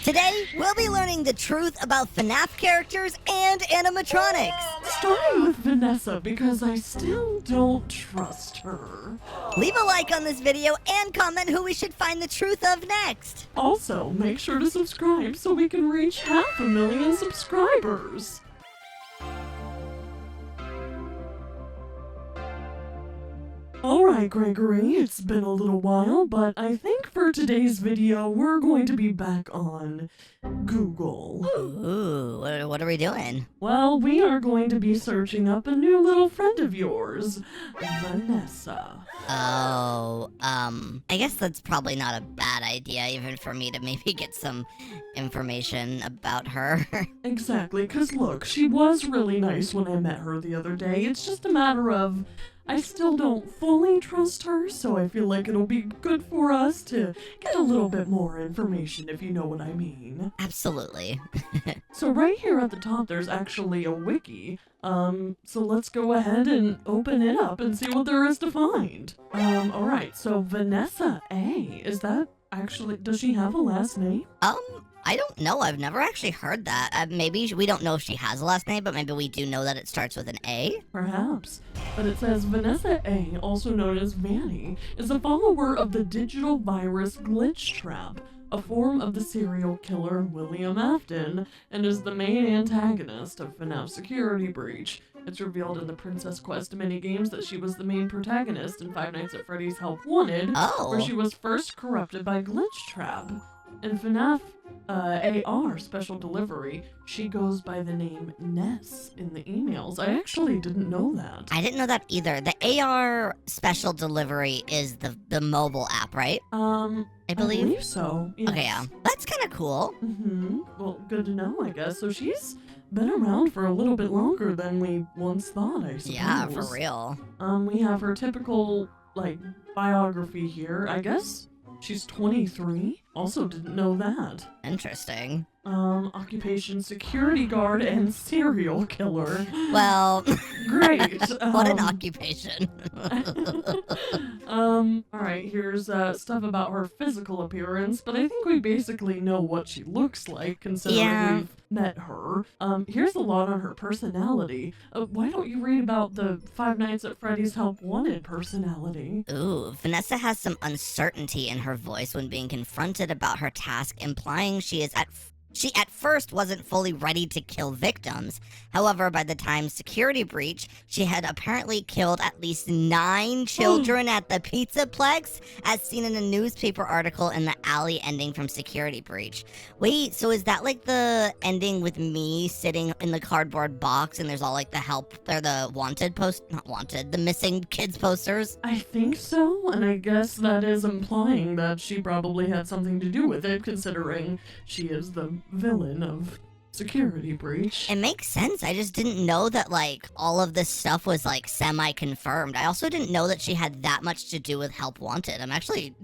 Today, we'll be learning the truth about FNAF characters and animatronics. Starting with Vanessa because I still don't trust her. Leave a like on this video and comment who we should find the truth of next. Also, make sure to subscribe so we can reach 500,000 subscribers. Alright, Gregory, it's been a little while, but I think for today's video, we're going to be back on Google. Ooh, what are we doing? Well, we are going to be searching up a new little friend of yours, Vanessa. Oh, I guess that's probably not a bad idea, even for me to maybe get some information about her. Exactly, because look, she was really nice when I met her the other day. It's just a matter of I still don't fully trust her, so I feel like it'll be good for us to get a little bit more information, if you know what I mean. Absolutely. So right here at the top, there's actually a wiki. So let's go ahead and open it up and see what there is to find. Alright, so Vanessa A. Is that actually, does she have a last name? I don't know. I've never actually heard that. Maybe we don't know if she has a last name, but maybe we do know that it starts with an A. Perhaps. But it says Vanessa A., also known as Vanny, is a follower of the digital virus Glitch Trap, a form of the serial killer William Afton, and is the main antagonist of FNAF Security Breach. It's revealed in the Princess Quest minigames that she was the main protagonist in Five Nights at Freddy's Help Wanted, where she was first corrupted by Glitch Trap. In FNAF AR Special Delivery, she goes by the name Ness in the emails. I actually didn't know that. I didn't know that either. The AR Special Delivery is the mobile app, right? I believe so. Yes. Okay, yeah. That's kind of cool. Well, good to know, I guess. So she's been around for a little bit longer than we once thought, I suppose. Yeah, for real. We have her typical, biography here, I guess. She's 23. Also didn't know that. Interesting. Occupation security guard and serial killer. Well, great. What an occupation. Alright, here's stuff about her physical appearance, but I think we basically know what she looks like, considering we've met her. Here's a lot on her personality. Why don't you read about the Five Nights at Freddy's Help Wanted personality? Ooh, Vanessa has some uncertainty in her voice when being confronted about her task, implying she at first wasn't fully ready to kill victims. However, by the time Security Breach, she had apparently killed at least 9 children at the Pizzaplex, as seen in a newspaper article in the alley ending from Security Breach. Wait, so is that like the ending with me sitting in the cardboard box and there's all like the help, or the wanted the missing kids posters? I think so, and I guess that is implying that she probably had something to do with it, considering she is the villain of Security Breach. It makes sense. I just didn't know that all of this stuff was semi-confirmed. I also didn't know that she had that much to do with Help Wanted. I'm actually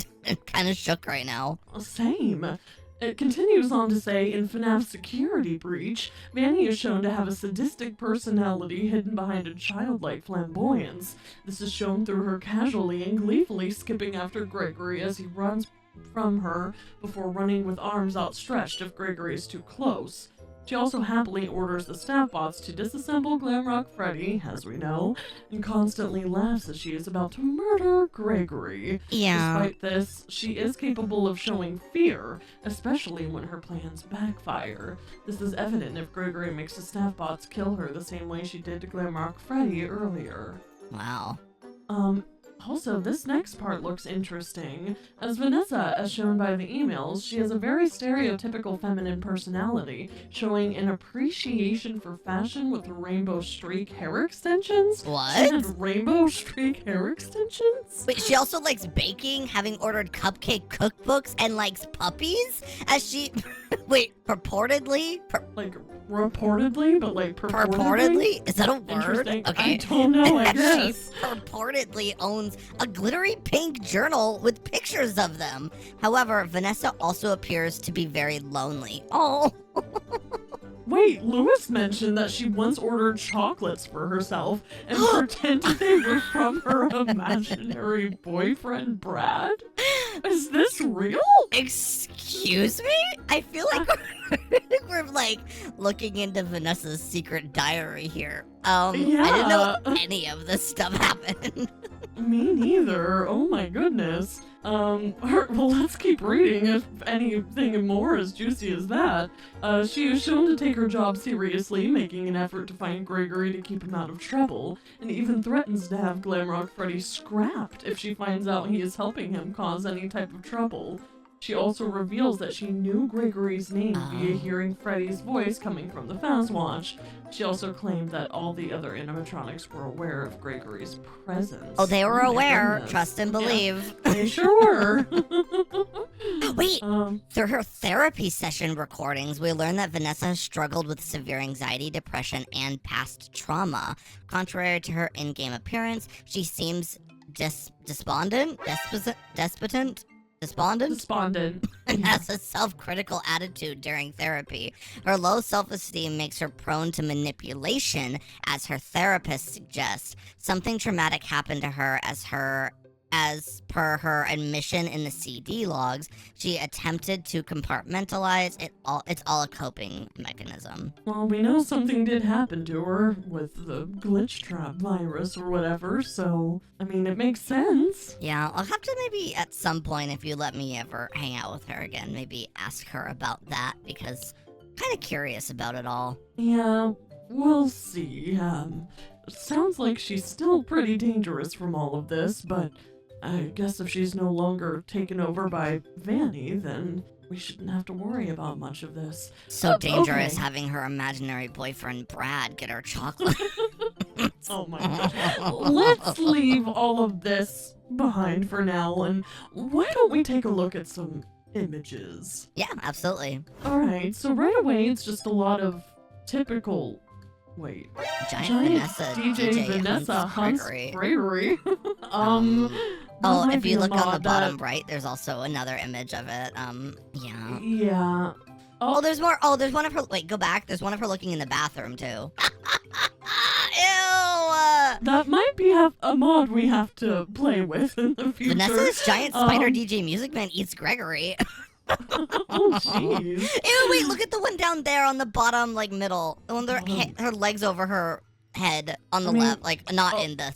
kind of shook right now. Same. It continues on to say, in FNAF Security Breach, Vanny is shown to have a sadistic personality hidden behind a childlike flamboyance. This is shown through her casually and gleefully skipping after Gregory as he runs from her before running with arms outstretched if Gregory is too close. She also happily orders the staff bots to disassemble Glamrock Freddy, as we know, and constantly laughs as she is about to murder Gregory. Yeah. Despite this, she is capable of showing fear, especially when her plans backfire. This is evident if Gregory makes the staff bots kill her the same way she did to Glamrock Freddy earlier. Wow. Also, this next part looks interesting. As Vanessa, as shown by the emails, she has a very stereotypical feminine personality, showing an appreciation for fashion with rainbow streak hair extensions. What? She had rainbow streak hair extensions? Wait, she also likes baking, having ordered cupcake cookbooks, and likes puppies? As she... Wait, purportedly? Reportedly, but purportedly? Purportedly? Is that a word? Interesting. Okay. I don't know, I guess. She purportedly owns a glittery pink journal with pictures of them. However, Vanessa also appears to be very lonely. Oh. Wait, Lewis mentioned that she once ordered chocolates for herself and pretended they were from her imaginary boyfriend, Brad? Is this real? Excuse me? I feel like like looking into Vanessa's secret diary here. I didn't know any of this stuff happened. Me neither. Oh my goodness. Well, let's keep reading if anything more as juicy as that. She is shown to take her job seriously, making an effort to find Gregory to keep him out of trouble, and even threatens to have Glamrock Freddy scrapped if she finds out he is helping him cause any type of trouble. She also reveals that she knew Gregory's name via hearing Freddy's voice coming from the Fazwatch. She also claimed that all the other animatronics were aware of Gregory's presence. Oh, they were aware. Goodness. Trust and believe. Yeah, they sure were. Wait, through her therapy session recordings, we learned that Vanessa has struggled with severe anxiety, depression, and past trauma. Contrary to her in-game appearance, she seems despondent, and has a self-critical attitude during therapy. Her low self-esteem makes her prone to manipulation, as her therapist suggests. Something traumatic happened to her as per her admission in the CD logs. She attempted to compartmentalize it all. It's all a coping mechanism. Well, we know something did happen to her with the glitch trap virus or whatever, so, I mean, it makes sense. Yeah, I'll have to maybe at some point, if you let me ever hang out with her again, maybe ask her about that, because I'm kind of curious about it all. Yeah, we'll see. It sounds like she's still pretty dangerous from all of this, but I guess if she's no longer taken over by Vanny, then we shouldn't have to worry about much of this. So dangerous having her imaginary boyfriend Brad get her chocolate. Oh my gosh. Let's leave all of this behind for now, and why don't we take a look at some images? Yeah, absolutely. Alright, so right away it's just a lot of typical... Wait. Giant Vanessa, DJ Vanessa Hunts Gregory. Oh, if you look on the bottom right, there's also another image of it. Yeah. Yeah. Oh, there's more. Oh, there's one of her. Wait, go back. There's one of her looking in the bathroom, too. Ew! That might be a mod we have to play with in the future. Vanessa's giant spider DJ Music Man eats Gregory. Oh, jeez. Ew, wait, look at the one down there on the bottom, like, middle. The one with her legs over her head on the left. Like, not in that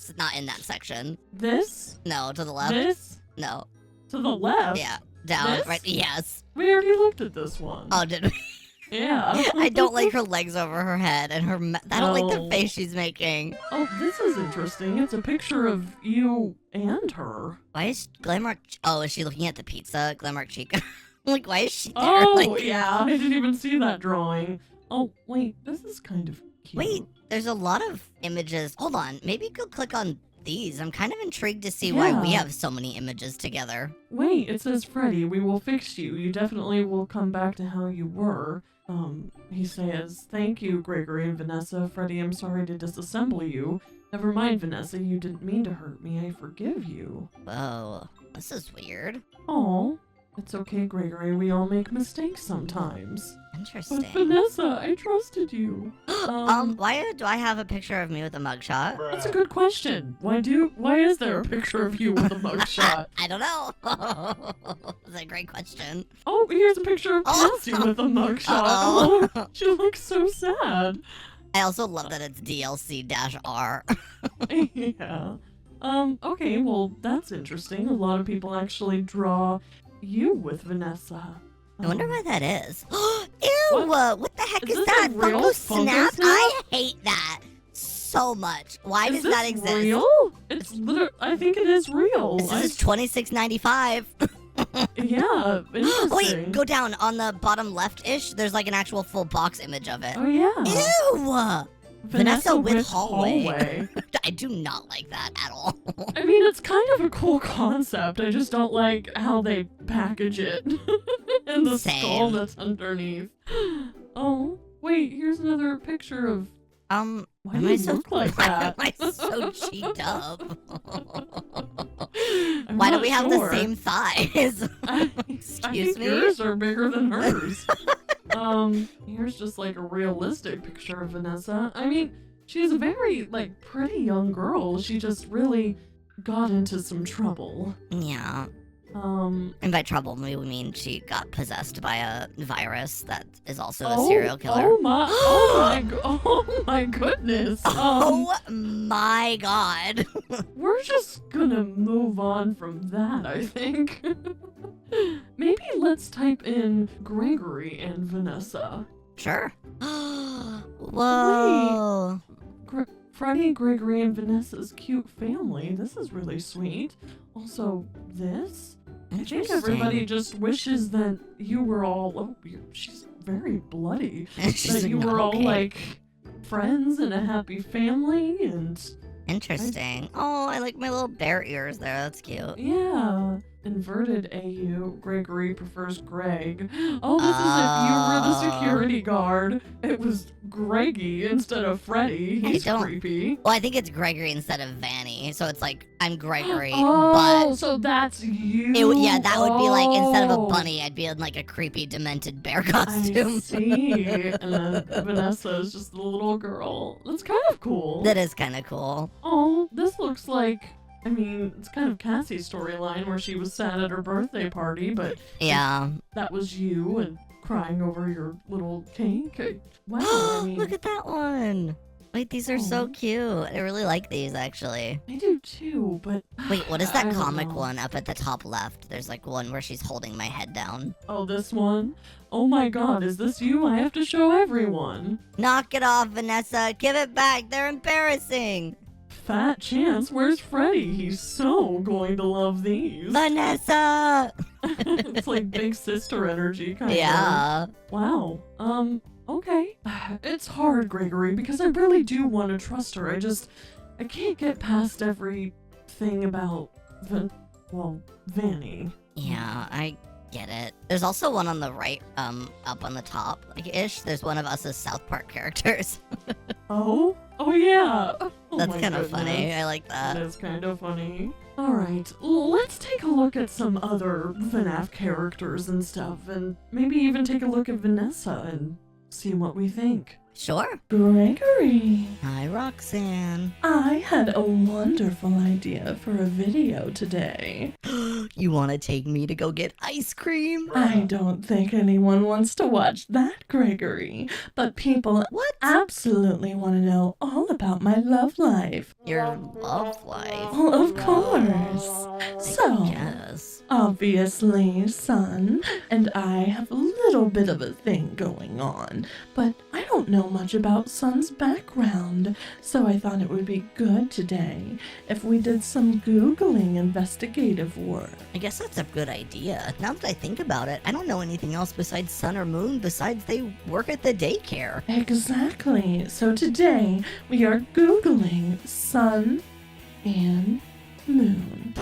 section. This? No, to the left. This? No. To the left? Yeah. Down, this? right? Yes. We already looked at this one. Oh, did we? Yeah. I don't like her legs over her head and her. I don't like the face she's making. Oh, this is interesting. It's a picture of you and her. Why is Glamrock? Oh, is she looking at the pizza? Glamrock Chica. Like, why is she there? Oh, like, yeah. I didn't even see that drawing. Oh, wait. This is kind of cute. Wait, there's a lot of images. Hold on. Maybe go click on these. I'm kind of intrigued to see why we have so many images together. Wait, it says, Freddy, we will fix you. You definitely will come back to how you were. He says, thank you, Gregory and Vanessa. Freddy, I'm sorry to disassemble you. Never mind, Vanessa. You didn't mean to hurt me. I forgive you. Whoa, this is weird. Oh. It's okay, Gregory. We all make mistakes sometimes. Interesting. But Vanessa, I trusted you. Why do I have a picture of me with a mugshot? That's a good question. Why is there a picture of you with a mugshot? I don't know. That's a great question. Oh, here's a picture of Cassie with a mugshot. Oh, she looks so sad. I also love that it's DLC-R. Yeah. Okay, well, that's interesting. A lot of people actually draw you with Vanessa. I wonder why that is. Ew! What the heck is that? Real Funko Snap? Snap? I hate that so much. Does that exist? Real? It's literally. I think it is real. This is $26.95. Yeah, interesting. Wait, go down on the bottom left-ish. There's like an actual full box image of it. Oh yeah. Ew! Vanessa with hallway. I do not like that at all. I mean, it's kind of a cool concept. I just don't like how they package it. And the skull that's underneath. Oh, wait, here's another picture of... Why do you look like that? Why am I so cheeked up? Why do we have the same thighs? Excuse me? Yours are bigger than hers. Here's just like a realistic picture of Vanessa. I mean, she's a very, like, pretty young girl. She just really got into some trouble. Yeah. And by trouble, we mean she got possessed by a virus that is also a Oh, serial killer. oh my goodness. Oh my god. We're just gonna move on from that, I think. Maybe let's type in Gregory and Vanessa. Sure. Whoa. Freddie, Gregory, and Vanessa's cute family. This is really sweet. Also, this? I think everybody just wishes that you were all. Oh, she's very bloody. She's that you not were all okay. like friends and a happy family, and Interesting. Oh, I like my little bear ears there. That's cute. yeah. Inverted AU. Gregory prefers Greg. Oh, this is if you were the security guard. It was Greggy instead of Freddy. He's don't- creepy. Well, I think it's Gregory instead of Vanny. So it's like, I'm Gregory, Oh, but so that's you. yeah, that would be like, instead of a Oh. bunny, I'd be in like a creepy, demented bear I costume. see. And then Vanessa is just the little girl. That's kind of cool. That is kind of cool. Oh, this looks like. I mean, it's kind of Cassie's storyline where she was sad at her birthday party, but Yeah. that was you and crying over your little cake. Wow, I mean, Look at that one. Wait, these are so Aw. cute. I really like these, actually. I do too, but Wait, what is I that don't comic know. one up at the top left? There's like one where she's holding my head down. Oh, this one? Oh my god, is this you? I have to show everyone. Knock it off, Vanessa. Give it back. They're embarrassing. Fat chance, where's Freddy? He's so going to love these. Vanessa! It's like big sister energy, kind of. Yeah. Wow. Okay. It's hard, Gregory, because I really do want to trust her. I can't get past everything about Vanny. Yeah, I get it. There's also one on the right, up on the top, like ish. There's one of us as South Park characters. Oh? Oh yeah. Oh, That's my kind of funny. goodness. I like that. That is kind of funny. Alright, let's take a look at some other FNAF characters and stuff, and maybe even take a look at Vanessa and see what we think. Sure. Gregory, Hi, Roxanne. I had a wonderful idea for a video today. You want to take me to go get ice cream? I don't think anyone wants to watch that, Gregory, but people What? absolutely want to know all about my love life. Your love life. Well, of course. So, Yes. obviously, son and I have a little bit of a thing going on, but I don't know much about Son's background, so I thought it would be good today if we did some Googling investigative work. I guess that's a good idea. Now that I think about it, I don't know anything else besides Sun or Moon besides they work at the daycare. Exactly. So today we are Googling Sun and Moon.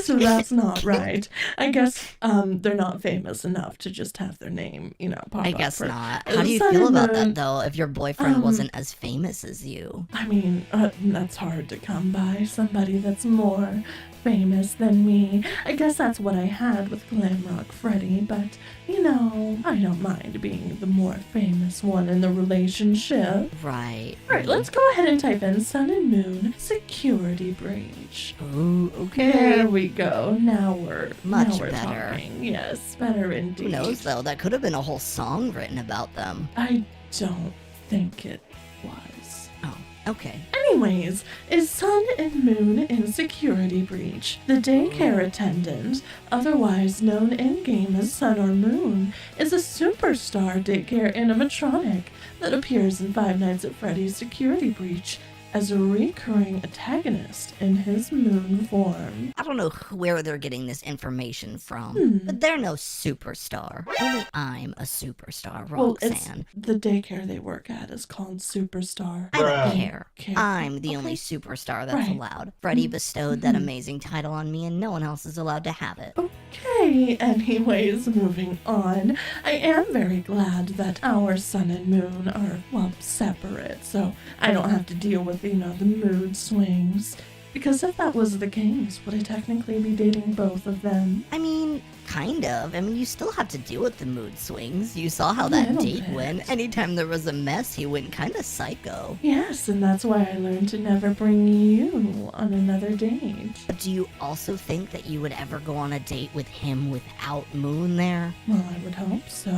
So that's not right. I guess they're not famous enough to just have their name, pop I up guess for- not. How do you Sun feel and about Moon. that, though, if your boyfriend wasn't as famous as you? I mean, that's hard to come by. Somebody that's more famous than me. I guess that's what I had with Glamrock Freddy, but, I don't mind being the more famous one in the relationship. Right. Alright, let's go ahead and type in Sun and Moon security breach. Ooh, okay. There we go. Now we're Much better. better. Yes, better Who indeed. knows, though? That could have been a whole song written about them. I don't think it was. Oh, okay. Anyways, is Sun and Moon in security breach? The daycare attendant, otherwise known in-game as Sun or Moon, is a superstar daycare animatronic that appears in Five Nights at Freddy's security breach as a recurring antagonist in his Moon form. I don't know where they're getting this information from, but they're no superstar. Only I'm a superstar, Well, it's Roxanne. the daycare they work at is called Superstar. I don't care. Okay. I'm the Okay. only superstar that's Right. allowed. Freddie bestowed that amazing title on me, and no one else is allowed to have it. Okay, anyways, moving on. I am very glad that our Sun and Moon are, separate, so I don't have to deal with, the mood swings. Because if that was the case, would I technically be dating both of them? I mean, Kind of. I mean, you still have to deal with the mood swings. You saw how that Little date bit. went. Anytime there was a mess, he went kind of psycho. Yes, and that's why I learned to never bring you on another date. But do you also think that you would ever go on a date with him without Moon there? Well, I would hope so.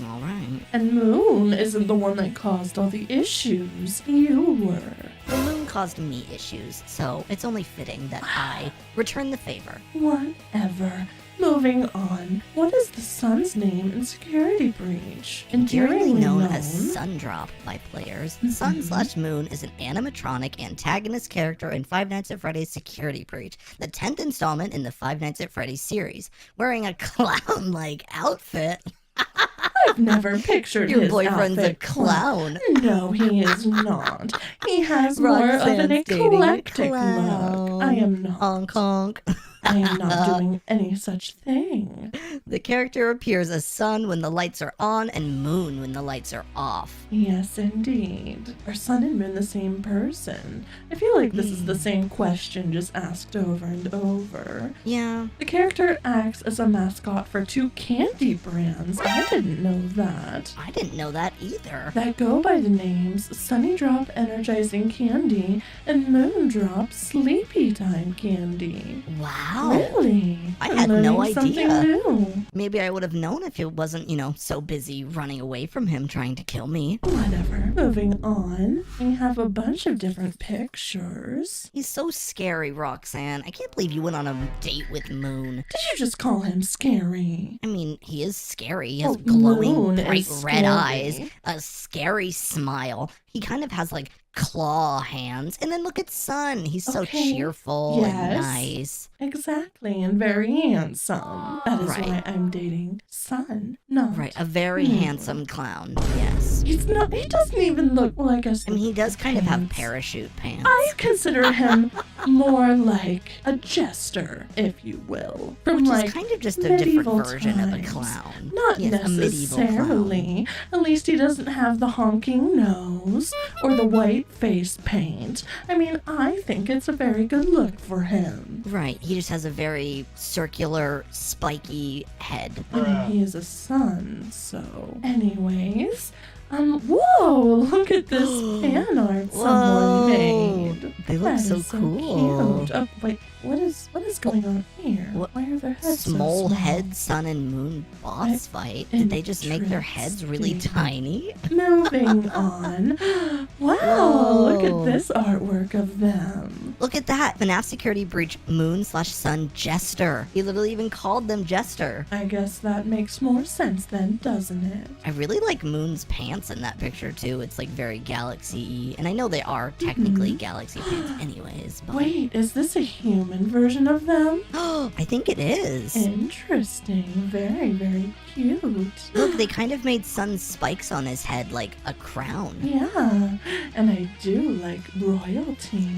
All right. And Moon isn't the one that caused all the issues. You were. Well, Moon caused me issues, so it's only fitting that I return the favor. Whatever. Moving on. What is the sun's name in Security Breach? Endearingly known as Sundrop by players, Sun/Moon is an animatronic antagonist character in Five Nights at Freddy's Security Breach, the 10th installment in the Five Nights at Freddy's series. Wearing a clown-like outfit. I've never pictured Your his boyfriend's outfit a clown. No, he is not. He has more of an Roxanne's dating a eclectic clown. look. I am not. Honk honk. I am not doing any such thing. The character appears as sun when the lights are on and moon when the lights are off. Yes, indeed. Are Sun and Moon the same person? I feel like this is the same question just asked over and over. Yeah. The character acts as a mascot for two candy brands. I didn't know that. I didn't know that either. That go by the names Sunny Drop Energizing Candy and Moon Drop Sleepy Time Candy. Wow. Really? I I'm had no learning something idea. new. Maybe I would have known if it wasn't, so busy running away from him trying to kill me. Whatever. Moving on. We have a bunch of different pictures. He's so scary, Roxanne. I can't believe you went on a date with Moon. Did you just call him scary? I mean, he is scary. He has Oh, glowing, Moon bright is red scary. eyes, a scary smile. He kind of has like claw hands. And then look at Sun. He's so Okay, cheerful and yes. nice. Exactly, and very handsome. That is Right. why I'm dating Sun, not Right, a very Moon. handsome clown. Yes. He's not, he doesn't even look, well, I guess. I mean, he does kind of have pants. parachute pants. I consider him more like a jester, if you will. From Which like is kind of just a medieval different version of a times. clown. Not Yes, a medieval clown. necessarily. At least he doesn't have the honking nose or the white face paint. I mean, I think it's a very good look for him. Right, he just has a very circular, spiky head. I mean, he is a sun, so. Anyways, whoa, look at this fan art Whoa, someone made. they look That so is cool. Cute. Oh, wait, what is going on here? What- Why are their heads Small so small? head, sun, and moon boss fight. Did they just make their heads really Interesting. tiny? Moving on. Wow, Whoa. look at this artwork of them. Look at that. FNAF Security Breach Moon/Sun Jester. He literally even called them Jester. I guess that makes more sense then, doesn't it? I really like Moon's pants in that picture too. It's like very galaxy-y. And I know they are technically galaxy pants anyways, but... Wait, is this a human version of them? I think it is. Interesting. Very, very cute. Look, they kind of made Sun's spikes on his head like a crown. Yeah, and I do like royalty.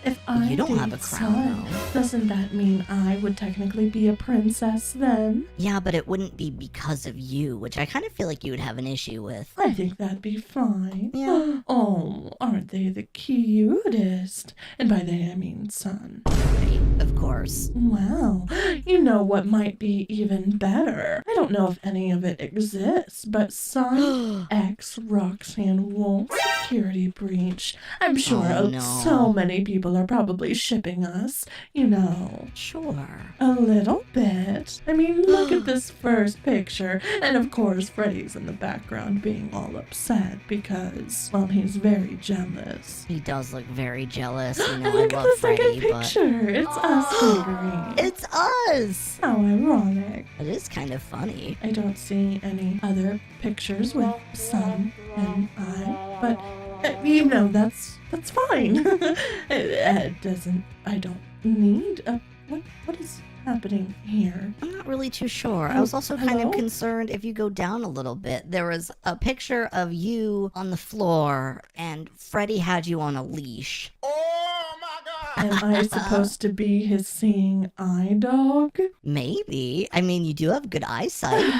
If I You don't have date a crown, Sun, doesn't that mean I would technically be a princess then? Yeah, but it wouldn't be because of you, which I kind of feel like you would have an issue with. I think that'd be fine. Yeah. Oh, aren't they the cutest? And by they, I mean Sun. Right, of course. Well, you know what might be even better? I don't know if any of it exists, but Sun X Roxanne Wolf Security Breach. I'm sure Oh, no. so many people are probably shipping us, you know. Sure. A little bit. I mean, look at this first picture. And of course, Freddy's in the background being all upset because, well, he's very jealous. He does look very jealous. You And know, I look at love the second Freddy, but picture. It's us, Gregory. it's us. How ironic. It is kind of funny. I don't see any other pictures with Sun and I, but you know, that's fine. It doesn't. I don't need a. What is happening here? I'm not really too sure. I was also kind hello? of concerned if you go down a little bit. There was a picture of you on the floor, and Freddy had you on a leash. Am I supposed to be his seeing eye dog? Maybe. I mean, you do have good eyesight.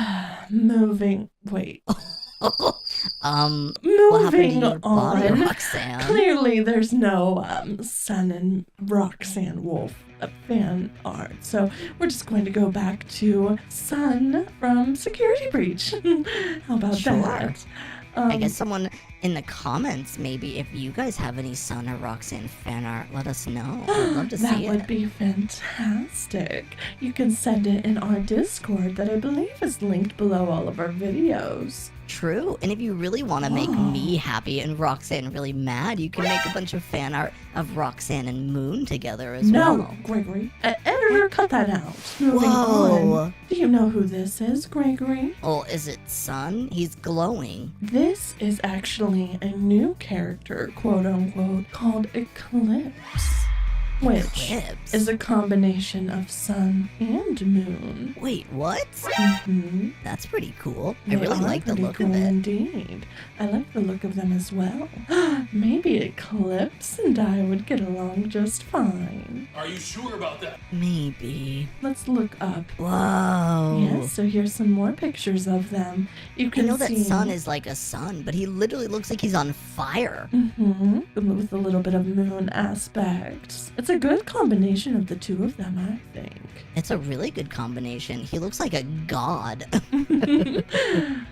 Moving. Wait. What happened to Moving your body, on. Roxanne? Clearly, there's no Sun and Roxanne Wolf fan art, so we're just going to go back to Sun from Security Breach. How about Sure. that? I guess someone in the comments, maybe if you guys have any Sun or Roxanne fan art, let us know. I'd love to that see would it. be fantastic. You can send it in our Discord that I believe is linked below all of our videos. True. And if you really want to make me happy and Roxanne really mad, you can make a bunch of fan art of Roxanne and Moon together as No, well. Gregory. Editor, cut that out. Moving on. Whoa. Do you know who this is, Gregory? Oh, is it Sun? He's glowing. This is actually a new character, quote unquote, called Eclipse, which Eclipse? is a combination of sun and moon. Wait, what? Mm-hmm. That's pretty cool. I They really are like the pretty look cool of it. Indeed. I like the look of them as well. Maybe Eclipse and I would get along just fine. Are you sure about that? Maybe. Let's look up. Whoa. Yes, so here's some more pictures of them. You I can know that see Sun is like a sun, but he literally looks like he's on fire. with a little bit of moon aspects. It's a good combination of the two of them, I think. It's a really good combination. He looks like a god.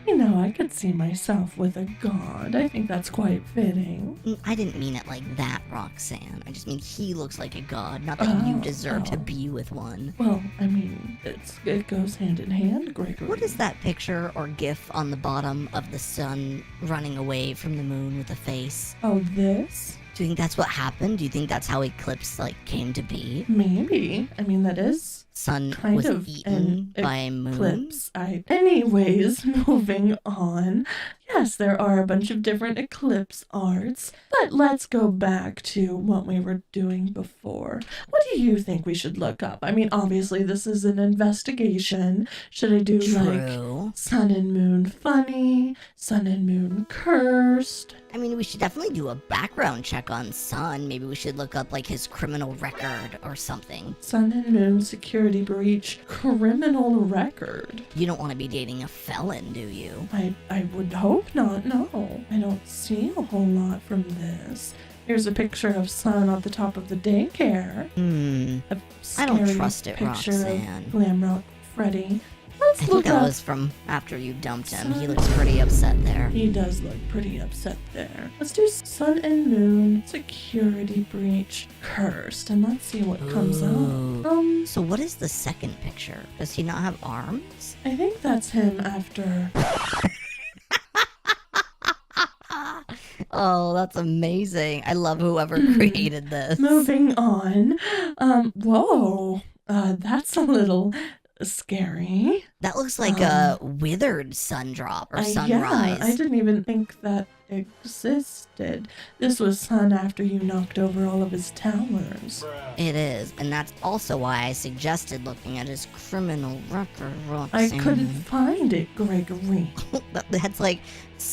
You know, I could see myself with a god. I think that's quite fitting. I didn't mean it like that, Roxanne. I just mean he looks like a god, not that you Oh, deserve to oh. be with one. Well, I mean, it goes hand in hand, Gregory. What is that picture or gif on the bottom of the sun running away from the moon with a face? Oh, this? Do you think that's what happened? Do you think that's how Eclipse came to be? Maybe. I mean, that is Sun kind was of eaten an by a moon? eclipse. Anyways, moving on. Yes, there are a bunch of different eclipse arts, but let's go back to what we were doing before. What do you think we should look up? I mean, obviously, this is an investigation. Should I do like True. Sun and Moon funny, Sun and Moon cursed? I mean, we should definitely do a background check on Sun. Maybe we should look up his criminal record or something. Sun and Moon security breach criminal record. You don't want to be dating a felon, do you? I would hope not, no. I don't see a whole lot from this. Here's a picture of Sun at the top of the daycare. A I don't scary trust it, picture Roxanne. of Glam Rock Freddy. I Let's think look that up. was from after you dumped him. He looks pretty upset there. He does look pretty upset there. Let's do Sun and Moon security breach cursed, and let's see what comes Ooh. up. So what is the second picture? Does he not have arms? I think that's him after. Oh, that's amazing. I love whoever created this. Moving on. Whoa. That's a little scary. That looks like a withered sun drop or sunrise. Yeah, I didn't even think that existed. This was Sun after you knocked over all of his towers. It is, and that's also why I suggested looking at his criminal record, I Roxanne. couldn't find it, Gregory. That's like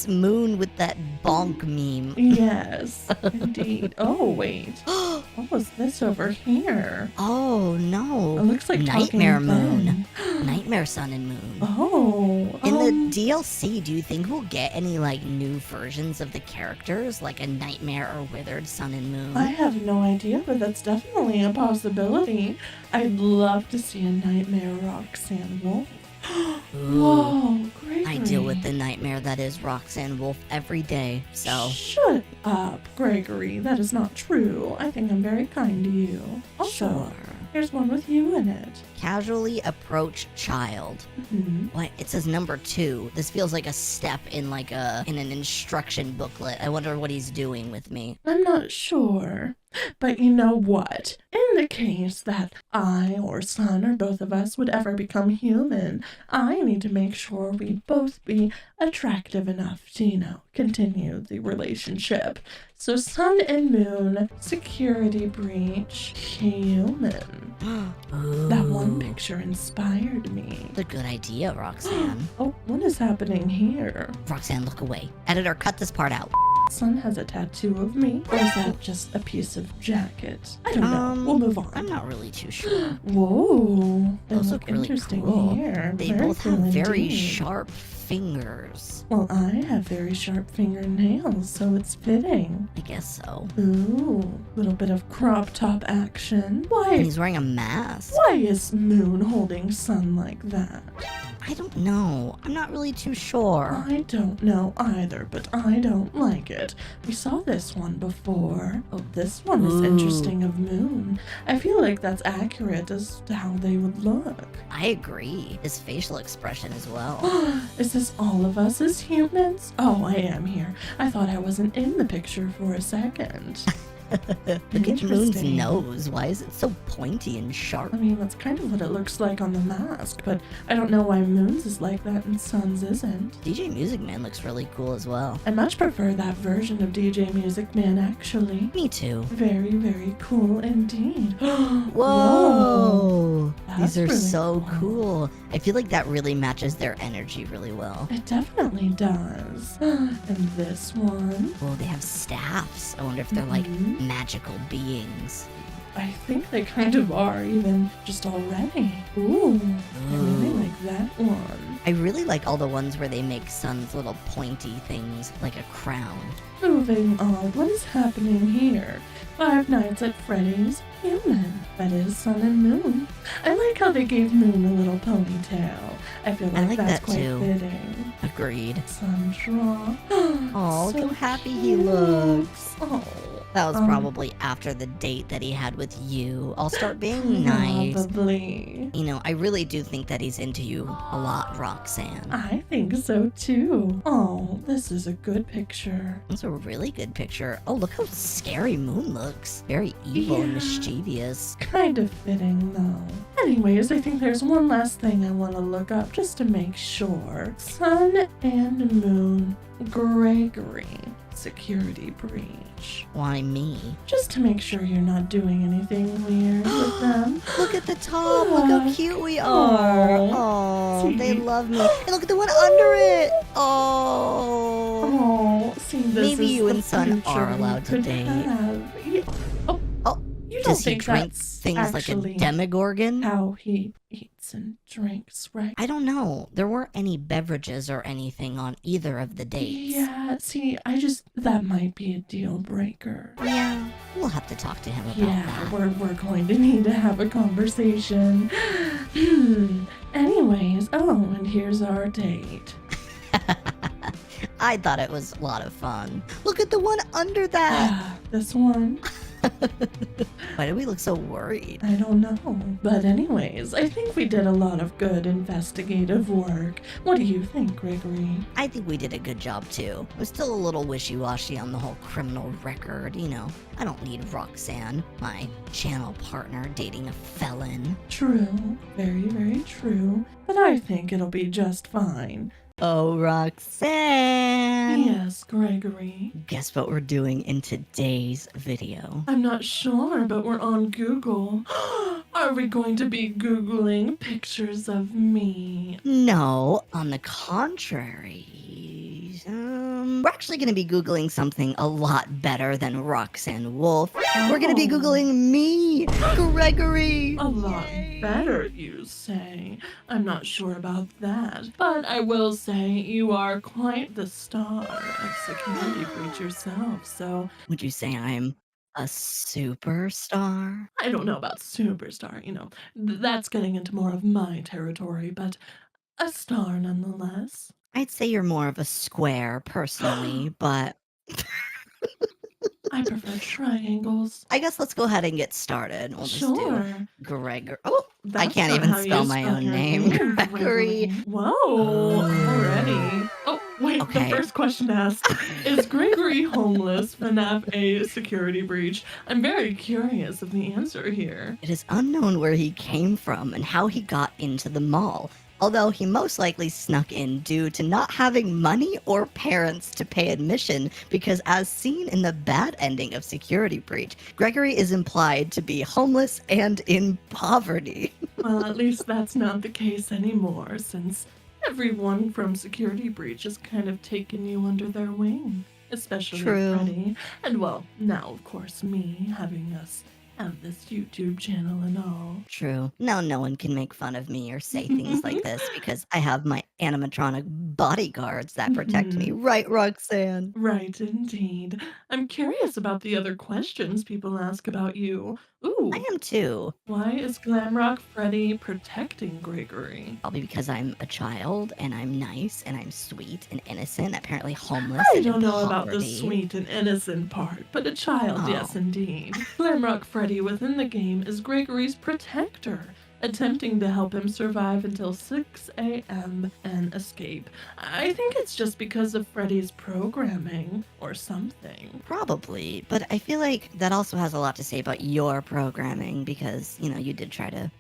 Moon with that bonk meme. Yes, indeed. Oh, wait. What was this over here? Oh It no. looks like Nightmare Talking Moon. Ben. Nightmare Sun and Moon. Oh. In the DLC, do you think we'll get any new versions of the characters, like a Nightmare or Withered Sun and Moon? I have no idea, but that's definitely a possibility. I'd love to see a Nightmare Roxanne Wolf. Whoa, Gregory. I deal with the nightmare that is Roxanne Wolf every day, so Shut up, Gregory. That is not true. I think I'm very kind to you. Also, sure. here's one with you in it. Casually approach child. Mhm. What? It says number 2. This feels like a step in in an instruction booklet. I wonder what he's doing with me. I'm not sure. But you know what? In the case that I or Sun or both of us would ever become human, I need to make sure we both be attractive enough to, continue the relationship. So Sun and Moon, security breach, human. That one Ooh, picture inspired me. That's a good idea, Roxanne. Oh, what is happening here? Roxanne, look away. Editor, cut this part out. Sun has a tattoo of me, or is that just a piece of jacket? I don't know. We'll move on. I'm not really too sure. Whoa, they Those look look really interesting cool. here. They Very both have cool very indeed. sharp fingers. Well, I have very sharp fingernails, so it's fitting. I guess so. Ooh, little bit of crop top action. And Why? he's wearing a mask. Why is Moon holding Sun like that? I don't know. I'm not really too sure. I don't know either, but I don't like it. We saw this one before. Oh, this one is Ooh. interesting of Moon. I feel like that's accurate as to how they would look. I agree. His facial expression as well. Is this all of us as humans? Oh, I am here. I thought I wasn't in the picture for a second. Look at Moon's Interesting. nose. Why is it so pointy and sharp? I mean, that's kind of what it looks like on the mask, but I don't know why Moon's is like that and Sun's isn't. DJ Music Man looks really cool as well. I much prefer that version of DJ Music Man, actually. Me too. Very, very cool indeed. Whoa! That's These are really so cool. cool. I feel like that really matches their energy really well. It definitely does. And this one, Oh, they have staffs. I wonder if they're like Mhm. magical beings. I think they kind of are even just already. Ooh, I really Ooh. like that one. I really like all the ones where they make Sun's little pointy things like a crown. Moving on, what is happening here? Five Nights at Freddy's human. That is Sun and Moon. I like how they gave Moon a little ponytail. I feel I like like that's that quite too. fitting. Agreed. Sun draw. Oh, look So how happy he cute. looks. Oh, That was Um, probably after the date that he had with you. I'll start being nice. probably. You know, I really do think that he's into you a lot, Roxanne. I think so too. Oh, this is a good picture. That's a really good picture. Oh, look how scary Moon looks. Very evil and Yeah. mischievous. Kind of fitting though. Anyways, I think there's one last thing I want to look up just to make sure. Sun and Moon, Gregory, security breach. Why me? Just to make sure you're not doing anything weird with them. Look at the top. Look how cute we are. Aw. Oh, they See? love me. And look at the one under it. Oh. Oh, see, this Maybe is you the and Sun future are we allowed to could date. have. Yeah. Oh, Oh, you don't does he think drink that's things actually like a demigorgon? how he eats and drinks, right? I don't know. There weren't any beverages or anything on either of the dates. Yeah, see, that might be a deal breaker. Yeah, we'll have to talk to him about Yeah, that. we're going to need to have a conversation. Anyways, oh, and here's our date. I thought it was a lot of fun. Look at the one under that. This one, Why do we look so worried? I don't know. But anyways, I think we did a lot of good investigative work. What do you think, Gregory? I think we did a good job too. We're still a little wishy-washy on the whole criminal record, you know. I don't need Roxanne, my channel partner, dating a felon. True, very, very true. But I think it'll be just fine. Oh, Roxanne! Yes, Gregory. Guess what we're doing in today's video? I'm not sure, but we're on Google. Are we going to be Googling pictures of me? No, on the contrary. We're actually going to be Googling something a lot better than Roxanne Wolf. We're going to be Oh. Googling me, Gregory. A lot Yay. better, you say. I'm not sure about that, but I will say you are quite the star of Security Breach yourself, so Would you say I'm a superstar? I don't know about superstar, that's getting into more of my territory, but a star nonetheless. I'd say you're more of a square, personally, but I prefer triangles. I guess let's go ahead and get started. We'll just do Sure. Gregor. Oh, I That's can't not even how you spell my own your name. Gregory. Whoa, already. Oh, wait, Okay. the first question asked, is Gregory homeless? FNAF a security breach? I'm very curious of the answer here. It is unknown where he came from and how he got into the mall, although he most likely snuck in due to not having money or parents to pay admission, because as seen in the bad ending of Security Breach, Gregory is implied to be homeless and in poverty. Well, at least that's not the case anymore, since everyone from Security Breach has kind of taken you under their wing. especially True. Freddie. And well, now, of course, me having us have this YouTube channel and all. True. Now no one can make fun of me or say things like this because I have my animatronic bodyguards that protect me. Mhm. Right, Roxanne? Right, indeed. I'm curious about the other questions people ask about you. I Ooh, am too. why is Glamrock Freddy protecting Gregory? Probably because I'm a child and I'm nice and I'm sweet and innocent, apparently homeless I and in don't know about the poverty. sweet and innocent part, but a child, yes, Oh, indeed. Glamrock Freddy within the game is Gregory's protector, attempting to help him survive until 6 a.m. and escape. I think it's just because of Freddy's programming or something. probably. But I feel like that also has a lot to say about your programming because, you did try to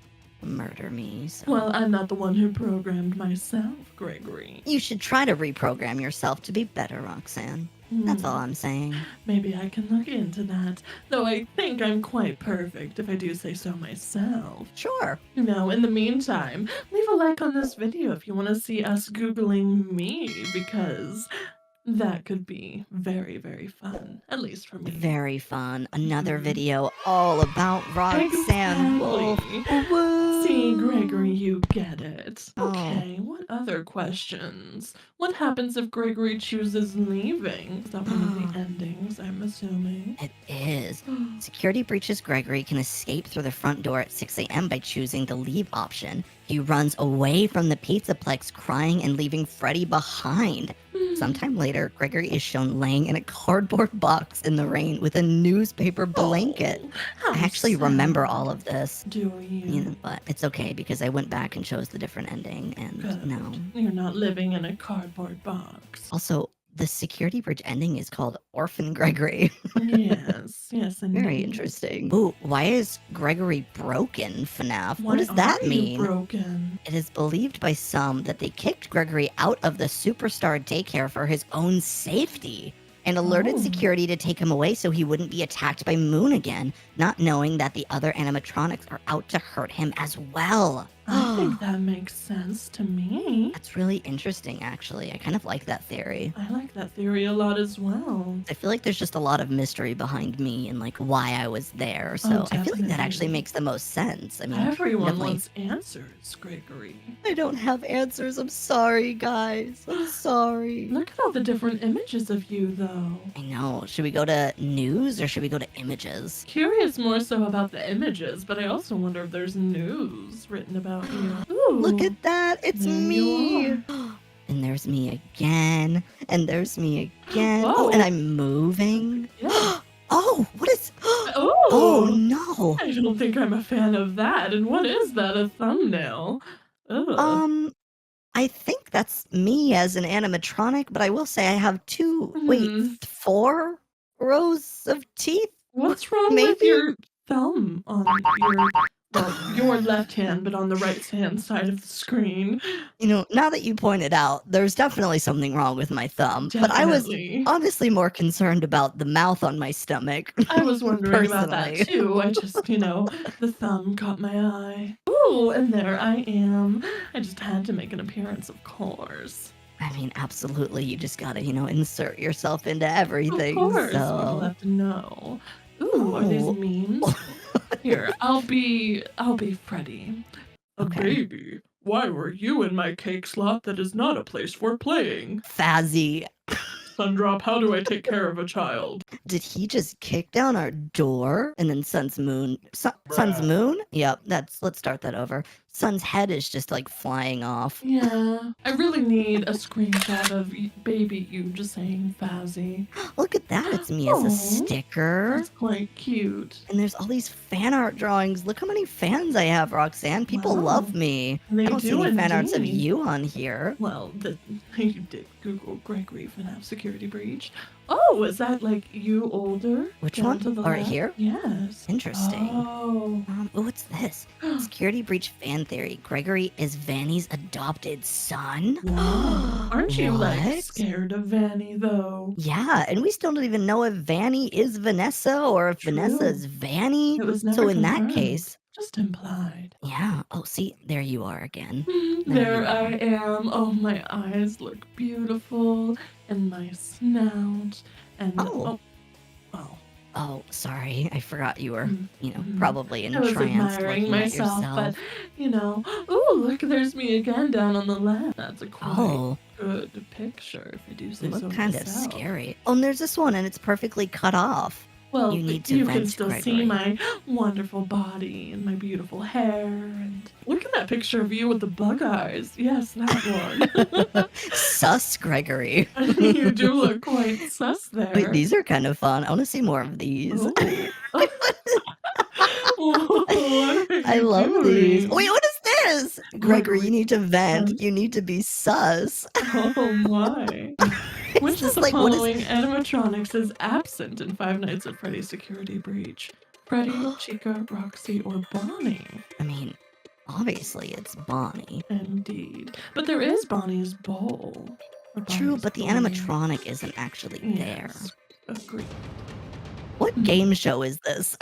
murder me, so. Well, I'm not the one who programmed myself, Gregory. You should try to reprogram yourself to be better, Roxanne. That's all Hmm. I'm saying. Maybe I can look into that, though I think I'm quite perfect if I do say so myself. Sure. Now, in the meantime, leave a like on this video if you want to see us Googling me, because that could be very, very fun, at least for me. Very fun. Another Mhm. video all about Roxanne Wolf. Exactly. See, Gregory, Woo! you get it. Oh, Okay, what other questions? What happens if Gregory chooses leaving? Is that one of the endings, I'm assuming? it is. Security breaches Gregory can escape through the front door at 6 a.m. by choosing the leave option. He runs away from the Pizzaplex crying and leaving Freddy behind. Sometime later, Gregory is shown laying in a cardboard box in the rain with a newspaper blanket. Oh, I how actually remember all sad. of this, Do you? but it's okay because I went back and chose the different ending, and no. Good. You're not living in a cardboard box. Also, the security bridge ending is called Orphan Gregory. Yes, yes, Very indeed. interesting. Ooh, why is Gregory broken, FNAF? What Why does are that you mean? broken? It is believed by some that they kicked Gregory out of the superstar daycare for his own safety and alerted Oh. security to take him away so he wouldn't be attacked by Moon again, not knowing that the other animatronics are out to hurt him as well. I think that makes sense to me. That's really interesting, actually. I kind of like that theory. I like that theory a lot as well. I feel like there's just a lot of mystery behind me and like why I was there. So I feel like that actually Definitely. makes the most sense. I mean, Everyone definitely. wants answers, Gregory. I don't have answers. I'm sorry, guys. I'm sorry. Look at all the different images of you, though. I know. Should we go to news or should we go to images? Curious more so about the images, but I also wonder if there's news written about you. Ooh, Look at that. It's there you me. And there's me again. And there's me again. Oh, and Whoa. I'm moving. Yeah. Oh, what is. Oh, Oh, no. I don't think I'm a fan of that. And what is that? A thumbnail? Ugh. I think that's me as an animatronic, but I will say I have Hmm. 4 rows of teeth. What's wrong with Maybe? your thumb on your left hand, but on the right hand side of the screen? Now that you pointed out, there's definitely something wrong with my thumb, but I was Definitely. honestly more concerned about the mouth on my stomach. I was wondering about that Personally. too. I just, the thumb caught my eye. Ooh, and there I am. I just had to make an appearance, of course. I mean, absolutely, you just gotta, insert yourself into Of everything, course, people so. have to know. Ooh, are these Oh. memes? Here, I'll be Freddy. A Okay. baby. Why were you in my cake slot that is not a place for playing? Fazzy, Sundrop, how do I take care of a child? did he just kick down our door? And then Sun's moon. Sun's Bruh. moon? Yep, let's start that over. Sun's head is just like flying off. Yeah, I really need a screenshot of baby you just saying Fazzy. Look at that, it's me as Aw. a sticker. That's quite cute. And there's all these fan art drawings. Look how many fans I have, Roxanne. People Wow. love me. They I don't see do any fan arts of indeed. you on here. Well, you did Google Gregory FNAF security breach. Oh, is that like you older? Which Down one? to the Right left? here? Yes. Interesting. Oh. What's this? Security breach fan theory. Gregory is Vanny's adopted son? Wow. Aren't you like What? scared of Vanny though? Yeah, and we still don't even know if Vanny is Vanessa or if Vanessa True. is Vanny. It was So never in that confirmed. case, Just implied. Yeah. Oh, see, there you are again. Mm, There you there I are. am. Oh, my eyes look beautiful, and my snout, and Oh. well, Oh, sorry. I forgot you were, mhm. probably I was entranced admiring looking at myself, but, yourself. ooh, look, there's me again down on the left. That's a quite Oh, good picture, if I do you say look so kind of myself. scary. Oh, and there's this one, and it's perfectly cut off. Well, You need to you can vent, still see Gregory. my wonderful body and my beautiful hair, and look at that picture of you with the bug eyes. Yes, that one. Sus, Gregory. You do look quite sus Wait, there. these are kind of fun. I want to see more of these. Oh. What are I you love these. Wait, doing? what is this? What are Gregory, you we need to vent. sus? You need to be sus. Oh my. Is Which of this the like, what is. following animatronics is absent in Five Nights at Freddy's Security Breach? Freddy, Chica, Roxy, or Bonnie? I mean, obviously it's Bonnie. Indeed. But there is Bonnie's bowl. Or True, Bonnie's but the bowl. animatronic isn't actually there. Yes. Agreed. What game show is this?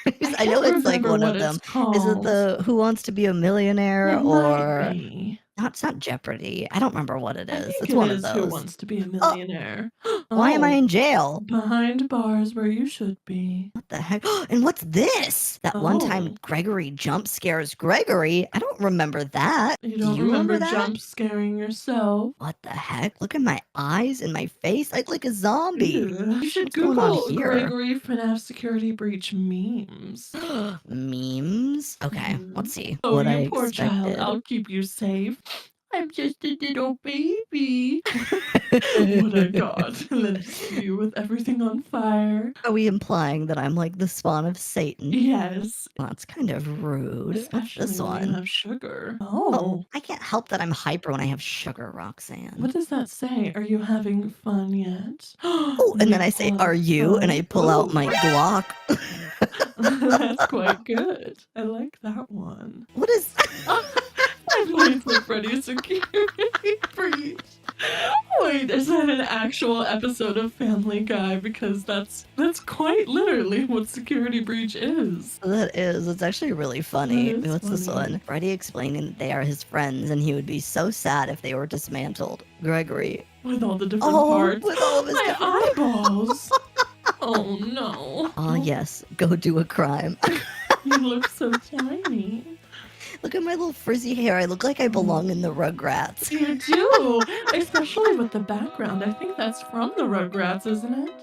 I 'Cause I know can't it's like remember one what of it's them. Is it called. the Who Wants to Be a Millionaire It might or be. no, it's not Jeopardy. I don't remember what it I is. think It's it one of is Who those. Wants to Be a Oh, Millionaire. why am I Oh, in jail? behind bars where you should be. What the heck? And what's this? That one time Oh, Gregory jump scares Gregory. I don't remember that. you Do don't you remember remember that? jump scaring yourself? What the heck? Look at my eyes and my face. I look like a zombie. Ew. You should What's going on Google here? Gregory FNAF Security Breach memes. Memes? Okay, let's Mhm. see Oh, what I you poor child. expected. I'll keep you safe. I'm just a little baby. Oh my god. And then just you with everything on fire. Are we implying that I'm like the spawn of Satan? Yes, Well, that's kind of rude. What's especially this when you one? have sugar. Oh, Oh, I can't help that I'm hyper when I have sugar, what Roxanne. does that say? Are you having fun yet? Oh, and then You I say, "Are you?" And I qualified. pull out my Oh, Glock. that's quite good. I like that one. What is. Five Nights at Freddy's Security Breach. Wait, is that an actual episode of Family Guy? Because that's quite literally what Security Breach is. That is. It's actually really That funny. is What's this funny. one? Freddy explaining that they are his friends and he would be so sad if they were dismantled. Gregory. With all the different Oh, parts. with all of his My different. eyeballs. Oh no. Ah, yes. Go do a crime. You look so tiny. Look at my little frizzy hair. I look like I belong in the Rugrats. You do, especially with the background. I think that's from the Rugrats, isn't it?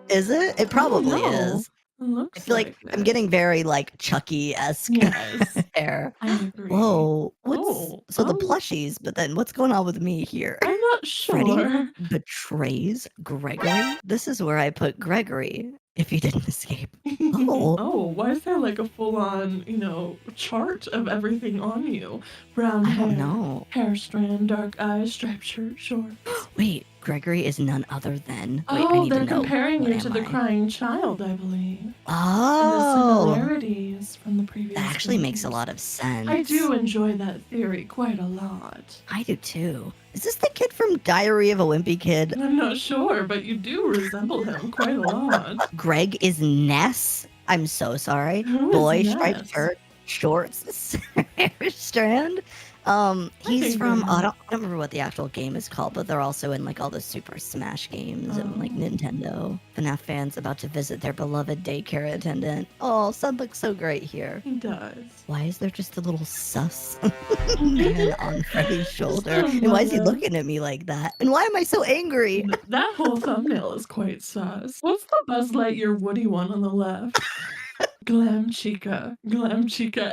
Is it? It I don't probably know. is. It I looks feel like like I'm it. getting very like Chucky-esque Yes, hair. I agree. Whoa. What's Oh, so the plushies, but then what's going on with me here? I'm not Freddy sure. betrays Gregory? This is where I put Gregory if he didn't escape. Oh, Oh, why is there like a full-on, chart of everything on you? Brown I don't hair, know. hair strand, dark eyes, striped shirt, shorts. Wait, Gregory is none other than. Wait, I Oh, need to they're know. comparing What you to am the I? crying child, I believe. And the Oh, similarities from the previous that actually makes a games. lot of sense. I do enjoy that theory quite a lot. I do too. Is this the kid from Diary of a Wimpy Kid? I'm not sure, but you do resemble him quite a lot. Greg is Ness. I'm so sorry. Who is Boy, striped Ness? shirt, shorts, hair strand. I He's think from. they're. I don't remember what the actual game is called, but they're also in like all the Super Smash games and like Oh. Nintendo. FNAF fans about to visit their beloved daycare attendant. Oh, Sun looks so great here. He does. Why is there just a little sus man on Freddy's shoulder? I And why is he love it. looking at me like that? And why am I so angry? That whole thumbnail is quite sus. What's the Buzz Lightyear Woody one on the left? Glam Chica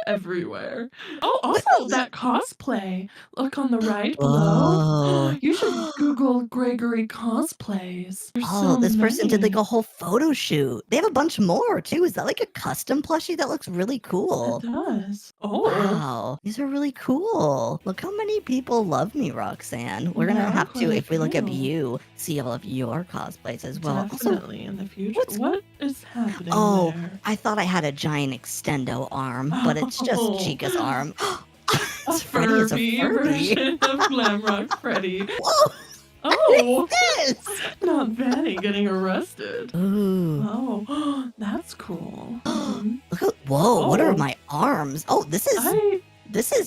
everywhere. Oh, What also is that cosplay. Look on the right below. Whoa. You should Google Gregory cosplays. There's Oh, so this person did like many. a whole photo shoot. They have a bunch more too. Is that like a custom plushie? That looks really It cool. does. Oh, Wow, these are really cool. Look how many people love me, Roxanne. We're there gonna are have quite to, a if we look up few. you, see all of your cosplays as well. Also, Definitely in the future. what's What is happening oh, there? I thought I had a giant extendo arm, but it's just Oh, Chica's arm. a Freddy is a Furby Furby. version of Glamrock Freddy. Whoa! Oh, This! not Vanny getting arrested. Ooh. Oh, that's cool. Look at, whoa, what are Oh. my arms? Oh, this is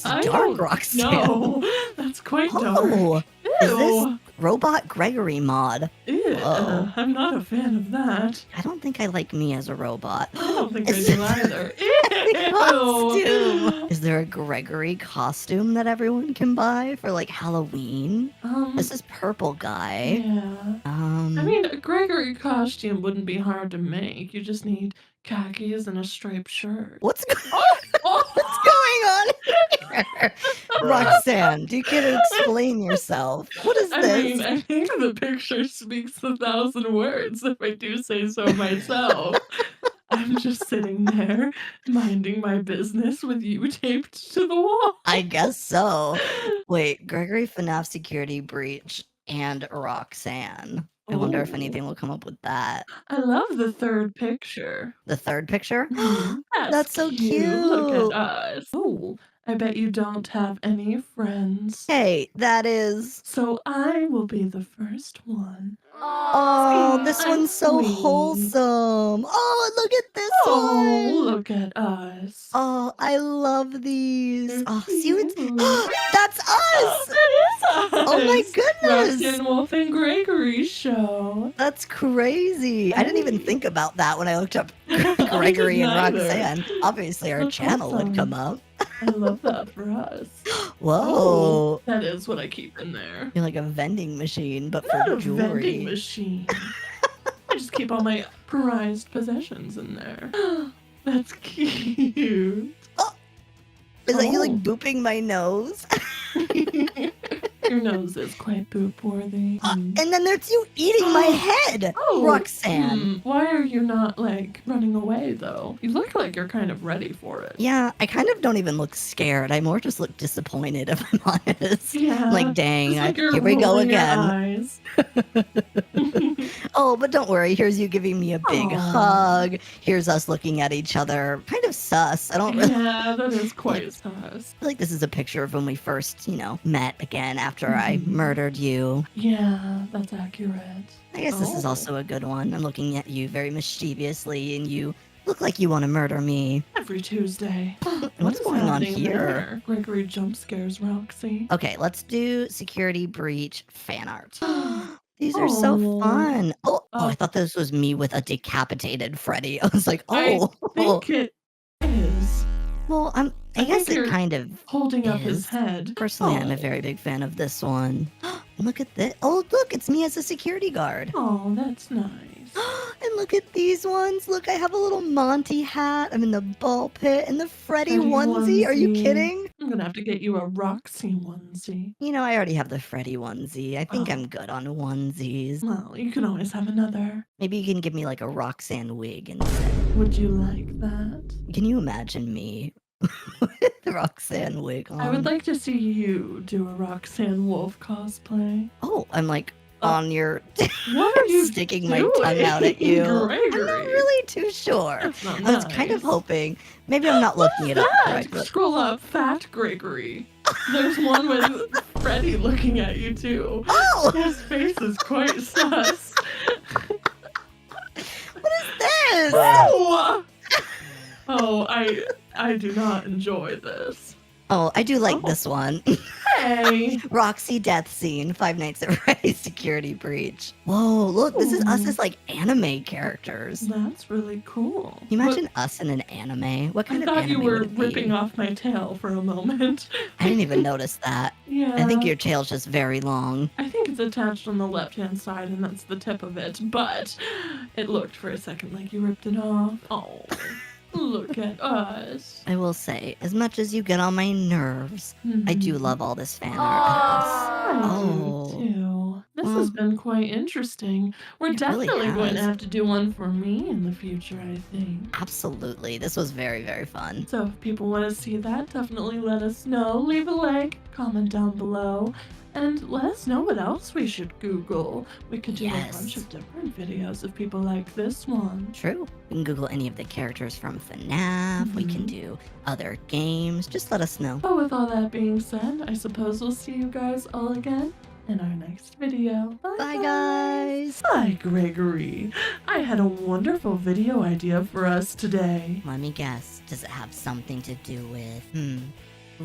I dark, don't Roxanne. know. That's quite dark. Oh, is this Ew. Robot Gregory mod? Ew. Whoa. I'm not a fan of that. I don't think I like me as a robot. I don't think I Is do there either. a costume? Ew. Is there a Gregory costume that everyone can buy for like Halloween? This is purple guy. Yeah. I mean, a Gregory costume wouldn't be hard to make. You just need khakis and a striped shirt. What's Oh! what's going on here? Roxanne, do you care to explain yourself? What is I this? mean, I think the picture speaks 1,000 words, if I do say so myself. I'm just sitting there, minding my business with you taped to the wall. I guess so. Wait, Gregory, FNAF security breach, and Roxanne. I wonder if Ooh. anything will come up with that. I love the third picture. The third picture? That's so Look cute. at us. Oh, I bet you don't have any friends. Hey, that is. So I will be the first one. Oh, See, this I'm one's so sweet. wholesome. Oh, look at this Oh, one. look at us. Oh, I love these. They're Oh, see what's. cute. That's us. That is us. Oh my goodness. Roxanne Wolf and Gregory show. That's crazy. I didn't even think about that when I looked up Gregory and Roxanne. Obviously, our That's channel would awesome. come up. I love that for us. Whoa. Oh, that is what I keep in there. You're like a vending machine, but Not for a jewelry. vending machine. I just keep all my prized possessions in there. That's cute. Is that you like Oh. booping my nose? Your nose is quite boop worthy. And then there's you eating my head, Roxanne. Why are you not like running away though? You look like you're kind of ready for it. Yeah, I kind of don't even look scared. I more just look disappointed, if I'm honest. Yeah. Like, dang, It's like you're here we go rolling your again. eyes. Oh, but don't worry. Here's you giving me a big Aw. hug. Here's us looking at each other. Kind of sus. I don't really Yeah, that is quite sus. feel like this is a picture of when we first, met again after I Mhm. murdered you. Yeah, that's accurate. I guess this is Oh. also a good one. I'm looking at you very mischievously, and you look like you want to murder me. Every Tuesday. What's What is going on happening here? there? Gregory jump scares Roxy. Okay, let's do security breach fan art. These are so Oh. fun. Oh, I Oh. thought this was me with a decapitated Freddy. I was like, I oh. think it is. Well, I I guess think it you're kind of holding up is. his head. Personally, I'm a Oh. very big fan of this one. Look at this. Oh, look, it's me as a security guard. Oh, that's nice. And look at these ones. Look, I have a little Monty hat. I'm in the ball pit and the Freddy Freddy onesie. Are you onesie. kidding? I'm gonna have to get you a Roxy onesie. I already have the Freddy onesie. I think Oh. I'm good on onesies. Well, you can always have another. Maybe you can give me like a Roxanne wig instead. Would you like that? Can you imagine me with the Roxanne wig on? I would like to see you do a Roxanne Wolf cosplay. Oh, I'm like on your. What are you sticking my tongue out at doing, you. I'm not Gregory? really too sure. That's not I was kind of nice. hoping. Maybe I'm not looking it up That? correctly. Scroll up, Fat Gregory. There's one with Freddy looking at you too. Oh, His face is quite sus. what is this? Oh, oh, I do not enjoy this. Oh, I do like Oh. this one. Hey. Roxy death scene, Five Nights at Freddy's security breach. Whoa, look, this is us Ooh. as like anime characters. That's really cool. Can you imagine us in an anime? What I kind of thought anime you were would it be? ripping off my tail for a moment. I didn't even notice that. Yeah. I think your tail's just very long. I think it's attached on the left-hand side, and that's the tip of it. But it looked for a second like you ripped it off. Oh, look at us. I will say, as much as you get on my nerves, I do Mhm. love all this fan art of us. I Oh. do too. This Well, has been quite interesting. We're it really definitely going to has. have to do one for me in the future, I think. Absolutely. This was very, very fun. So if people want to see that, definitely let us know. Leave a like, comment down below, and let us know what else we should Google. We could do a bunch Yes. of different videos if people like this one. True. We can Google any of the characters from FNAF. We can Mhm. do other games. Just let us know. But with all that being said, I suppose we'll see you guys all again in our next video. Bye, guys. Hi, Gregory. I had a wonderful video idea for us today. Let me guess. Does it have something to do with,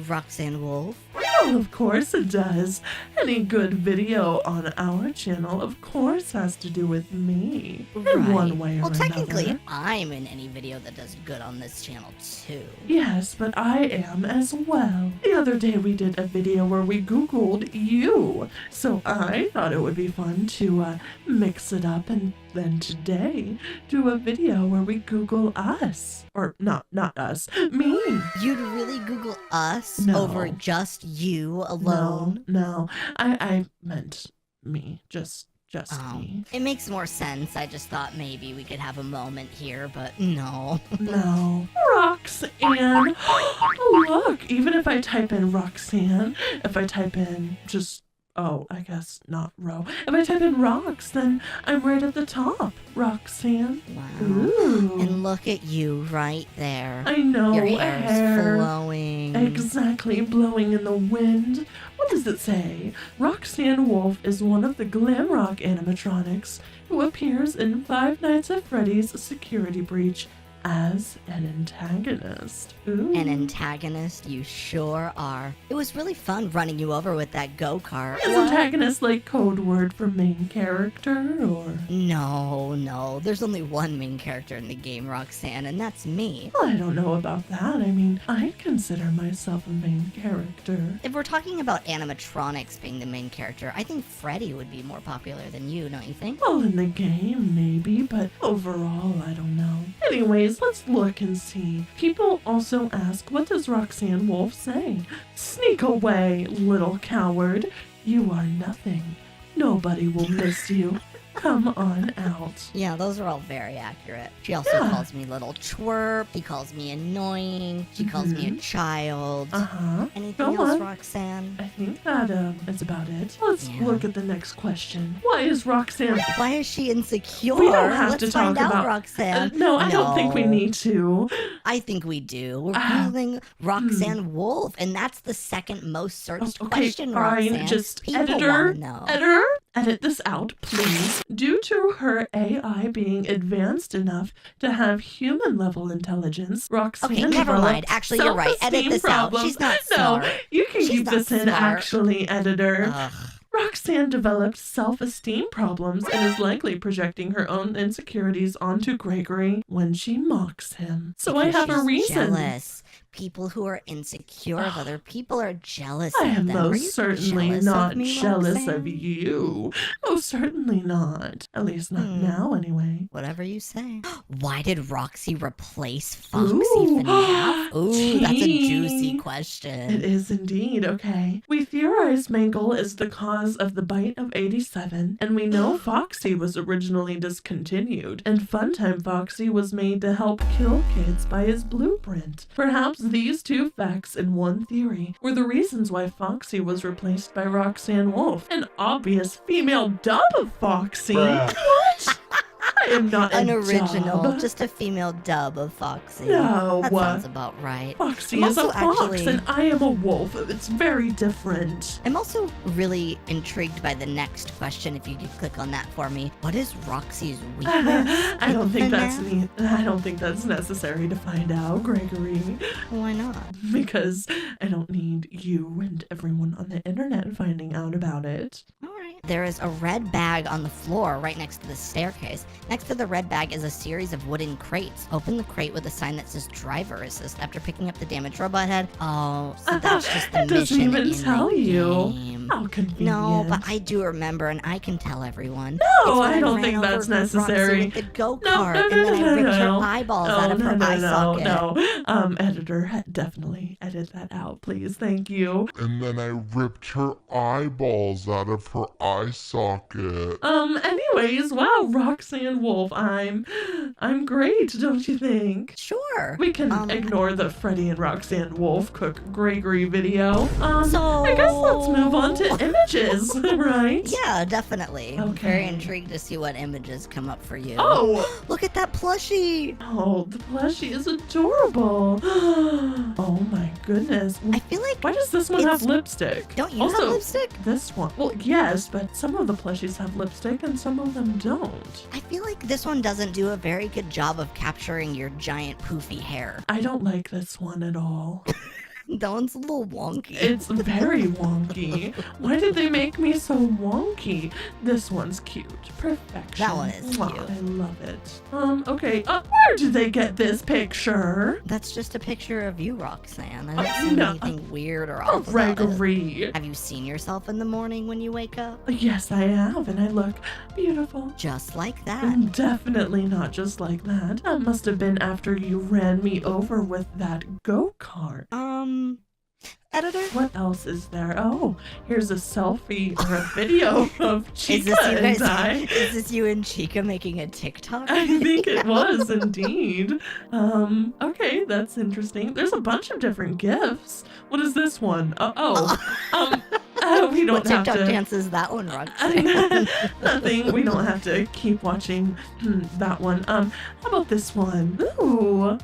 Roxanne Wolf? Well, of course it does. Any good video on our channel, of course, has to do with me. In one way or well, another. technically, I'm in any video that does good on this channel, too. Yes, but I am as well. The other day we did a video where we Googled you. So I thought it would be fun to mix it up and then today do a video where we Google us. Or not us, me. You'd really Google us No. over just you alone? No, I meant me, just Oh, me. it makes more sense. I just thought maybe we could have a moment here, but no. No. Roxanne. Oh, look, even if I type in Roxanne, if I type in just, I guess not Ro. If I type in Rox, then I'm right at the top. Roxanne. Wow. Ooh. And look at you right there. I know, Your hair's hair. flowing. Exactly, blowing in the wind. What does it say? Roxanne Wolf is one of the glam rock animatronics who appears in Five Nights at Freddy's Security Breach as an antagonist. Ooh. An antagonist, you sure are. It was really fun running you over with that go-kart. Is antagonist like code word for main character, or? No. There's only one main character in the game, Roxanne, and that's me. Well, I don't know about that. I mean, I consider myself a main character. If we're talking about animatronics being the main character, I think Freddy would be more popular than you, don't you think? Well, in the game, maybe, but overall, I don't know. Anyways, let's look and see. People also ask, what does Roxanne Wolf say? Sneak away, little coward. You are nothing. Nobody will miss you. Come on out. Yeah, those are all very accurate. She also calls me little twerp. She calls me annoying. She calls me a child. Uh-huh. Anything Go else, on. Roxanne? I think that is about it. Let's Yeah. look at the next question. Why is Roxanne... Why is she insecure? We don't have Let's to talk find out, about... Roxanne. no, I don't think we need to. I think we do. We're Googling Roxanne Wolf, and that's the second most searched question, fine. Roxanne. Just People editor, wanna know. edit this out, please. Due to her AI being advanced enough to have human-level intelligence, Roxanne Okay, never mind. developed Actually, you're right. Edit self-esteem this out. problems. She's not smart. No, you can She's keep not this in, smart. actually, editor. Ugh. Roxanne developed self-esteem problems and is likely projecting her own insecurities onto Gregory when she mocks him. So Because I have a she's reason. Jealous. People who are insecure of other people are jealous I of am them. Are you most certainly jealous not of me, jealous Roxanne? of you. Most certainly not. At least not now, anyway. Whatever you say. Why did Roxy replace Foxy Ooh. FNAF? Ooh, that's a Tea. juicy question. It is indeed, okay. We theorize Mangle is the cause of the bite of 87, and we know Foxy was originally discontinued, and Funtime Foxy was made to help kill kids by his blueprint. Perhaps these two facts in one theory were the reasons why Foxy was replaced by Roxanne Wolf, an obvious female dub of Foxy. What? I am not An a original, dub. just a female dub of Foxy. No. That sounds about right. Foxy I'm is a also fox actually- and I am a wolf. It's very different. I'm also really intrigued by the next question. If you could click on that for me. What is Roxy's weakness? I don't think FNAF? I don't think that's necessary to find out, Gregory. Why not? Because I don't need you and everyone on the internet finding out about it. All right. There is a red bag on the floor right next to the staircase. Next to the red bag is a series of wooden crates. Open the crate with a sign that says driver assist after picking up the damaged robot head. Oh, so that's just the It doesn't mission even in tell the you. game. How convenient. No, but I do remember, and I can tell everyone. No, It's when I don't ran think over that's Roxy necessary. with the go-kart, No, and then I ripped her no. eyeballs out of her eye socket. No. Editor, definitely edit that out, please. Thank you. And then I ripped her eyeballs out of her eye eye socket. Anyways, wow, Roxanne Wolf, I'm great, don't you think? Sure. We can ignore the Freddie and Roxanne Wolf cook Gregory video. So I guess let's move on to images, right? Yeah, definitely. I'm Okay. very intrigued to see what images come up for you. Oh! Look at that plushie. Oh, the plushie is adorable. Oh my goodness. I feel like Why does this one have lipstick? Don't you also, have lipstick? This one. Well, yes, but some of the plushies have lipstick and some of them don't. I feel like this one doesn't do a very good job of capturing your giant poofy hair. I don't like this one at all. That one's a little wonky. It's very wonky. Why did they make me so wonky? This one's cute. Perfection. That one is Mwah, cute. I love it. Okay. Where did they get this picture? That's just a picture of you, Roxanne. I don't see no. anything weird or off about it. Gregory. Have you seen yourself in the morning when you wake up? Yes, I have, and I look beautiful. Just like that. Definitely not just like that. That must have been after you ran me over with that go-kart. Editor? What else is there? Oh, here's a selfie or a video of Chica and I. Is this you and Chica making a TikTok? I think it was indeed. Okay, that's interesting. There's a bunch of different gifts. What is this one? We don't What have TikTok to. dance is that one, Roxanne? Nothing. We don't have to keep watching that one. How about this one? Ooh.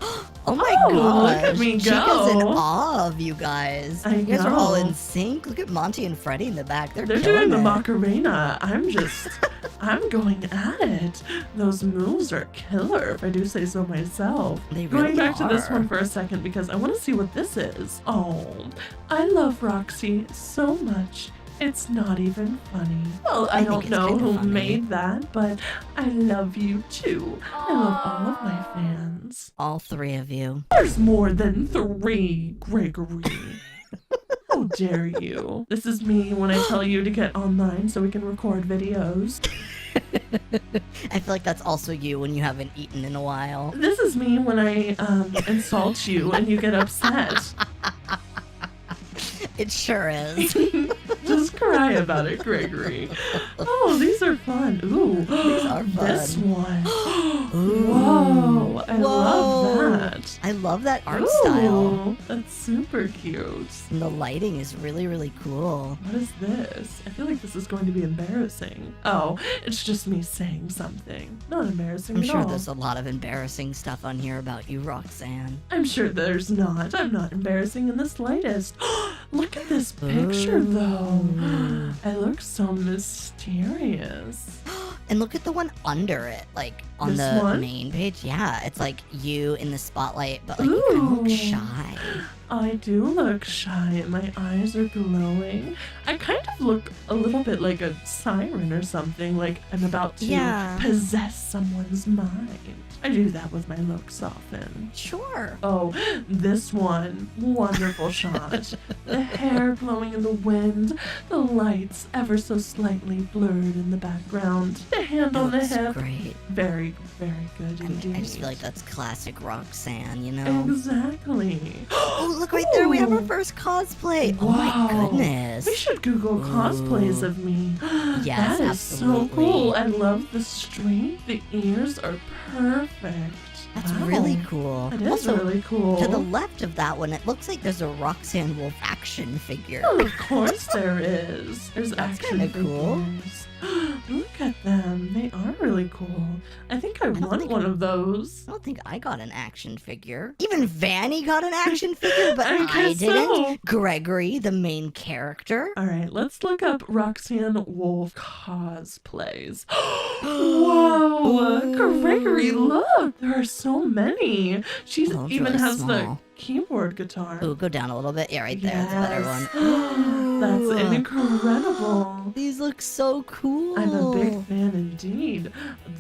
Oh my Oh, gosh. look at me Chica's in go. awe of you guys. I You guys are all know. in sync. Look at Monty and Freddie in the back. They're They're killing doing the it. Macarena. I'm going at it. Those moves are killer, if I do say so myself. They Going really back to this are. one for a second because I want to see what this is. Oh, I love Roxy so much. It's not even funny. Well, I think don't it's know kinda who funny. made that, but I love you too. I love all of my fans. All three of you. There's more than 3, Gregory. How dare you? This is me when I tell you to get online so we can record videos. I feel like that's also you when you haven't eaten in a while. This is me when I insult you and you get upset. It sure is. Just cry about it, Gregory. Oh, these are fun. Ooh, These are this fun. one. Ooh. Whoa, I Whoa. love that. I love that art Ooh, style. That's super cute. And the lighting is really, really cool. What is this? I feel like this is going to be embarrassing. Oh, it's just me saying something. Not embarrassing I'm at sure all. there's a lot of embarrassing stuff on here about you, Roxanne. I'm sure there's not. I'm not embarrassing in the slightest. Look at this picture, though. I look so mysterious. And look at the one under it, like on This the one? main page. Yeah, it's like you in the spotlight, but like you kind of look Ooh. shy. I do look shy and my eyes are glowing. I kind of look a little bit like a siren or something, like I'm about to Yeah. possess someone's mind. I do that with my looks often. Sure. Oh, this one. Wonderful shot. The hair blowing in the wind, the lights ever so slightly blurred in the background, the hand on the Looks hip. great. Very, very good I mean, indeed. I just feel like that's classic Roxanne, you know? Exactly. Oh, look right there. We have our Ooh. first cosplay. Oh Wow. my goodness. We should Google cosplays Ooh. of me. Yes, That is so absolutely. cool. I love the string. The ears are perfect. That's Wow. really cool. It is Also, really cool. to the left of that one, it looks like there's a Roxanne Wolf action figure. Oh, of course there is. There's That's action kinda cool. figures. Look at them. They are really cool. I think I don't want think one I- of those. I don't think I got an action figure. Even Vanny got an action figure, but I I guess didn't. so. Gregory, the main character. All right, let's look up Roxanne Wolf cosplays. Whoa, Ooh. Gregory, look, there are so many. She Oh, it's even really has the small. keyboard guitar. Ooh, go down a little bit. Yeah, right there. It's a better one. Yes. That's Ooh. incredible. These look so cool. I'm a big fan indeed.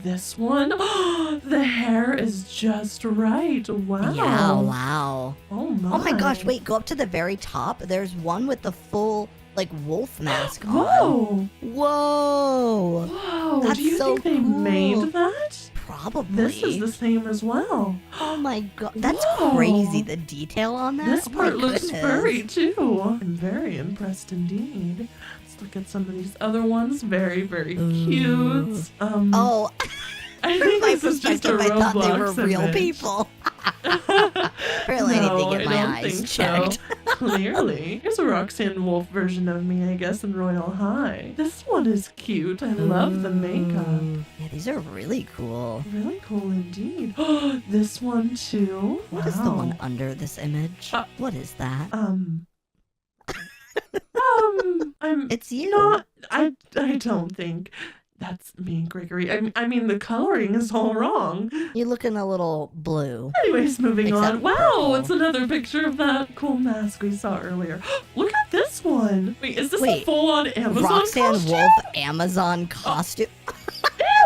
This one, the hair is just right. Wow. Yeah, wow. Oh my. Oh my gosh, wait, go up to the very top. There's one with the full, like, wolf mask on. Whoa. Whoa. Whoa. That's Do you so think they cool. made that? Probably. This is the same as well. Oh my god, that's Whoa. crazy. The detail on that. This Oh my part looks goodness. furry too. I'm very impressed indeed. Let's look at some of these other ones. Very, very cute. Oh, I from think my this is just a perspective, I thought they were Roblox real image. people. Apparently, I need to get my eyes checked. Clearly. Here's a Roxanne Wolf version of me, I guess, in Royal High. This one is cute. I love the makeup. Yeah, these are really cool. Really cool indeed. This one too. What is the one under this image? What is that? It's you. Not. I don't think that's me, Gregory. I mean, the coloring is all wrong. You're looking a little blue. Anyways, moving Except on. Wow, purple. it's another picture of that cool mask we saw earlier. Look at this one. Wait, is this a full-on Amazon Roxanne costume? Wolf Amazon costume.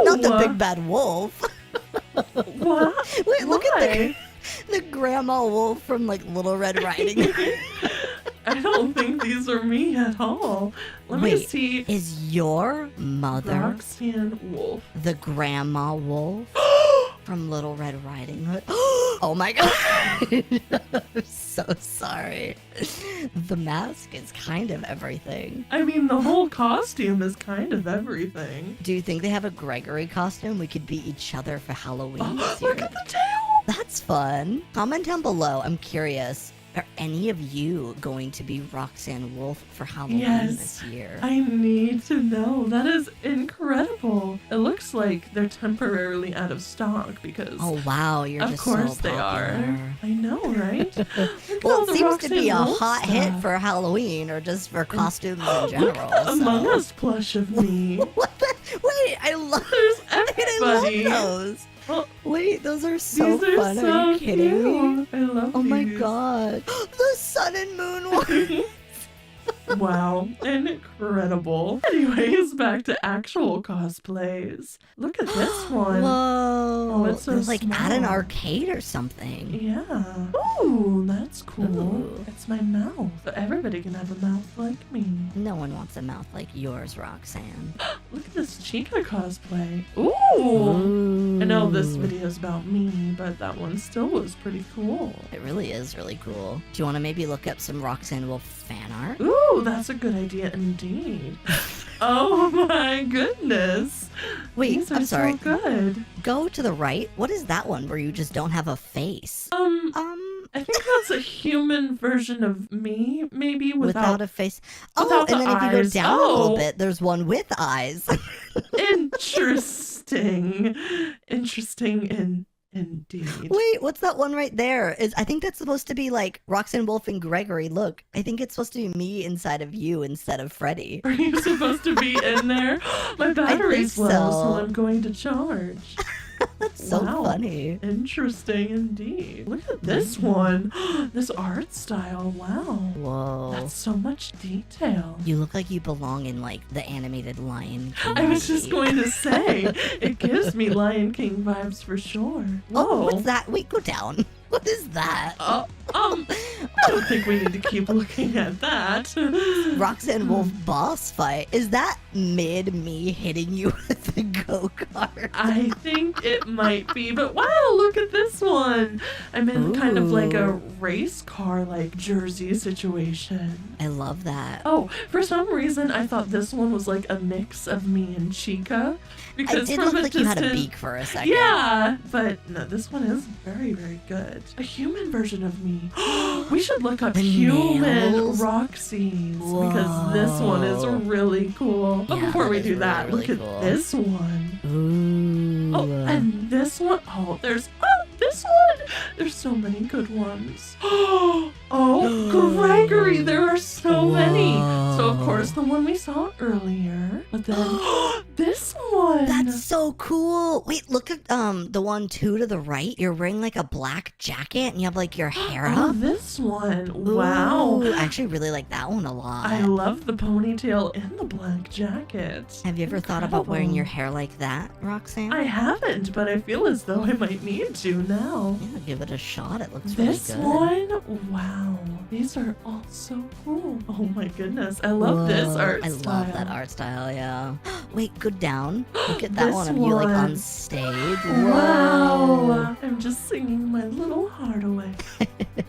Not the big bad wolf. What? Wait, look at the grandma wolf from like Little Red Riding Hood. I don't think these are me at all. Let me see. Is your mother Roxanne Wolf the grandma wolf from Little Red Riding Hood? Oh my god. I'm so sorry. The mask is kind of everything. I mean, the whole costume is kind of everything. Do you think they have a Gregory costume? We could be each other for Halloween this Look year. at the tail. That's fun. Comment down below. I'm curious. Are any of you going to be Roxanne Wolf for Halloween this year? I need to know. That is incredible. It looks like they're temporarily out of stock because Oh wow, you're of just course so they popular. are. I know, right? Look at Well, all it the seems to be a Roxanne Wolf hot hit stuff. for Halloween or just for costumes in Look general. at the Among so. Us plush of me. What the? Wait, I love. There's I everybody. love those. Oh, Wait, those are so these are fun. so Are you kidding me? cute. I love Oh my these. god. The sun and moon one. Wow, incredible. Anyways, back to actual cosplays. Look at this one. Whoa. Oh, it's so They're like at an small. arcade or something. Yeah. Ooh, that's cool. Ooh. It's my mouth. Everybody can have a mouth like me. No one wants a mouth like yours, Roxanne. Look at this Chica cosplay. Ooh. I know this video's about me, but that one still was pretty cool. It really is really cool. Do you want to maybe look up some Roxanne Wolf fan art? Ooh, that's a good idea indeed. Oh my goodness. Wait, These are I'm sorry. so good. Go to the right. What is that one where you just don't have a face? I think that's a human version of me, maybe Without a face. Oh, without and the then if you go eyes. down a little Oh. bit, there's one with eyes. Interesting. Interesting indeed. Wait, what's that one right there? I think that's supposed to be like Roxanne Wolf and Gregory. Look, I think it's supposed to be me inside of you instead of Freddy. Are you supposed to be in there? My battery's think low, so. so I'm going to charge. That's so Wow. funny. Interesting indeed. Look at this one. This art style. Wow. Whoa. That's so much detail. You look like you belong in like the animated Lion King. I was just movie. going to say, it gives me Lion King vibes for sure. Whoa. Oh, what's that? Wait, go down. What is that? I don't think we need to keep looking at that. Roxanne Wolf boss fight. Is that mid me hitting you with the go-kart? I think it might be, but wow, look at this one. I'm in kind of like a Ooh. race car like jersey situation. I love that. Oh, for some reason I thought this one was like a mix of me and Chica. It Because did from look a like you had a distant- beak for a second. Yeah, but no, this one is very, very good. A human version of me. We should look up The human nails? Roxy's because this one is Whoa. really cool. But Yeah, before we that do is that, really, look really at cool. this one. Ooh. Oh, and this one. Oh, this one. There's so many good ones. Oh, Gregory, there are so many. So of course the one we saw earlier, but then this one. That's so cool. Wait, look at the one two to the right. You're wearing like a black jacket and you have like your hair Oh, up. this one. Wow. Ooh, I actually really like that one a lot. I love the ponytail and the black jacket. Have you ever thought about wearing your Incredible. hair like that, Roxanne? I haven't, but I feel as though I might need to now. Yeah, give it a shot. It looks This really good. one, wow. these are all so cool. Oh my goodness, I love this Whoa, art I style. love that art style, yeah. Wait, go down. Look at that This one of you like on one. stage. Wow, I'm just singing my little heart away.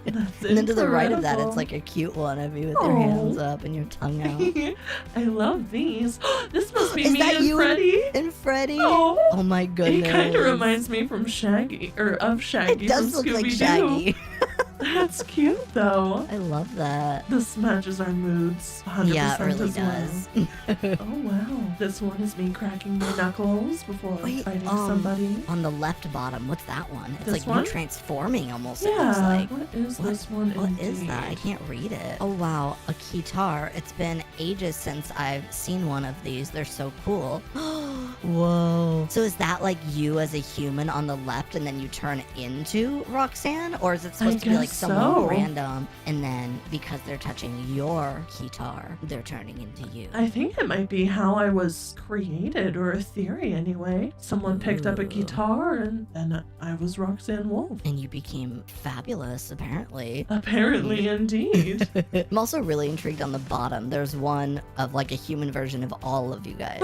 That's And then to the right of that, incredible. it's like a cute one of you with your hands up and your tongue out. I love these. This must be Is me that and you Freddie. and Freddie? Oh. Oh my goodness. It kind of reminds me from Shaggy, or of Shaggy It does from look like Scooby-Doo. Shaggy. That's cute though. I love that. This matches our moods 100% Yeah, it really as well. does. Oh wow. This one is me cracking my knuckles before Wait, fighting somebody. On the left bottom, what's that one? It's This like one? you transforming almost, it looks Yeah, like. what is What- this one What is that? I indeed? can't read it. Oh wow, a guitar. It's been ages since I've seen one of these. They're so cool. Whoa. So is that like you as a human on the left and then you turn into Roxanne? Or is it supposed to be like guess someone so. random and then because they're touching your guitar, they're turning into you? I think it might be how I was created, or a theory anyway. Someone picked up a Ooh. guitar and I was Roxanne Wolf. And you became fabulous, apparently. Apparently, indeed. I'm also really intrigued on the bottom. There's one of like a human version of all of you guys.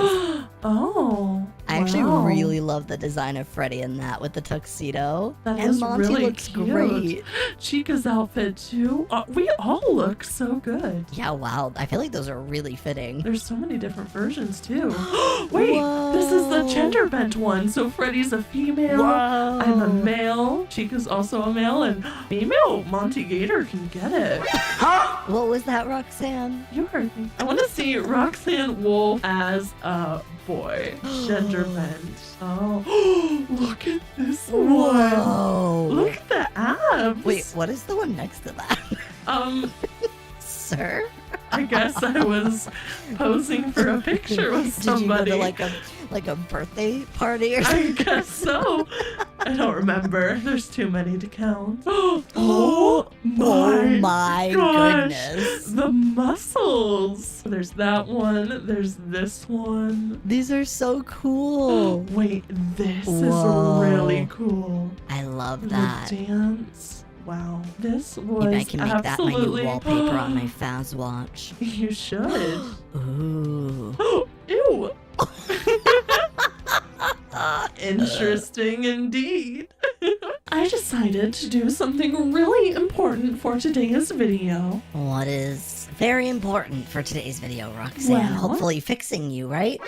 Oh, I actually wow. really love the design of Freddy in that with the tuxedo. That and is Monty really looks cute. great. Chica's outfit too. We all look so good. Yeah, wow. I feel like those are really fitting. There's so many different versions too. Wait, this is the Whoa. gender bent one. So Freddy's a female. Whoa. I'm a male. Chica's also a male, and female Monty Gator can get it. What was that, Roxanne? You heard me. I want to see Roxanne Wolf as a boy. Gender bent. Oh, look at this one. Whoa. Look at the abs. Wait, what is the one next to that? Sir? I guess I was posing for a picture with somebody. Did you go to like a birthday party or I something? guess so. I don't remember. There's too many to count. Oh my gosh. goodness. The muscles. There's that one. There's this one. These are so cool. Wait, this Whoa. is really cool. I love The that. dance. Wow. This was Maybe I can make that my absolutely new wallpaper on my Faz watch. You should. Ooh. Ew. Interesting indeed. I decided to do something really important for today's video. What is very important for today's video, Roxanne? Well- Hopefully fixing you, right?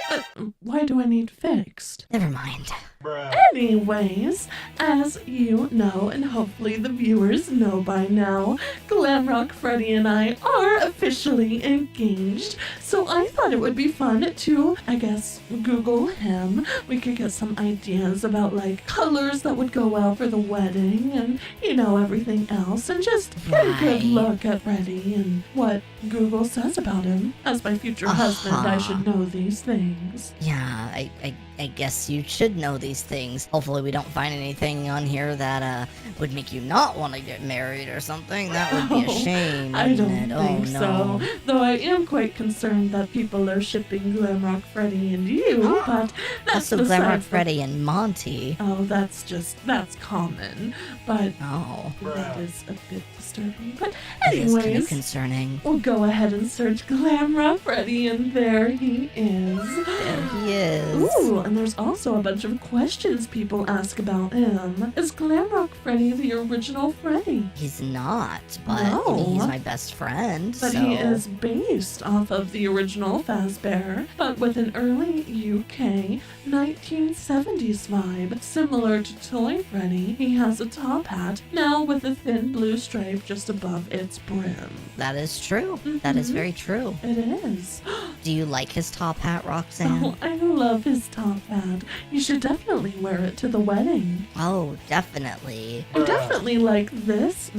Why do I need fixed? Never mind. Anyways, as you know, and hopefully the viewers know by now, Glamrock Freddy and I are officially engaged. So I thought it would be fun to, I guess, Google him. We could get some ideas about like colors that would go well for the wedding and, you know, everything else. And just get a good Right. look at Freddy and what Google says about him. As my future husband, I should know these things. Yeah, I guess you should know these things. Hopefully we don't find anything on here that would make you not want to get married or something. That would be a Oh, shame, I wouldn't don't it? think Oh no. so. Though I am quite concerned that people are shipping Glamrock Freddy and you, but that's Also, Glamrock besides the- Freddy and Monty. Oh, that's common. But Oh, that is a bit disturbing. But it is kind of anyways, concerning. we'll go ahead and search Glamrock Freddy, and there he is. There he is. Ooh, and there's also a bunch of questions people ask about him. Is Glamrock Freddy the original Freddy? He's not, but I mean, No. he's my best friend. But so. he is based off of the original Fazbear, but with an early UK 1970s vibe. Similar to Toy Freddy, he has a top hat, now with a thin blue stripe just above its brim. That is true. That is Mhm. very true. It is. Do you like his top hat, Roxanne? Oh, I love his top hat. You should definitely wear it to the wedding. Oh, definitely. I definitely like this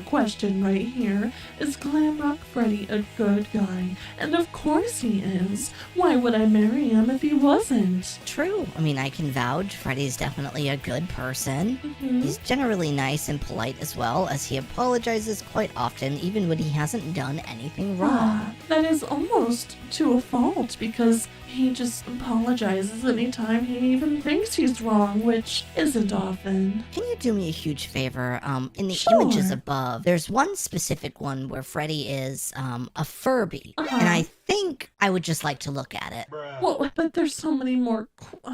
question right here. Is Glamrock Freddy a good guy? And of course he is. Why would I marry him if he wasn't? True. I mean, I can vouch Freddy's definitely a good person. Mhm. He's generally nice and polite as well, as he apologizes quite often, even when he hasn't done anything wrong. That is almost to a fault because he just apologizes anytime he even thinks he's wrong, which isn't often. Can you do me a huge favor? In the Sure. images above, there's one specific one where Freddy is a Furby, Uh-huh. and I think I would just like to look at it. Well, but there's so many more.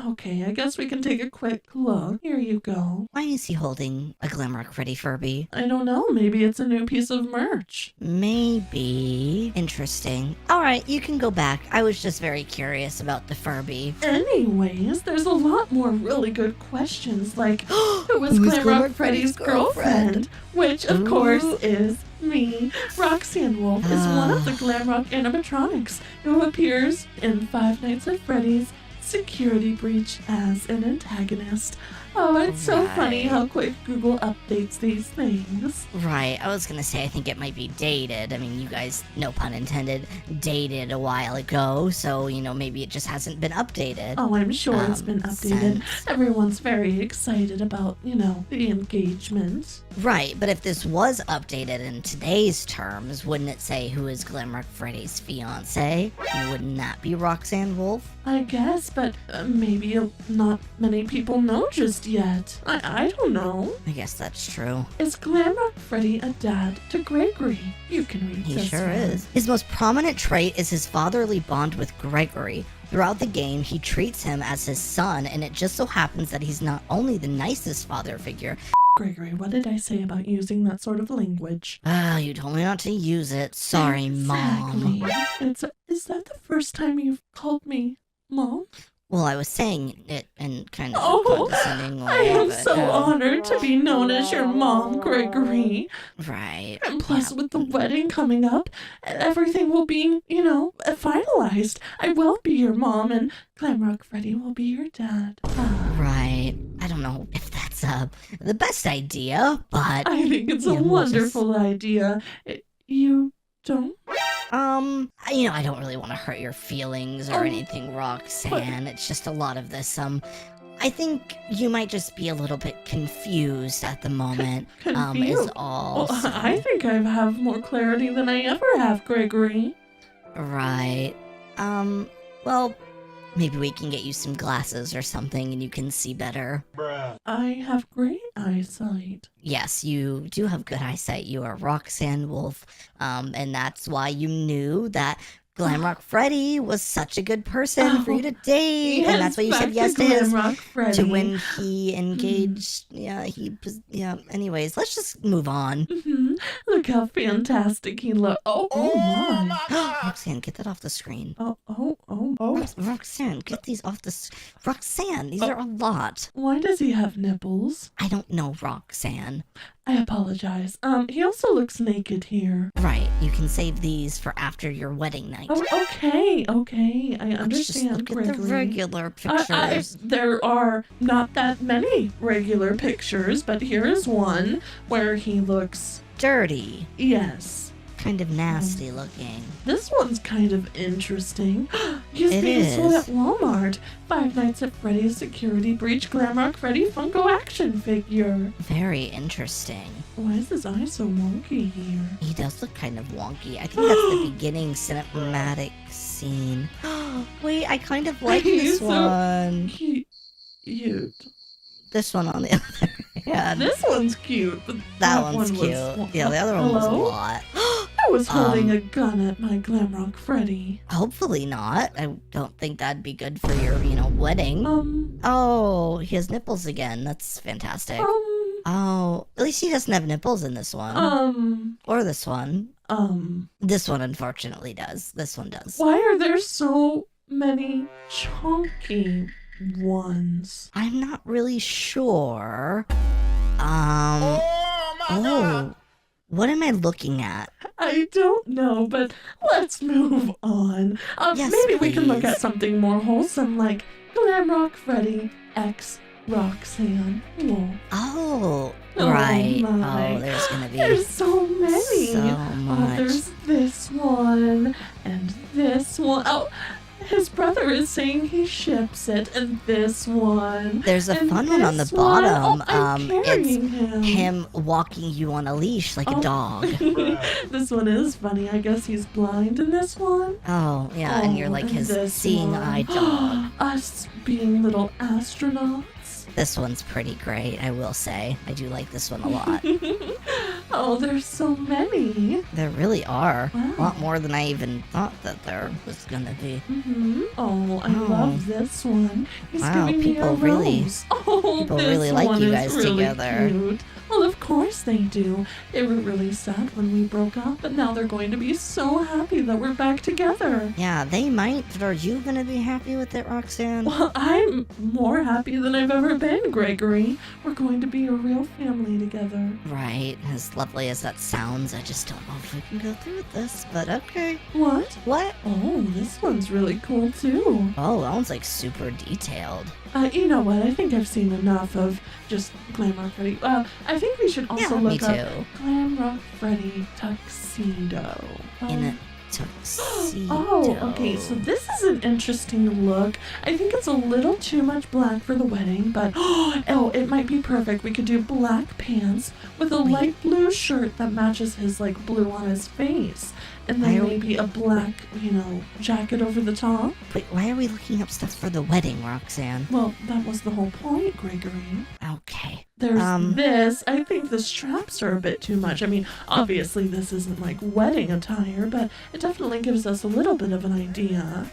Okay, I guess we can take a quick look. Here you go. Why is he holding a Glamrock Freddy Furby? I don't know, maybe it's a new piece of merch. Maybe. Interesting. Alright, you can go back. I was just very curious about the Furby. Anyways, there's a lot more really good questions, like who was Glamrock Freddy's girlfriend? Which, of course, is me. Roxanne Wolf is one of the Glamrock animatronics who appears in Five Nights at Freddy's Security Breach as an antagonist. Oh, it's so funny how quick Google updates these things. Right, I was gonna say I think it might be dated. I mean, you guys, no pun intended, dated a while ago, so, maybe it just hasn't been updated. Oh, I'm sure it's been updated. Since. Everyone's very excited about, the engagement. Right, but if this was updated in today's terms, wouldn't it say who is Glamrock Freddy's fiance? Wouldn't that be Roxanne Wolf? I guess, but maybe not many people know just yet. I don't know. I guess that's true. Is Glamrock Freddy a dad to Gregory? You can read He this sure one. is. His most prominent trait is his fatherly bond with Gregory. Throughout the game, he treats him as his son, and it just so happens that he's not only the nicest father figure. Gregory, what did I say about using that sort of language? You told me not to use it. Sorry, Exactly. Mom. Is that the first time you've called me Mom? Well, I was saying it in kind of Oh, a condescending way. I am but, so honored to be known as your mom, Gregory. Right. And plus, Yeah. with the wedding coming up, everything will be, finalized. I will be your mom, and Glamrock Freddy will be your dad. Right. I don't know if that's the best idea, but I think it's a Yeah, we'll just- wonderful idea. You don't? I don't really want to hurt your feelings or Oh, anything, Roxanne. It's just a lot of this. I think you might just be a little bit confused at the moment. Is Confused? all. Well, so- I think I have more clarity than I ever have, Gregory. Right. Well, maybe we can get you some glasses or something and you can see better. I have great eyesight. Yes, you do have good eyesight. You are Roxanne Wolf. And that's why you knew that Glamrock Freddy was such a good person for you to date. Yes, and that's why you back said yes to his. Glamrock Freddy. To when he engaged. Anyways, let's just move on. Mhm. Look how fantastic he looks. Oh my. Roxanne, get that off the screen. Oh. Roxanne, get these off the... Roxanne, these are a lot. Why does he have nipples? I don't know, Roxanne. I apologize. He also looks naked here. Right, you can save these for after your wedding night. Oh, okay. I Let's just understand, look at Gregory. the regular pictures. There are not that many regular pictures, but here is one where he looks, Dirty. yes. Kind of nasty looking. This one's kind of interesting. He's It being sold is. at Walmart. Five Nights at Freddy's Security Breach Glamrock Freddy Funko action figure. Very interesting. Why is his eye so wonky here? He does look kind of wonky. I think that's the beginning cinematic scene. Wait, I kind of like He's this so one. Cute. This one on the other hand. This one's cute, but That one one's was- cute. Yeah, the other one was a Hello? lot. I was holding a gun at my Glamrock Freddy. Hopefully not. I don't think that'd be good for your, wedding. Oh, he has nipples again. That's fantastic. Oh, at least he doesn't have nipples in this one. Or this one. This one unfortunately does. This one does. Why are there so many chunky ones? I'm not really sure. Oh, what am I looking at? I don't know, but let's move on. Yes, Maybe we can look please. at something more wholesome like Glamrock Freddy X Roxanne Wolf. Oh, Oh, right. my. Oh, there's gonna be There's so many. so Oh, much. there's this one and this one. Oh, his brother is saying he ships it, and this one. There's a and fun one on the this one. bottom. Oh, I'm It's carrying him walking you on a leash like a dog. This one is funny. I guess he's blind in this one. Oh, yeah, and you're like and his this seeing one. eye dog. Us being little astronauts. This one's pretty great, I will say. I do like this one a lot. Oh, there's so many. There really are. Wow. A lot more than I even thought that there was gonna be. Oh, I love this one. He's Wow, giving me a people really- rose. Oh, people this really like one you is guys really together. Cute. Well, of course they do. They were really sad when we broke up, but now they're going to be so happy that we're back together. Yeah, they might, but are you gonna be happy with it, Roxanne? Well, I'm more happy than I've ever been, Gregory. We're going to be a real family together. Right, as lovely as that sounds, I just don't know if we can go through with this, but okay. What? What? Oh, this one's really cool too. Oh, that one's like super detailed. You know what? I think I've seen enough of just Glam Rock Freddy. I think we should also Yeah, me look up too. Glam Rock Freddy tuxedo. In a tuxedo. Oh, okay. So this is an interesting look. I think it's a little too much black for the wedding, but oh, it might be perfect. We could do black pants with a light blue shirt that matches his like blue on his face, and then maybe a black, jacket over the top. Wait, why are we looking up stuff for the wedding, Roxanne? Well, that was the whole point, Gregory. Okay. There's this. I think the straps are a bit too much. I mean, obviously this isn't like wedding attire, but it definitely gives us a little bit of an idea.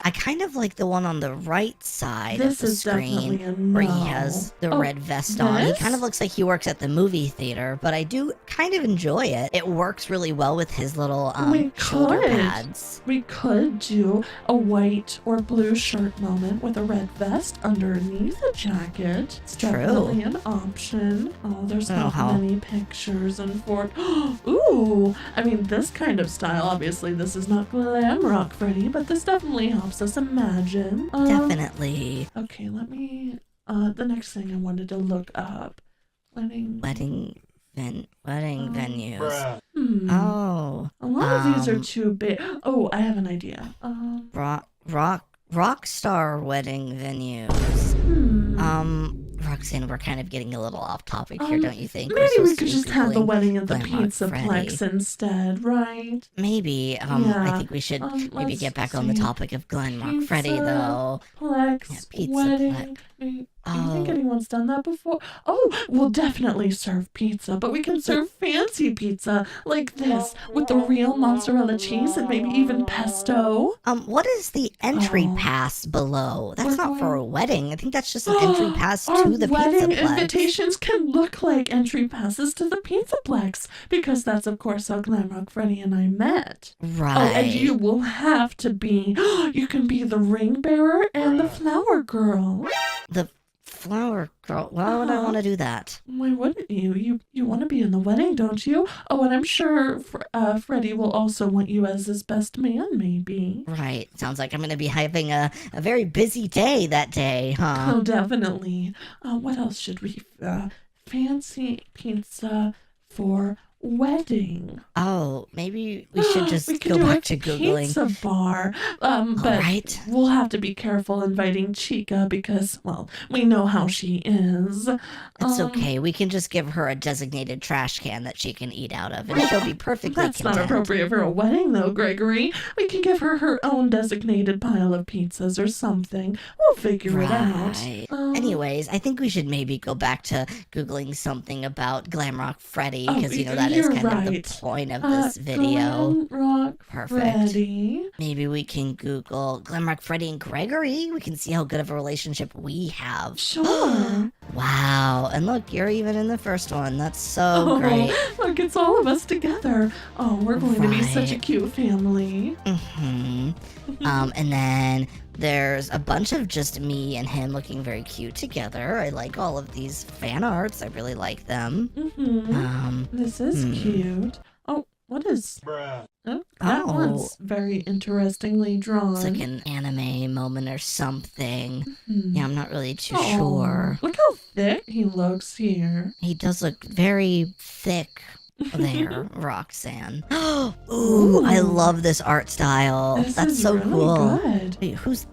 I kind of like the one on the right side This of the is definitely screen a where he no. has the Oh, red vest on. He this? kind of looks like he works at the movie theater, but I do kind of enjoy it. It works really well with his little shoulder pads. We could do a white or blue shirt moment with a red vest underneath a jacket. It's True. definitely an option. Oh, there's not how- many pictures and for ooh, I mean this kind of style. Obviously, this is not Glam Rock Freddy, but this definitely helps us imagine. Definitely. Okay, let me. The next thing I wanted to look up, wedding venues. Oh. A lot of these are too big. Oh, I have an idea. Rock star wedding venues. Roxanne, we're kind of getting a little off topic here, don't you think? Maybe we could just have the wedding at the Glam Rock Pizzaplex Freddy. instead, right? Maybe. Yeah. I think we should maybe Let's get back on the see. topic of Glam Rock Freddy, though. Plex, Pizza wedding. Do you think anyone's done that before? Oh, we'll definitely serve pizza, but we can serve fancy pizza like this with the real mozzarella cheese and maybe even pesto. What is the entry pass below? That's not for a wedding. I think that's just an entry pass Our to the wedding Pizzaplex. invitations can look like entry passes to the Pizzaplex because that's of course how Glam Rock Freddy and I met. Right. Oh, and you will have to be. You can be the ring bearer and the flower girl. The flower girl. Why would I want to do that? Why wouldn't you? You want to be in the wedding, don't you? Oh, and I'm sure Freddy will also want you as his best man, maybe. Right. Sounds like I'm going to be having a very busy day that day, huh? Oh, definitely. What else should we? Fancy pizza for wedding. Oh, maybe we should just we could go do back a to Googling. pizza bar. But right. we'll have to be careful inviting Chica because, well, we know how she is. It's okay. We can just give her a designated trash can that she can eat out of, and she'll be perfectly That's content. not appropriate for a wedding, though, Gregory. We can give her her own designated pile of pizzas or something. We'll figure it out. Right. Anyways, I think we should maybe go back to Googling something about Glam Rock Freddy, because that is you're kind of the right. point of this video. Glam Rock Perfect. Freddy. Maybe we can Google Glam Rock Freddy and Gregory. We can see how good of a relationship we have. Sure. Wow. And look, you're even in the first one. That's so great. Look, it's all of us together. Oh, we're going to be such a Right. cute family. And then there's a bunch of just me and him looking very cute together. I like all of these fan arts. I really like them. This is cute. Oh, what is... Oh, that Oh. one's very interestingly drawn. It's like an anime moment or something. Yeah, I'm not really too Oh, sure. Look how thick he looks here. He does look very thick. there, Roxanne. Ooh, I love this art style. This That's is so really cool. good. Wait, who's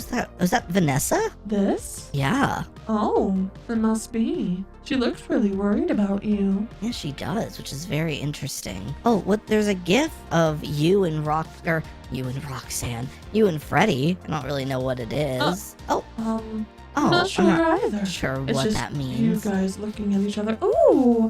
that? Was that Vanessa? This? Yeah. Oh, it must be. She looks really worried about you. Yeah, she does, which is very interesting. Oh, there's a gif of you and Roxanne. You and Freddy. I don't really know what it is. I'm not sure either. Sure It's what just that means. you guys looking at each other. Ooh,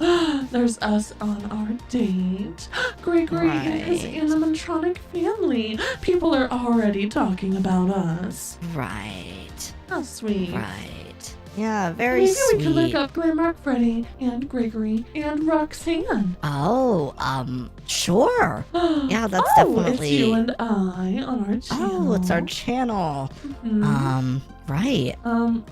there's us on our date. Gregory and his Right. animatronic family. People are already talking about us. Right. How sweet. Right. Yeah, very Maybe sweet. we could look up Glamrock Freddy and Gregory and Roxanne. Oh, sure. Yeah, that's Oh, definitely. it's you and I on our channel. Oh, it's our channel. Mhm. Right.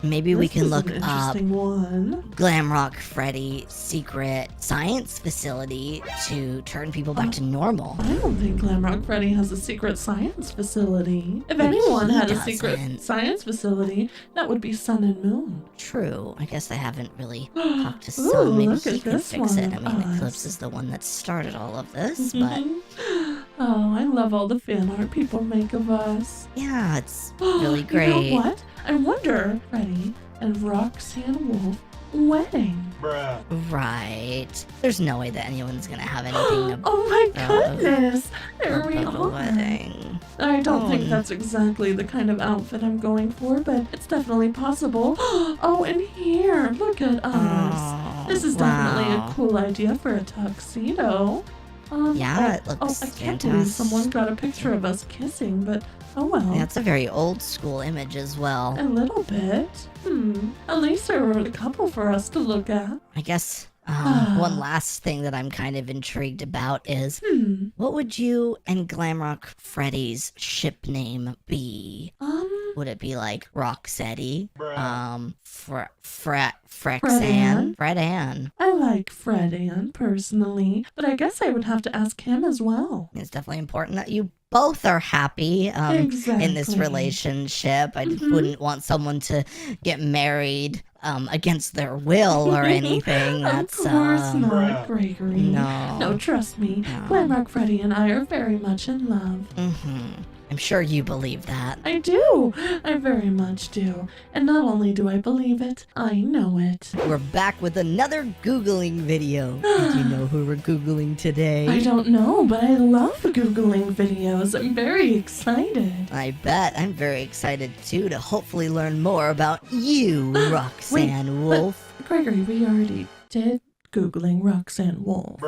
Maybe we This can is look an up interesting one. Glamrock Freddy secret science facility to turn people back to normal. I don't think Glamrock Freddy has a secret science facility. If Maybe anyone he had a doesn't. secret science facility, that would be Sun and Moon. True. I guess I haven't really talked to Ooh, Sun. Maybe look he at can this fix it. I one mean, of Eclipse us. is the one that started all of this, but Oh, I love all the fan art people make of us. yeah, it's really great. You know what? I wonder, Freddy and Roxanne Wolf wedding. Right. There's no way that anyone's gonna have anything Oh my about goodness! There we about a are. wedding. I don't Oh, think that's exactly the kind of outfit I'm going for, but it's definitely possible. Oh, and here, look at us. Oh, This is definitely wow. a cool idea for a tuxedo. Yeah, it looks I can't believe fantastic. someone got a picture of us kissing, but oh well. That's a very old school image as well. A little bit. At least there were a couple for us to look at. I guess one last thing that I'm kind of intrigued about is what would you and Glamrock Freddy's ship name be? Would it be like Roxetti? Frexanne? Fred Ann. I like Fred Ann personally, but I guess I would have to ask him as well. It's definitely important that you both are happy in this Exactly. relationship. I wouldn't want someone to get married against their will or anything. That's Of course not, Gregory. no. No, trust me. No. Glamrock Freddy and I are very much in love. I'm sure you believe that. I do. I very much do. And not only do I believe it, I know it. We're back with another Googling video. Did you know who we're Googling today? I don't know, but I love Googling videos. I'm very excited. I bet. I'm very excited too to hopefully learn more about you, Roxanne Wolf. Gregory, we already did Googling Roxanne Wolf.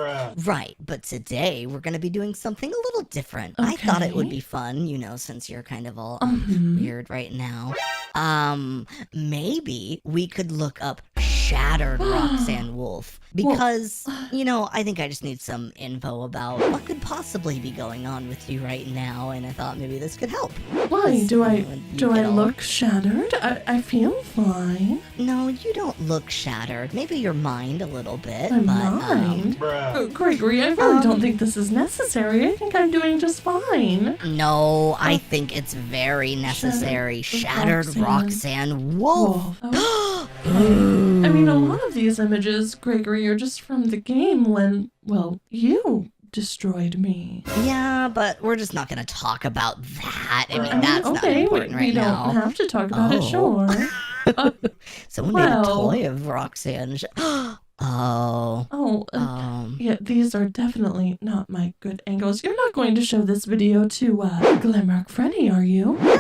Right, but today we're going to be doing something a little different. I thought it would Okay. be fun, since you're kind of all Mhm. weird right now. Maybe we could look up Shattered Roxanne Wolf because, I think I just need some info about what could possibly be going on with you right now, and I thought maybe this could help. Why? Do I You get all- look shattered? I feel fine. No, you don't look shattered. Maybe your mind a little bit, My but mind? Gregory, I really don't think this is necessary. I think I'm doing just fine. no, I think it's very necessary. Shattered Roxanne Wolf. Oh. I mean, a lot of these images, Gregory, are just from the game when, well, you destroyed me. Yeah, but we're just not going to talk about that. I mean, that's not important we right don't now. have to talk about it, Oh. sure. Someone made a well. toy of Roxanne. Oh. Yeah, these are definitely not my good angles. You're not going to show this video to Glamrock Freddy, are you? No,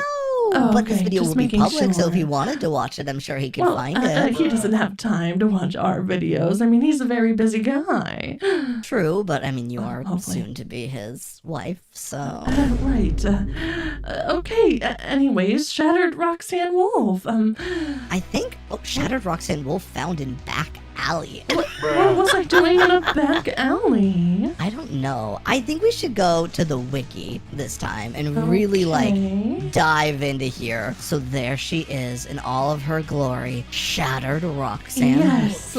Oh, but this okay, video just will be making public, so if sure. he wanted to watch it, I'm sure he could Well, find it. he doesn't have time to watch our videos. I mean, he's a very busy guy. True, but I mean, you are hopefully. soon to be his wife, so. Right. Okay. Anyways, Shattered Roxanne Wolf. I think Shattered Roxanne Wolf found in back alley. What was I doing in a back alley? I don't know. I think we should go to the wiki this time and really Okay. dive into here. So there she is in all of her glory, Shattered Roxanne. Yes,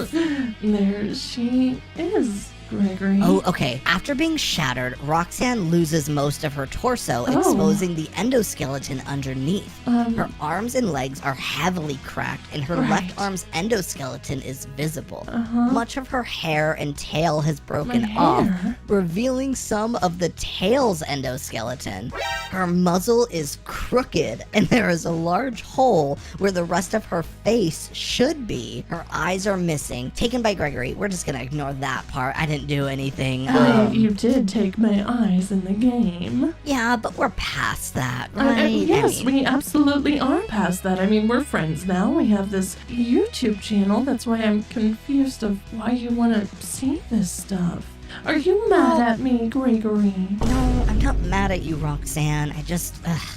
there she is, Gregory. Oh, okay. After being shattered, Roxanne loses most of her torso, exposing the endoskeleton underneath. Her arms and legs are heavily cracked, and her left arm's endoskeleton is visible. Much of her hair and tail has broken off, revealing some of the tail's endoskeleton. Her muzzle is crooked, and there is a large hole where the rest of her face should be. Her eyes are missing. Taken by Gregory. We're just gonna ignore that part. I didn't do anything. You did take my eyes in the game. Yeah, but we're past that, right? Yes, we absolutely are past that. I mean, we're friends now. We have this YouTube channel. That's why I'm confused of why you want to see this stuff. Are you mad at me, Gregory? No, I'm not mad at you, Roxanne.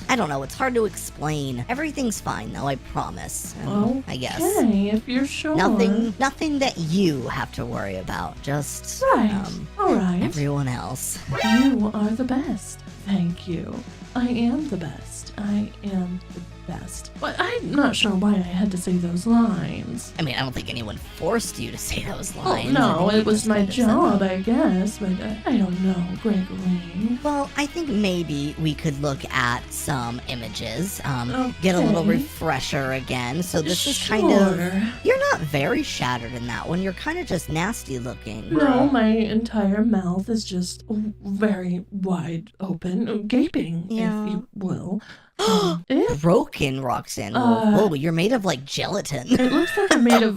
I don't know. It's hard to explain. Everything's fine, though, I promise. I guess. Okay, if you're sure. Nothing that you have to worry about. Just, all right. everyone else. You are the best. Thank you. I am the best. I am the best. But I'm not sure why I had to say those lines. I mean, I don't think anyone forced you to say those lines. No, it was my job, I guess, but I don't know, Gregory. Well, I think maybe we could look at some images, get a little refresher again. So this is kind of, you're not very shattered in that one. You're kind of just nasty looking. No, my entire mouth is just very wide open, gaping, if you will. Broken, Roxanne. Whoa, you're made of like gelatin. It looks like I'm made of,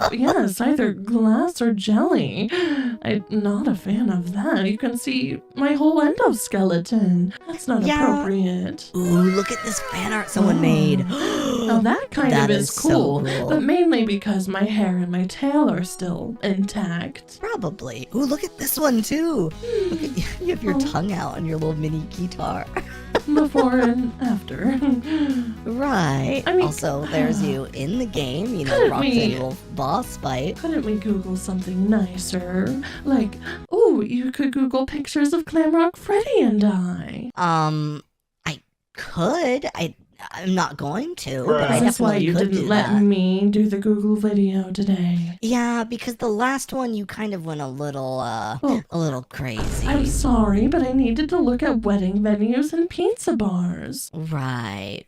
either glass or jelly. I'm not a fan of that. You can see my whole endoskeleton. That's not appropriate. Ooh, look at this fan art someone made. Now that kind of is cool, so cool, but mainly because my hair and my tail are still intact. Probably. Ooh, look at this one too. Look at you have your tongue out on your little mini guitar. Before and after. Right. I mean, also, there's you in the game, Roxanne will boss fight. Couldn't we Google something nicer? Like, you could Google pictures of Glamrock Freddy and I. I could. I'm not going to, but I That's why definitely you could didn't do let that. me do the Google video today. Yeah, because the last one you kind of went a little crazy. I'm sorry, but I needed to look at wedding venues and pizza bars. Right.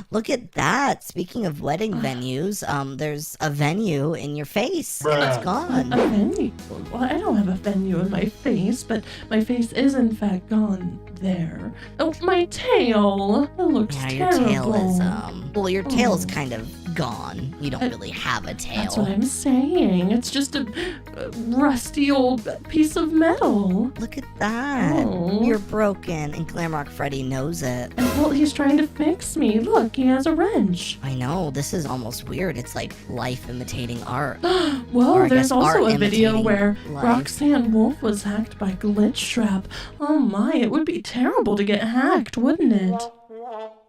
Look at that. Speaking of wedding venues, there's a venue in your face, and it's gone. A venue? Well, I don't have a venue in my face, but my face is in fact gone there. Oh, my tail! It looks terrible. Your tail is, your tail's kind of gone. You don't really have a tail. That's what I'm saying. It's just a rusty old piece of metal. Look at that. You're broken, and Glamrock Freddy knows it. Well, he's trying to fix me. Look, he has a wrench. I know. This is almost weird. It's like life imitating art. Well, there's also a video where life. Roxanne Wolf was hacked by Glitch Trap. Oh my, it would be terrible to get hacked, wouldn't it?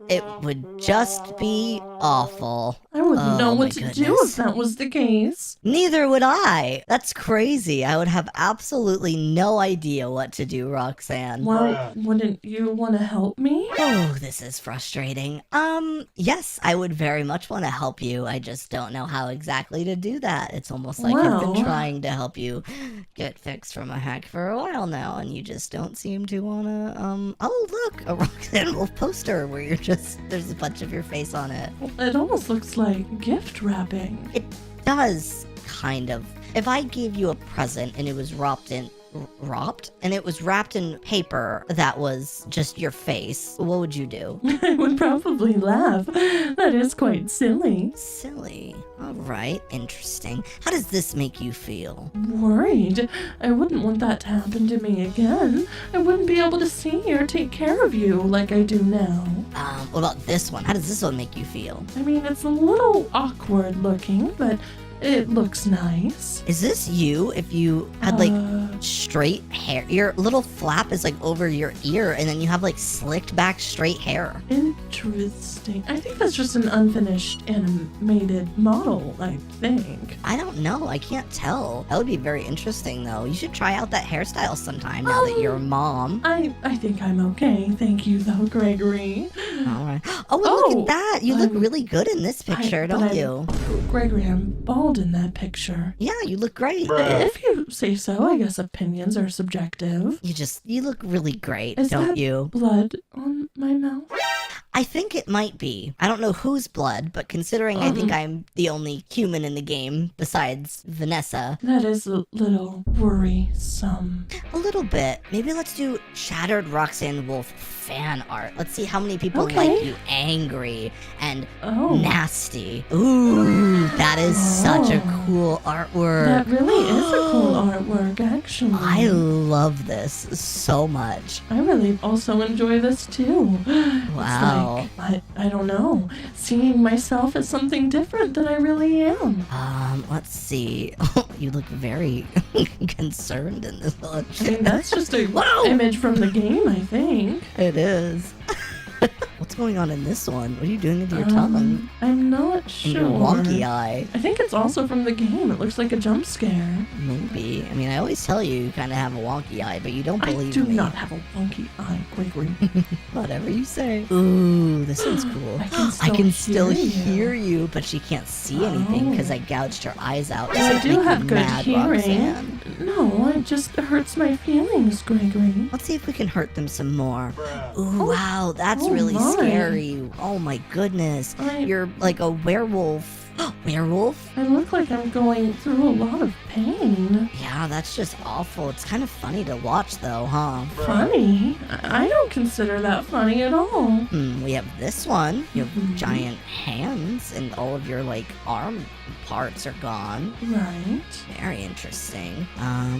It would just be awful. I wouldn't know what to do if that was the case. Neither would I. That's crazy. I would have absolutely no idea what to do, Roxanne. Well, wouldn't you want to help me? Oh, this is frustrating. Yes, I would very much want to help you. I just don't know how exactly to do that. It's almost like I've been trying to help you get fixed from a hack for a while now, and you just don't seem to want to, oh, look, a Roxanne Wolf poster where you're there's a bunch of your face on it. It almost looks like gift wrapping. It does, kind of. If I gave you a present and it was wrapped in paper that was just your face, what would you do? I would probably laugh. That is quite silly. Silly. All right, interesting. How does this make you feel? Worried. I wouldn't want that to happen to me again. I wouldn't be able to see or take care of you like I do now. What about this one? How does this one make you feel? I mean, it's a little awkward looking, but it looks nice. Is this you if you had straight hair? Your little flap is over your ear, and then you have slicked back straight hair. Interesting. I think that's just an unfinished animated model, I think. I don't know. I can't tell. That would be very interesting, though. You should try out that hairstyle sometime now that you're a mom. I think I'm okay. Thank you, though, Gregory. All right. Oh, and look at that. You look really good in this picture, don't you? Gregory, I'm bald. bald in that picture. Yeah, you look great. If you say so, I guess opinions are subjective. You look really great, Is don't that you? blood on my mouth? I think it might be. I don't know whose blood, but considering I think I'm the only human in the game besides Vanessa. That is a little worrisome. A little bit. Maybe let's do Shattered Roxanne Wolf fan art. Let's see how many people Okay. like you angry and Oh. nasty. Ooh, that is such a cool artwork. That really is a cool artwork, actually. I love this so much. I really also enjoy this too. Wow. It's like, I don't know, seeing myself as something different than I really am. Let's see. You look very concerned in this one. I mean, that's just a Whoa! image from the game, I think. It is. What's going on in this one? What are you doing with your tongue? I'm not And sure. your wonky eye? I think it's also from the game. It looks like a jump scare. Maybe. I mean, I always tell you kind of have a wonky eye, but you don't I believe do me. not have a wonky eye, Gregory. Whatever you say. Ooh, this one's cool. I can still hear you, but she can't see anything because Oh. I gouged her eyes out. Well, I Does it do make you have good mad, hearing. Roxanne? No, it just hurts my feelings, Gregory. Let's see if we can hurt them some more. Ooh, wow, that's Oh really my. scary. Oh my goodness. You're like a werewolf. Werewolf? I look like I'm going through a lot of pain. Yeah, that's just awful. It's kind of funny to watch though, huh? Funny? I don't consider that funny at all. We have this one. You have Mhm. giant hands and all of your like arm parts are gone. Right. Very interesting.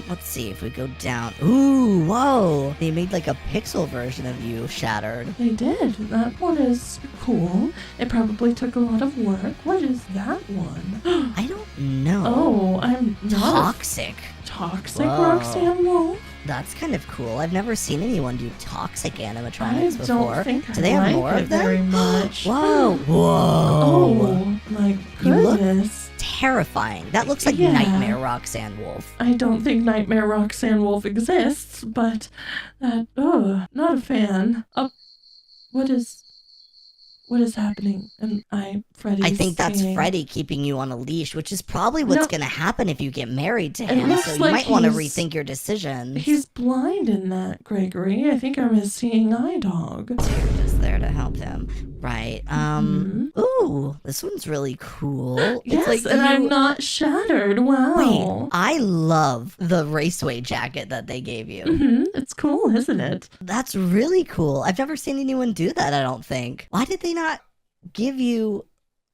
Let's see if we go down. Ooh, whoa. They made like a pixel version of you, Shattered. They did. That one is cool. It probably took a lot of work. What is that one? I don't know. Oh, I'm not Toxic. toxic, Whoa. Roxanne Wolf. That's kind of cool. I've never seen anyone do toxic animatronics I before. don't think Do they I have like more it of them? very much. Whoa. Whoa. Oh, my You look- goodness. Terrifying. That looks like Yeah. Nightmare Roxanne Wolf. I don't think Nightmare Roxanne Wolf exists, but that, not a fan. What is happening? Freddy's I think that's singing. Freddy keeping you on a leash, which is probably what's No. going to happen if you get married to It him. looks So you like might want to he's- rethink your decisions. He's blind in that, Gregory. I think I'm his seeing eye dog. You're just there to help him. Right. Mhm. Ooh, this one's really cool. Yes, It's like and I'm you- not shattered. Wow. Wait, I love the raceway jacket that they gave you. It's cool, isn't it? That's really cool. I've never seen anyone do that, I don't think. Why did they not give you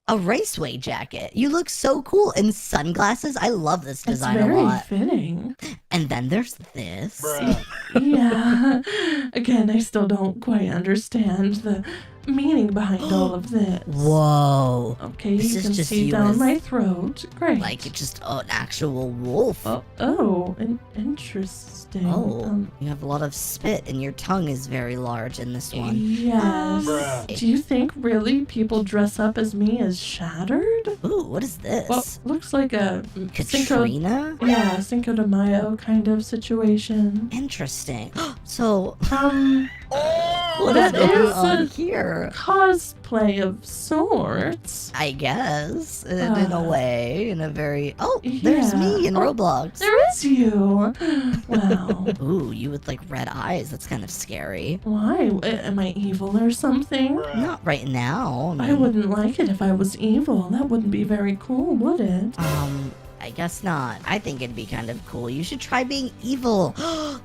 a raceway jacket? You look so cool. And sunglasses. I love this It's design a very lot. fitting. And then there's this. Yeah. Again, I still don't quite understand the meaning behind all of this. Whoa. Okay, This you is can just see you down as- my throat. Great. Like it's just an actual wolf. Interesting. Oh, you have a lot of spit and your tongue is very large in this one. Yes. Do you think really people dress up as me as Shattered? Ooh, what is this? Well, looks like a Katrina? Cinco de Mayo kind of situation. Interesting. So, what is that going is on a here? cosplay of sorts. I guess, in a way, in a very... Oh, there's Yeah. me in Oh, Roblox. There is you. Wow. Ooh, you with like red eyes. That's kind of scary. Why? Am I evil or something? Not right now. I wouldn't like it if I was evil. That wouldn't be very cool, would it? I guess not. I think it'd be kind of cool. You should try being evil.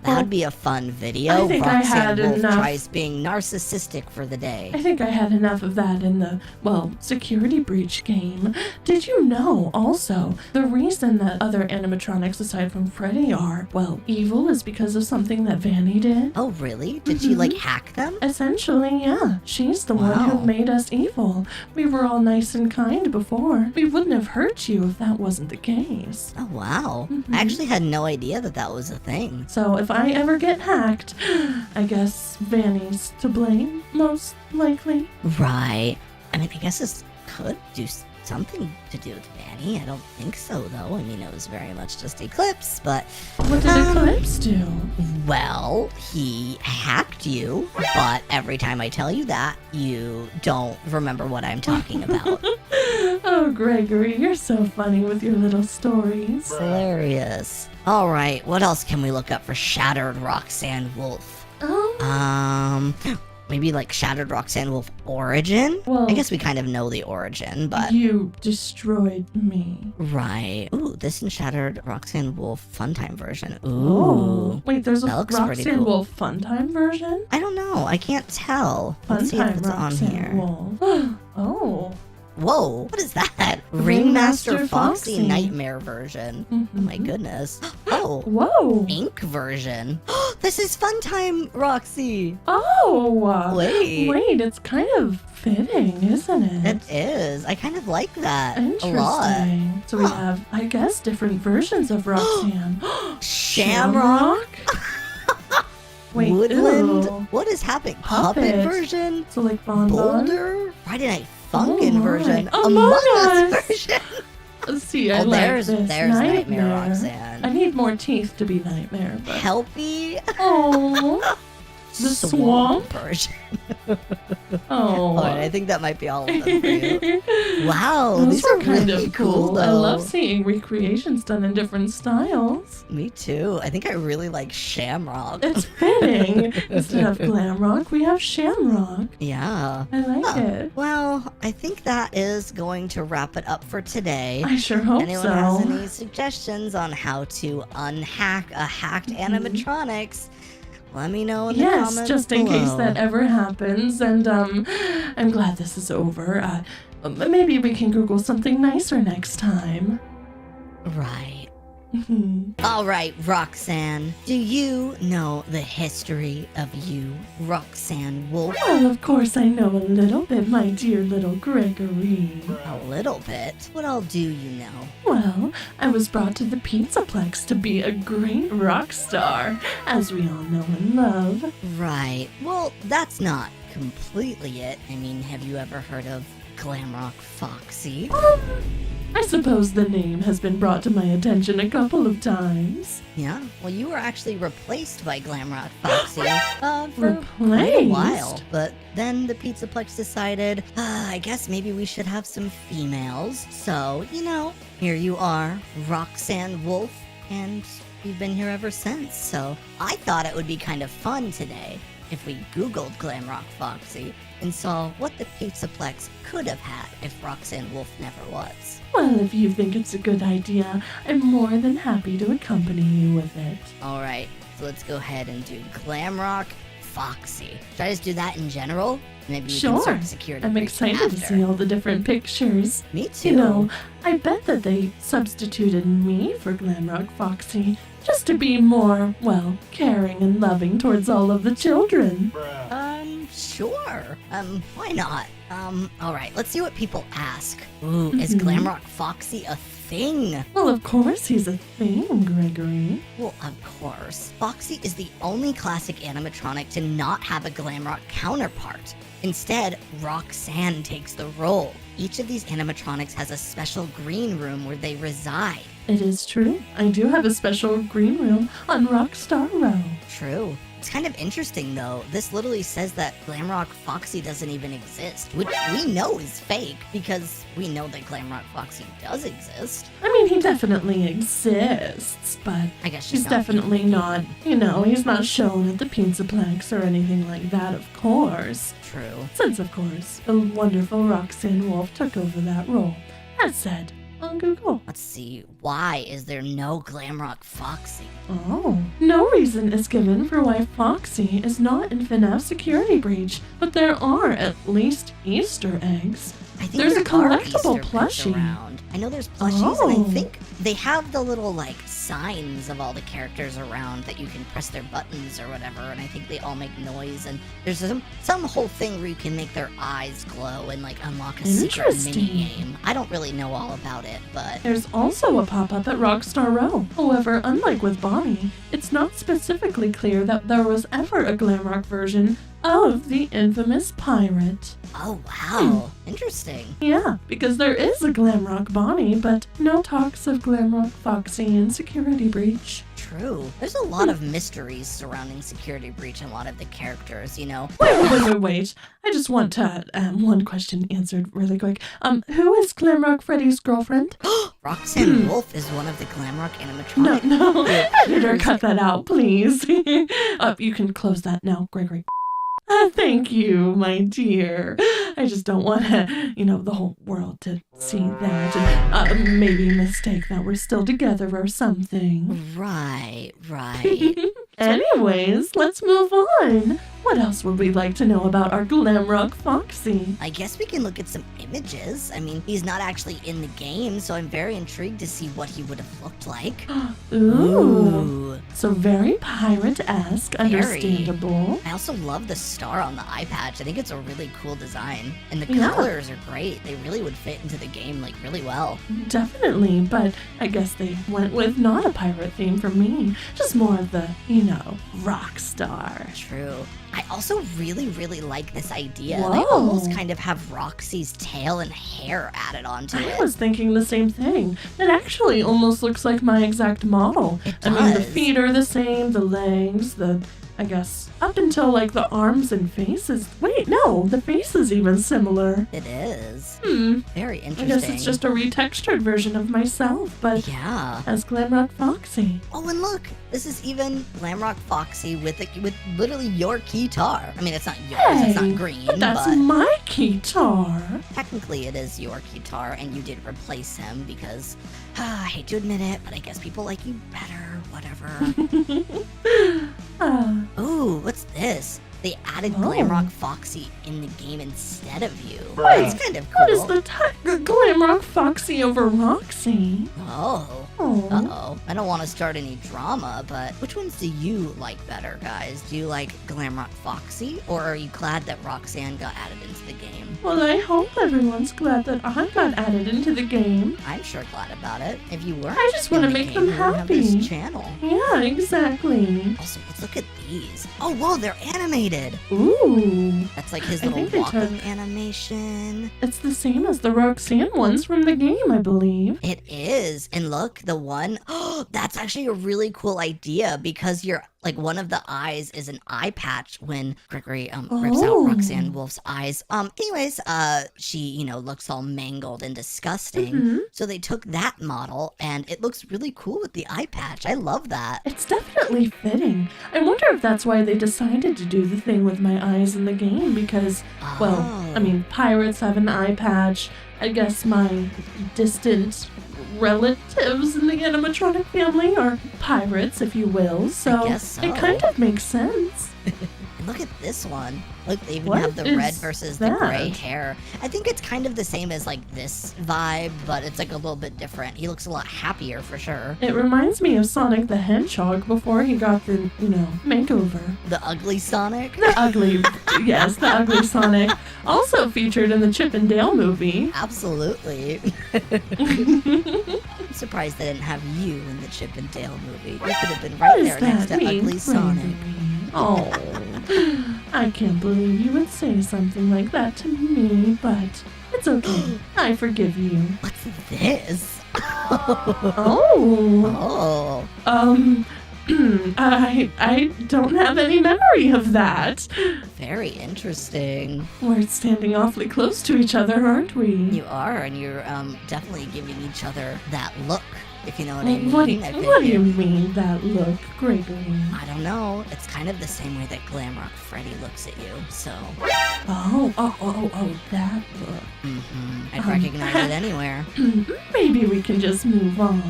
That would be a fun video. I think I had Wolf enough. tries being narcissistic for the day. I think I had enough of that in the, security breach game. Did you know, also, the reason that other animatronics aside from Freddy are, evil is because of something that Vanny did? Oh, really? Did she like hack them? Essentially, yeah. She's the one Wow. who made us evil. We were all nice and kind before. We wouldn't have hurt you if that wasn't the case. Oh, wow. I actually had no idea that that was a thing. So if I ever get hacked, I guess Vanny's to blame, most likely. Right. I mean, I guess this could do something to do with Vanny. I don't think so, though. I mean, it was very much just Eclipse, but... What did Eclipse do? Well, he hacked you, but every time I tell you that, you don't remember what I'm talking about. Oh, Gregory, you're so funny with your little stories. Hilarious. All right, what else can we look up for Shattered Roxanne Wolf? Maybe like Shattered Roxanne Wolf origin? Well, I guess we kind of know the origin, but... You destroyed me. Right. Ooh, this and Shattered Roxanne Wolf Funtime version. Ooh. Oh. Wait, there's a That looks pretty Roxanne cool. Wolf Funtime version? I don't know. I can't tell. Let's see if Funtime it's on Roxanne here. Wolf. Oh. Whoa, what is that? Ringmaster Ringmaster Foxy Foxy. Nightmare version. Oh my goodness. Oh, Whoa. Ink version. This is Funtime Roxy. Oh. Wait. It's kind of fitting, isn't it? It is. I kind of like that a lot. Interesting. So we have, I guess, different versions of Roxanne. Shamrock? Wait, Woodland? ew. What is happening? Puppet. Version? So like Bon Bon? Boulder? Friday Night Funkin' Oh my. version? Among Us Us. version? See, I Oh, like there's this. Nightmare Roxanne. I need more teeth to be Nightmare, but... Helpy? Oh. The swamp? version. Oh. Alright, I think that might be all of them for you. Wow, Those these are kind really of cool though. I love seeing recreations done in different styles. Me too. I think I really like Shamrock. It's fitting. Instead of glam rock, we have shamrock. Yeah. I like it. Well, I think that is going to wrap it up for today. I sure hope Anyone so. has any suggestions on how to unhack a hacked animatronics, let me know in the Yes, comments just in case below. that ever happens. And I'm glad this is over. Maybe we can Google something nicer next time. Right. All right, Roxanne. Do you know the history of you, Roxanne Wolf? Well, of course I know a little bit, my dear little Gregory. A little bit. What all do you know? Well, I was brought to the Pizzaplex to be a great rock star, as we all know and love. Right. Well, that's not completely it. I mean, have you ever heard of Glamrock Foxy? I suppose the name has been brought to my attention a couple of times. Yeah. Well, you were actually replaced by Glamrock Foxy for quite a Replaced? while. But then the Pizzaplex decided, I guess maybe we should have some females. So, here you are, Roxanne Wolf, and you've been here ever since. So I thought it would be kind of fun today if we Googled Glamrock Foxy and saw what the Pizzaplex could have had if Roxanne Wolf never was. Well, if you think it's a good idea, I'm more than happy to accompany you with it. All right, so let's go ahead and do Glamrock Foxy. Should I just do that in general? Maybe we can start the security I'm breach excited after. to see all the different pictures. Me too. You know, I bet that they substituted me for Glamrock Foxy just to be more, well, caring and loving towards all of the children. Sure. Why not? All right, let's see what people ask. Ooh, is Mhm. Glamrock Foxy a thing? Well, of course he's a thing, Gregory. Well, of course. Foxy is the only classic animatronic to not have a Glamrock counterpart. Instead, Roxanne takes the role. Each of these animatronics has a special green room where they reside. It is true. I do have a special green room on Rockstar Row. True. It's kind of interesting though. This literally says that Glamrock Foxy doesn't even exist, which we know is fake because we know that Glamrock Foxy does exist. I mean, he definitely exists, but I guess he's definitely not, he's not shown at the Pizzaplex or anything like that, of course. True. Since, of course, the wonderful Roxanne Wolf took over that role. As said, on Google. Let's see. Why is there no Glamrock Foxy? Oh. No reason is given for why Foxy is not in FNAF Security Breach, but there are at least Easter eggs. I think There's a there are collectible Easter eggs plushie. around. I know there's plushies, and Oh. I think they have the little signs of all the characters around that you can press their buttons or whatever, and I think they all make noise. And there's some whole thing where you can make their eyes glow and unlock a secret mini Interesting. game. I don't really know all about it, but There's also a pop-up at Rockstar Row. However, unlike with Bonnie, it's not specifically clear that there was ever a Glamrock version of the infamous pirate. oh wow, interesting. Yeah, because there is a Glamrock Bonnie, but no talks of Glamrock Foxy in Security Breach. True. There's a lot of mysteries surrounding Security Breach and a lot of the characters, you know? Wait. I just want to one question answered really quick. Who is Glamrock Freddy's girlfriend? Roxanne Wolf is one of the Glamrock animatronic. No. Editor, cut that out, please. You can close that now, Gregory. Thank you, my dear. I just don't want the whole world to see that and maybe mistake that we're still together or something. Right. Anyways, let's move on. What else would we like to know about our Glamrock Foxy? I guess we can look at some images. I mean, he's not actually in the game, so I'm very intrigued to see what he would have looked like. Ooh. So very pirate-esque, understandable. I also love the star on the eye patch. I think it's a really cool design. And the Yeah. colors are great. They really would fit into the game, like, really well. Definitely, but I guess they went with not a pirate theme for me. Just more of the, rock star. True. I also really, really like this idea. Whoa. They almost kind of have Roxy's tail and hair added onto I it. was thinking the same thing. It actually almost looks like my exact model. It I mean, the does. feet are the same, the legs, I guess, up until like the arms and faces. Wait, no, the face is even similar. It is. Very I interesting. guess it's just a retextured version of myself, but Yeah. as Glamrock Foxy. Oh, and look, this is even Glamrock Foxy with literally your guitar. I mean, it's not yours, it's Hey, not green, but that's but my guitar. technically it is your guitar, and you did replace him because, I hate to admit it, but I guess people like you better, whatever. Ooh, what's this? They added Oh. Glamrock Foxy in the game instead of you. Bruh. It's kind of cool. What is the Glamrock Foxy over Roxy? Oh. Oh. Uh-oh. I don't want to start any drama, but which ones do you like better, guys? Do you like Glamrock Foxy, or are you glad that Roxanne got added into the game? Well, I hope everyone's glad that I got added into the game. I'm sure glad about it. If you weren't, I just in wanna the make game, them you wouldn't have happy. this channel. Yeah, exactly. Also, let's look at these. Oh, whoa, they're animated. Ooh. That's like his I little think they walking took- animation. It's the same as the Roxanne ones from the game, I believe. It is. And look, the one, oh, that's actually a really cool idea because you're like one of the eyes is an eye patch when Gregory rips out Oh. Roxanne Wolf's eyes. Anyways, she, looks all mangled and disgusting. Mhm. So they took that model and it looks really cool with the eye patch. I love that. It's definitely fitting. I wonder if that's why they decided to do the thing with my eyes in the game because, well, I Oh. mean, pirates have an eye patch. I guess my distant relatives in the animatronic family are pirates, if you will, so, guess so. it kind of makes sense. And look at this one. Look, they even What have the is red versus the gray that? hair. I think it's kind of the same as like this vibe, but it's like a little bit different. He looks a lot happier for sure. It reminds me of Sonic the Hedgehog before he got the, makeover. The ugly Sonic. The ugly, yes, the ugly Sonic. Also featured in the Chip and Dale movie. Absolutely. I'm surprised they didn't have you in the Chip and Dale movie. You could have been What right does there next that to mean, ugly Sonic. Gregory? Oh, I can't believe you would say something like that to me, but it's okay. I forgive you. What's this? Oh, Oh, I don't have any memory of that. very interesting. We're standing awfully close to each other, aren't we? You are, and you're definitely giving each other that look, if you know what I mean. What do I think you mean, that look, Gregory? I don't know. It's kind of the same way that Glamrock Freddy looks at you, so. Oh, that look. I'd recognize it anywhere. Maybe we can just move on.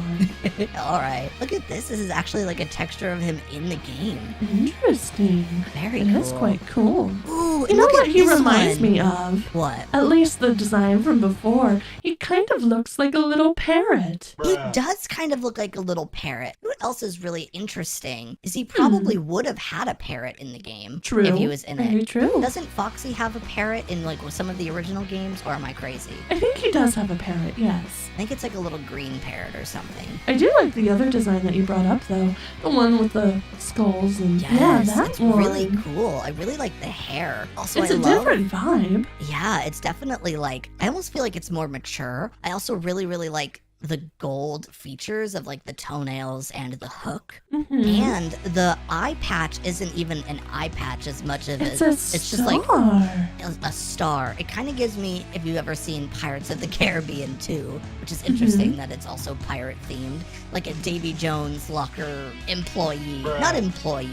Alright. Look at this. This is actually like a texture of him in the game. Interesting. Very It cool. is quite cool. Ooh, You know look what at he this reminds one. me of? What? At least the design from before. He kind of looks like a little parrot. He does kind of look like a little parrot. What else is really interesting is he probably would have had a parrot in the game. True. If he was in Very it. true. Doesn't Foxy have a parrot in like some of the original games, or am I crazy? I think he does have a parrot, yes. I think it's like a little green parrot or something. I do like the other design that you brought up, though. The one with the skulls and Yes, yeah, that it's one. really cool. I really like the hair. Also, It's I a love. different vibe. Yeah, it's definitely like I almost feel like it's more mature. I also really, really like the gold features of like the toenails and the hook. Mhm. And the eye patch isn't even an eye patch as much of It's it. a It's just like star. a star. It kind of gives me, if you've ever seen Pirates of the Caribbean 2, which is interesting that it's also pirate themed, like a Davy Jones locker employee. Not employee,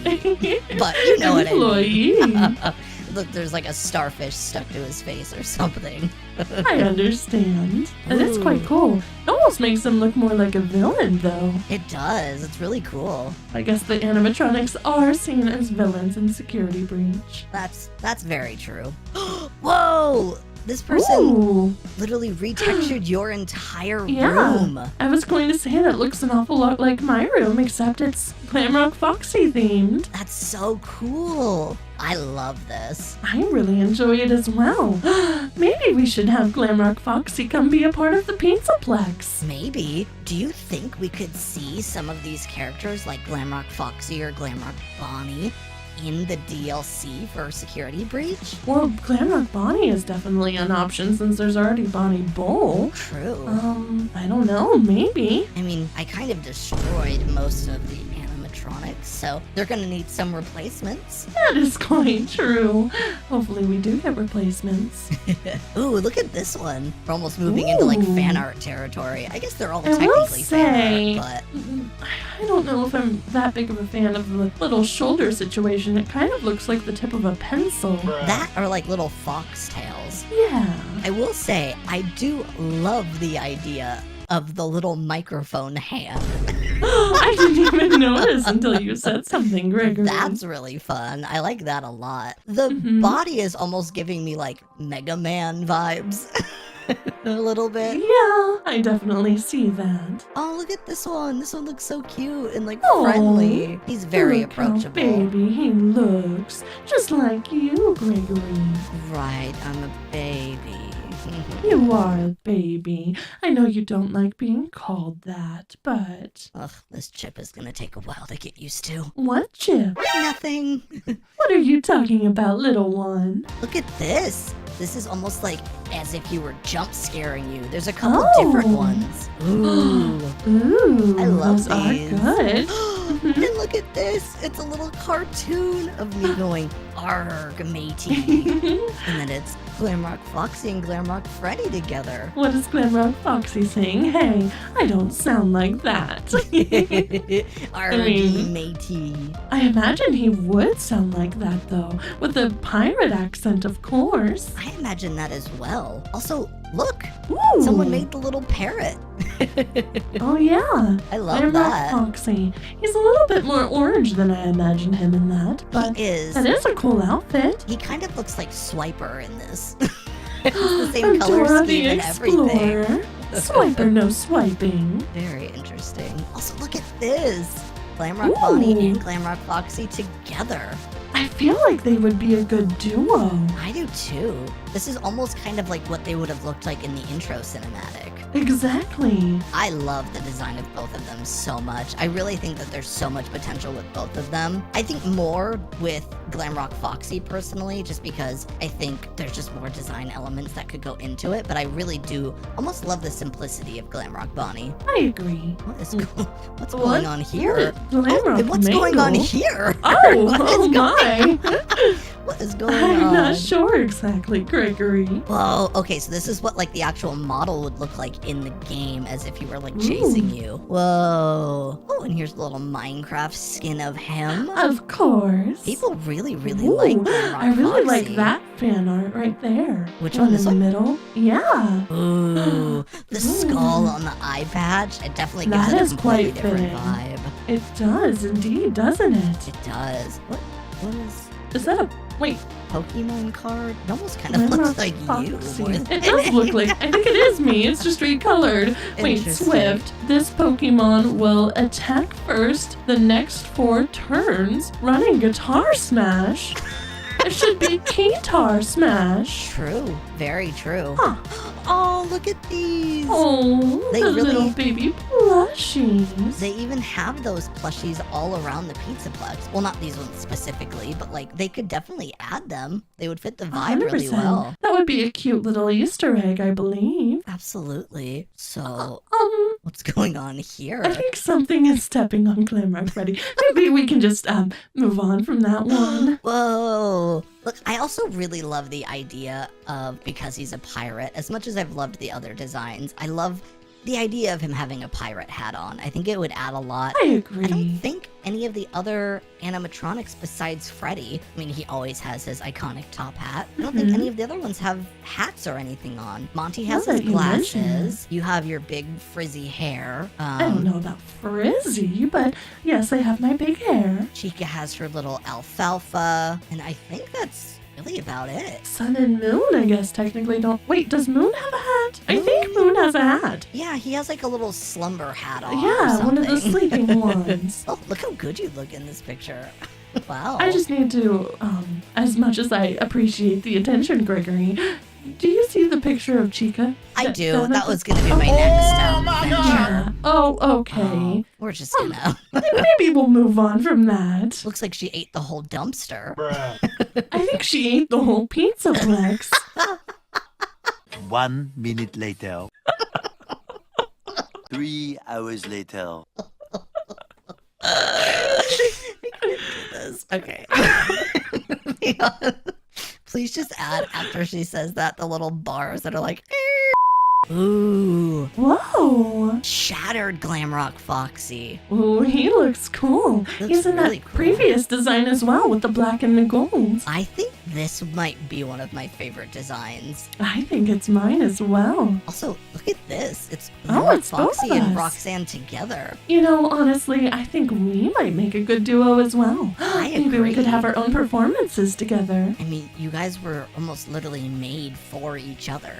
but you know what I mean. Employee. Look, there's like a starfish stuck to his face or something. I understand. And it's quite Ooh. cool. It almost makes him look more like a villain, though. It does. It's really cool. I guess the animatronics are seen as villains in Security Breach. That's very true. Whoa! This person Ooh, literally retextured your entire yeah. room. I was going to say that looks an awful lot like my room, except it's Glamrock Foxy themed. That's so cool. I love this. I really enjoy it as well. Maybe we should have Glamrock Foxy come be a part of the Pizzaplex. Maybe. Do you think we could see some of these characters like Glamrock Foxy or Glamrock Bonnie in the DLC for Security Breach? Well, Glamrock Bonnie is definitely an option since there's already Bonnie Bull. True. I don't know, maybe. I mean, I kind of destroyed most of the animatronics, so they're gonna need some replacements. That is quite true. Hopefully we do get replacements. Ooh, look at this one. We're almost moving into like Ooh. fan art territory. I guess they're all I will technically say, fan art, I don't know if I'm that big of a fan of the little shoulder situation. It kind of looks like the tip of a pencil. but that are like little foxtails. Yeah. I will say, I do love the idea of the little microphone hand. I didn't even notice until you said something, Gregory. That's really fun. I like that a lot. The Mhm. body is almost giving me like Mega Man vibes. A little bit. Yeah, I definitely see that. Oh, look at this one. This one looks so cute and like Aw. friendly. He's very Look how approachable. baby he looks. Just like you, Gregory. Right, I'm a baby. You are a baby. I know you don't like being called that, but... Ugh, this chip is gonna take a while to get used to. What, Chip? Nothing. What are you talking about, little one? Look at this. This is almost like as if you were jump scaring you. There's a couple Oh. different ones. Ooh. Ooh, I love those these. are good. And look at this. It's a little cartoon of me going, arg, matey. And then it's Glamrock Foxy and Glamrock Freddy together. What is Glamrock Foxy saying? Hey, I don't sound like that. Argy, matey. I imagine he would sound like that, though, with a pirate accent, of course. I imagine that as well. Also, look, Ooh. someone made the little parrot. Oh, yeah. I love Glamrock that. Foxy. He's a little bit more orange than I imagined him in that, but He is. that is a cool outfit. He kind of looks like Swiper in this. It's the same color Dora scheme the and everything. Explorer. Swiper, no swiping. Very interesting. Also, look at this. Glamrock Ooh. Bonnie and Glamrock Foxy together. I feel like they would be a good duo. I do too. This is almost kind of like what they would have looked like in the intro cinematic. Exactly. I love the design of both of them so much. I really think that there's so much potential with both of them. I think more with Glamrock Foxy personally, just because I think there's just more design elements that could go into it, but I really do almost love the simplicity of Glamrock Bonnie. I agree. What's going on here? Glamrock And what's going on Mangle? here? Oh, What is oh my. What is going I'm on? not sure exactly, Gregory. Whoa, okay, so this is what like the actual model would look like in the game, as if he were like chasing Ooh. you. Whoa. Oh, and here's a little Minecraft skin of him. Of course. People really, really Ooh, like Glamrock I really Foxy. like that fan art right there. Which one, in this the one? middle? Yeah. Ooh, the skull on the eye patch. It definitely gives That it a is completely quite different fitting. vibe. It does indeed, doesn't it? It does. What is Is that a wait? Pokemon card? It almost kind of Glamrock looks like you. Foxy. more than- It does look like. I think it is me. It's just recolored. Wait, Interesting. Swift. This Pokemon will attack first the next 4 turns, running Guitar Smash. It should be Keytar Smash. True. Very true. Huh. Oh, look at these. Oh, They the really- little baby plushies. They even have those plushies all around the Pizzaplex. Well, not these ones specifically, but like they could definitely add them. They would fit the vibe really 100%. well. That would be a cute little Easter egg, I believe. Absolutely. So, what's going on here? I think something is stepping on Glamrock Freddy. Maybe we can just move on from that one. Whoa. Look, I also really love the idea of, because he's a pirate, as much as I've loved the other designs, I love the idea of him having a pirate hat on. I think it would add a lot. I I agree. don't think any of the other animatronics besides Freddy, I mean, he always has his iconic top hat. I don't think any of the other ones have hats or anything on. Monty has Now his that you mention glasses. You have your big frizzy hair. I don't know about frizzy, but yes, I have my big hair. Chica has her little alfalfa. And I think that's really about it. Sun and Moon, I guess, technically don't. Wait, does Moon have a hat? I think Moon has a hat. Yeah, he has like a little slumber hat on. or Yeah, one of the something. sleeping ones. Oh, look how good you look in this picture. Wow. I just need to, as much as I appreciate the attention, Gregory, do you see the picture of Chica? I do. down at That the- was going to be my next venture. Yeah. Oh, okay. Oh, we're just gonna. Maybe we'll move on from that. Looks like she ate the whole dumpster. I think she ate the whole Pizzaplex. 1 minute later. 3 hours later. This. Okay. Please just add after she says that the little bars that are like. Ooh. Whoa. Shattered Glamrock Foxy. Ooh, he looks cool. Looks He's in really that cool. previous design as well with the black and the gold. I think this might be one of my favorite designs. I think it's mine as well. Also, look at this. It's Oh, Glamrock it's both Foxy of and us. Roxanne together. You know, honestly, I think we might make a good duo as well. I Maybe we could agree. have our own performances together. I mean, you guys were almost literally made for each other.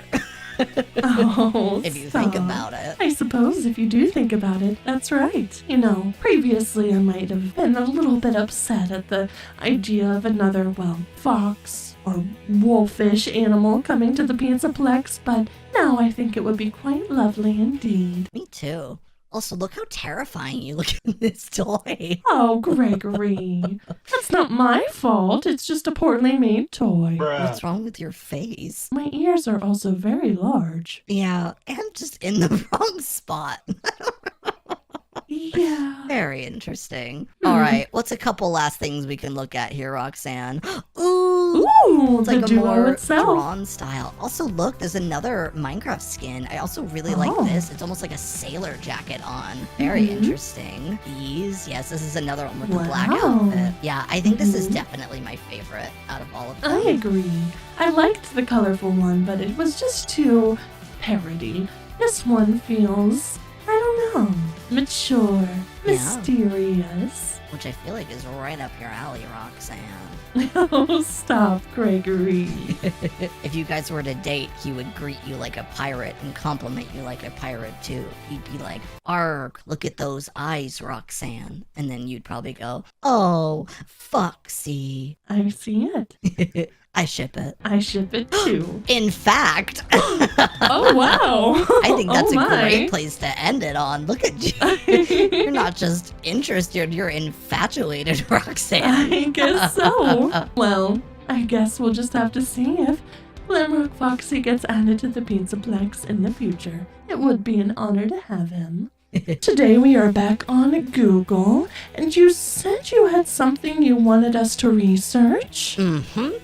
Oh, if you think stop. about it. I suppose if you do think about it, that's right. You know, previously I might have been a little bit upset at the idea of another, well, fox or wolfish animal coming to the Pizzaplex, but now I think it would be quite lovely indeed. Me too. Also, look how terrifying you look in this toy. Oh, Gregory. That's not my fault. It's just a poorly made toy. What's wrong with your face? My ears are also very large. Yeah, and just in the wrong spot. Yeah. Very interesting. All right, what's a couple last things we can look at here, Roxanne? Ooh, Ooh, it's the like a duo more itself. drawn style. Also, look, there's another Minecraft skin. I also really like Oh. this. It's almost like a sailor jacket on. Very interesting. These, yes, this is another one with the black Wow. outfit. Yeah, I think this is Mhm. definitely my favorite out of all of them. I agree. I liked the colorful one, but it was just too parody. This one feels, I don't know, mature, Yeah. mysterious. Which I feel like is right up your alley, Roxanne. Oh, stop, Gregory. If you guys were to date, he would greet you like a pirate and compliment you like a pirate too. He'd be like, "Arg, look at those eyes, Roxanne." And then you'd probably go, "Oh, Foxy." I see it. I ship it. I ship it too. In fact, Oh, wow. I think that's Oh, a great my. place to end it on. Look at you. You're not just interested, you're infatuated, Roxanne. I guess so. Well, I guess we'll just have to see if Glamrock Foxy gets added to the Pizzaplex in the future. It would be an honor to have him. Today we are back on Google, and you said you had something you wanted us to research?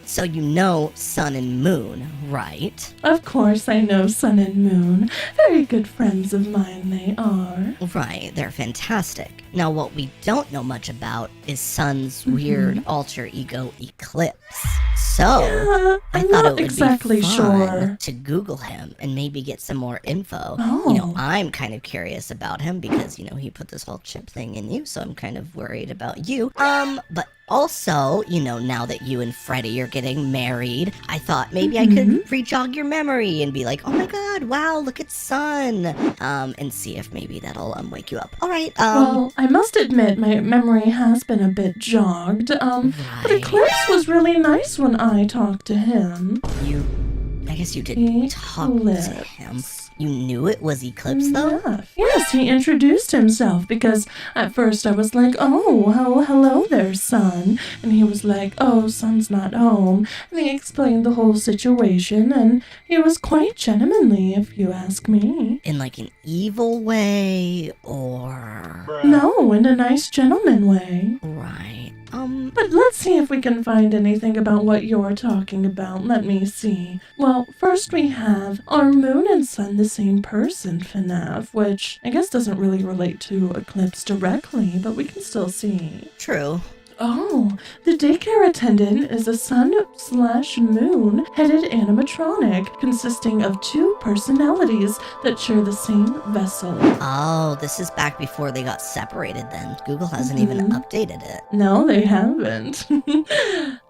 So you know Sun and Moon, right? Of course I know Sun and Moon. Very good friends of mine they are. Right, they're fantastic. Now, what we don't know much about is Sun's weird alter ego Eclipse. So, I I'm thought not it would exactly be fun sure. to Google him and maybe get some more info. Oh. You know, I'm kind of curious about him because, you know, he put this whole chip thing in you, so I'm kind of worried about you. But also, you know, now that you and Freddie are getting married, I thought maybe I could re-jog your memory and be like, "Oh my god, wow, look at Sun." And see if maybe that'll wake you up. All right, Well, I must admit my memory has been a bit jogged. But right. Eclipse was really nice when I talked to him. I guess you did talk to him. Eclipse. You knew it was Eclipse, though? Yeah. Yes, he introduced himself because at first I was like, oh, hello there, son. And he was like, oh, son's not home. And he explained the whole situation, and he was quite gentlemanly, if you ask me. In like an evil way, or... No, in a nice gentleman way. Right. But let's see if we can find anything about what you're talking about. Let me see. Well, first we have, are Moon and Sun the same person, FNAF? Which I guess doesn't really relate to Eclipse directly, but we can still see. True. Oh, the daycare attendant is a sun/moon headed animatronic consisting of two personalities that share the same vessel. Oh, this is back before they got separated then. Google hasn't even updated it. No, they haven't.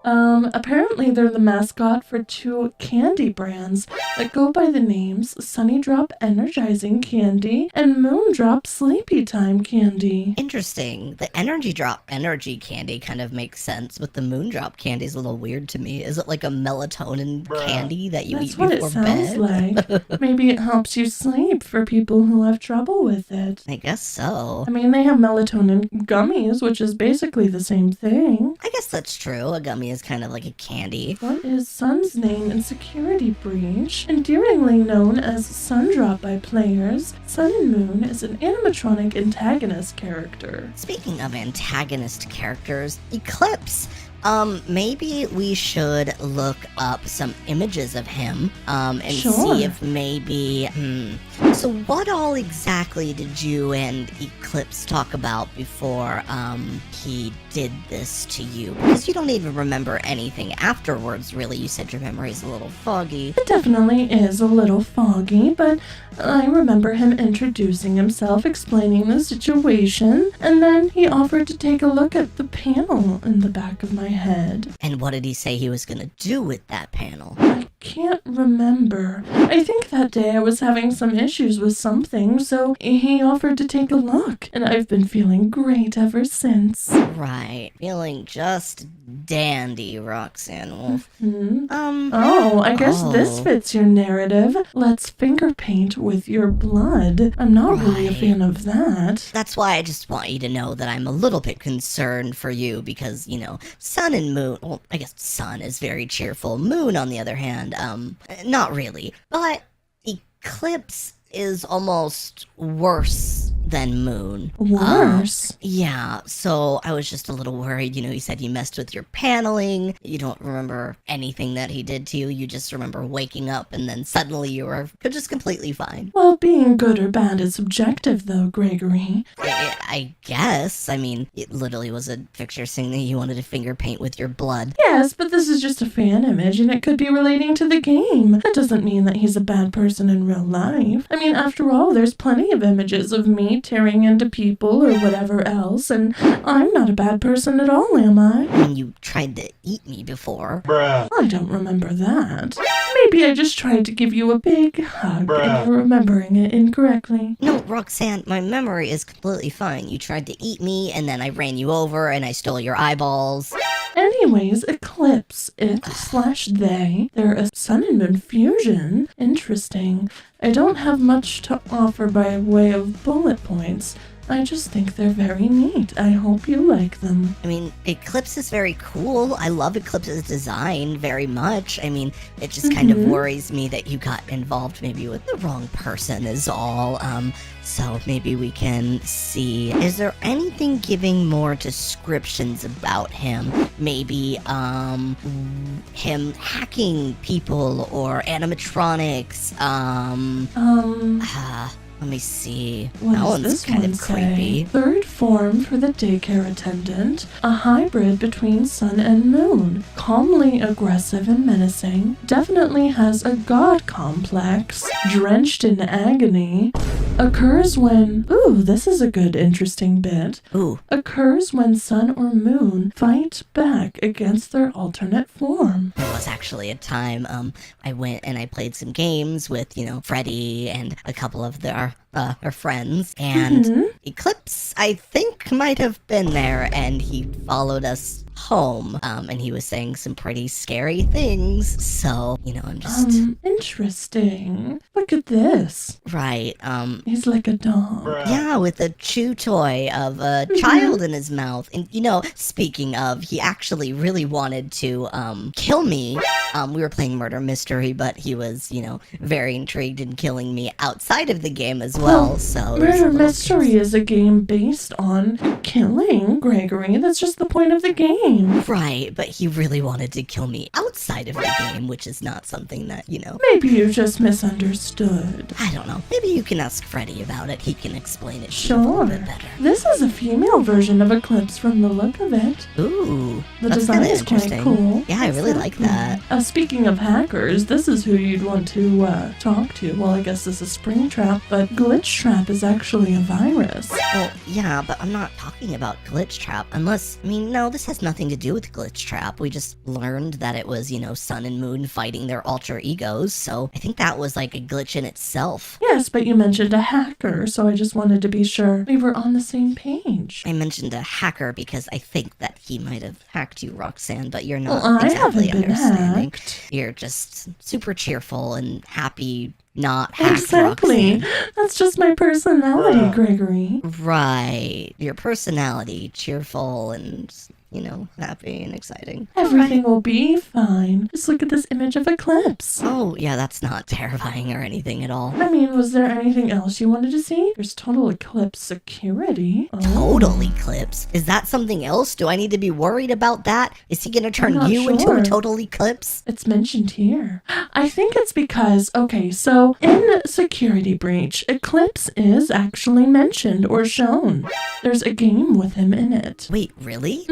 Apparently they're the mascot for two candy brands that go by the names Sunny Drop Energizing Candy and Moon Drop Sleepy Time Candy. Interesting. The energy drop energy candy kind of makes sense, but the moon drop candy is a little weird to me. Is it like a melatonin candy that you That's eat what before it sounds bed? like. Maybe it helps you sleep for people who have trouble with it. I guess so. I mean, they have melatonin gummies, which is basically the same thing. I guess that's true. A gummy is kind of like a candy. What is Sun's name in Security Breach? Endearingly known as Sundrop by players, Sun and Moon is an animatronic antagonist character. Speaking of antagonist characters, Eclipse. Maybe we should look up some images of him, and Sure. see if maybe, So what all exactly did you and Eclipse talk about before, he did this to you? Because you don't even remember anything afterwards, really. You said your memory's a little foggy. It definitely is a little foggy, but I remember him introducing himself, explaining the situation, and then he offered to take a look at the panel in the back of my head. And what did he say he was gonna do with that panel? I can't remember. I think that day I was having some issues with something, so he offered to take a look, and I've been feeling great ever since. Right. Feeling just dandy, Roxanne Wolf. Oh, I guess this fits your narrative. Let's finger paint with your blood. I'm not really a Right. fan of that. That's why I just want you to know that I'm a little bit concerned for you because, Sun and Moon, well, I guess Sun is very cheerful. Moon, on the other hand, not really. But Eclipse is almost worse than Moon. Worse? Yeah, so I was just a little worried. You said you messed with your paneling. You don't remember anything that he did to you. You just remember waking up and then suddenly you were just completely fine. Well, being good or bad is subjective, though, Gregory. I guess. I mean, it literally was a picture saying that you wanted to finger paint with your blood. Yes, but this is just a fan image, and it could be relating to the game. That doesn't mean that he's a bad person in real life. I mean, after all, there's plenty of images of me tearing into people or whatever else, and I'm not a bad person at all, am I? When you tried to eat me before. I don't remember that. Maybe I just tried to give you a big hug, and you're remembering it incorrectly. No, Roxanne, my memory is completely fine. You tried to eat me, and then I ran you over, and I stole your eyeballs. Anyways, Eclipse, it/they, they're a sun and moon fusion. Interesting. I don't have much to offer by way of bullet points. I just think they're very neat. I hope you like them. I mean, Eclipse is very cool. I love Eclipse's design very much. I mean, it just kind of worries me that you got involved maybe with the wrong person is all. So maybe we can see. Is there anything giving more descriptions about him? Maybe, him hacking people or animatronics, let me see. What That does one's this kind one of say? creepy. Third form for the daycare attendant, a hybrid between sun and moon, calmly aggressive and menacing, definitely has a god complex, drenched in agony, occurs when, this is a good interesting bit, Ooh. occurs when sun or moon fight back against their alternate form. There was actually a time I went and I played some games with, Freddy and a couple of our friends, and Eclipse, I think, might have been there, and he followed us home. And he was saying some pretty scary things. So, I'm just... Interesting. Look at this. Right, He's like a dog. yeah, with a chew toy of a child in his mouth. And, speaking of, he actually really wanted to, kill me. We were playing Murder Mystery, but he was, very intrigued in killing me outside of the game as well, so... Murder Mystery is a game based on killing, Gregory. That's just the point of the game. Right, but he really wanted to kill me outside of the game, which is not something that, Maybe you just misunderstood. I don't know. Maybe you can ask Freddy about it. He can explain it to you a Sure. little bit better. This is a female version of Eclipse from the look of it. Ooh, The that's design kinda is quite interesting. cool. Yeah, I really like that. Speaking of hackers, this is who you'd want to talk to. Well, I guess this is Springtrap, but Glitchtrap is actually a virus. Well, yeah, but I'm not talking about Glitchtrap unless, no, this has nothing to do with Glitchtrap. We just learned that it was, Sun and Moon fighting their alter egos, so I think that was like a glitch in itself. Yes, but you mentioned a hacker, so I just wanted to be sure we were on the same page. I mentioned a hacker because I think that he might have hacked you, Roxanne, but you're not Well, I exactly haven't been understanding. hacked. You're just super cheerful and happy, not hacked, Exactly. Roxanne. That's just my personality, Gregory. Right. Your personality, cheerful and, happy and exciting. Everything will be fine. Just look at this image of Eclipse. Oh, yeah, that's not terrifying or anything at all. I mean, was there anything else you wanted to see? There's total Eclipse security. Oh. Total eclipse? Is that something else? Do I need to be worried about that? Is he gonna turn not you into sure. a total eclipse? It's mentioned here. I think it's because, okay, so in Security Breach, Eclipse is actually mentioned or shown. There's a game with him in it. Wait, really?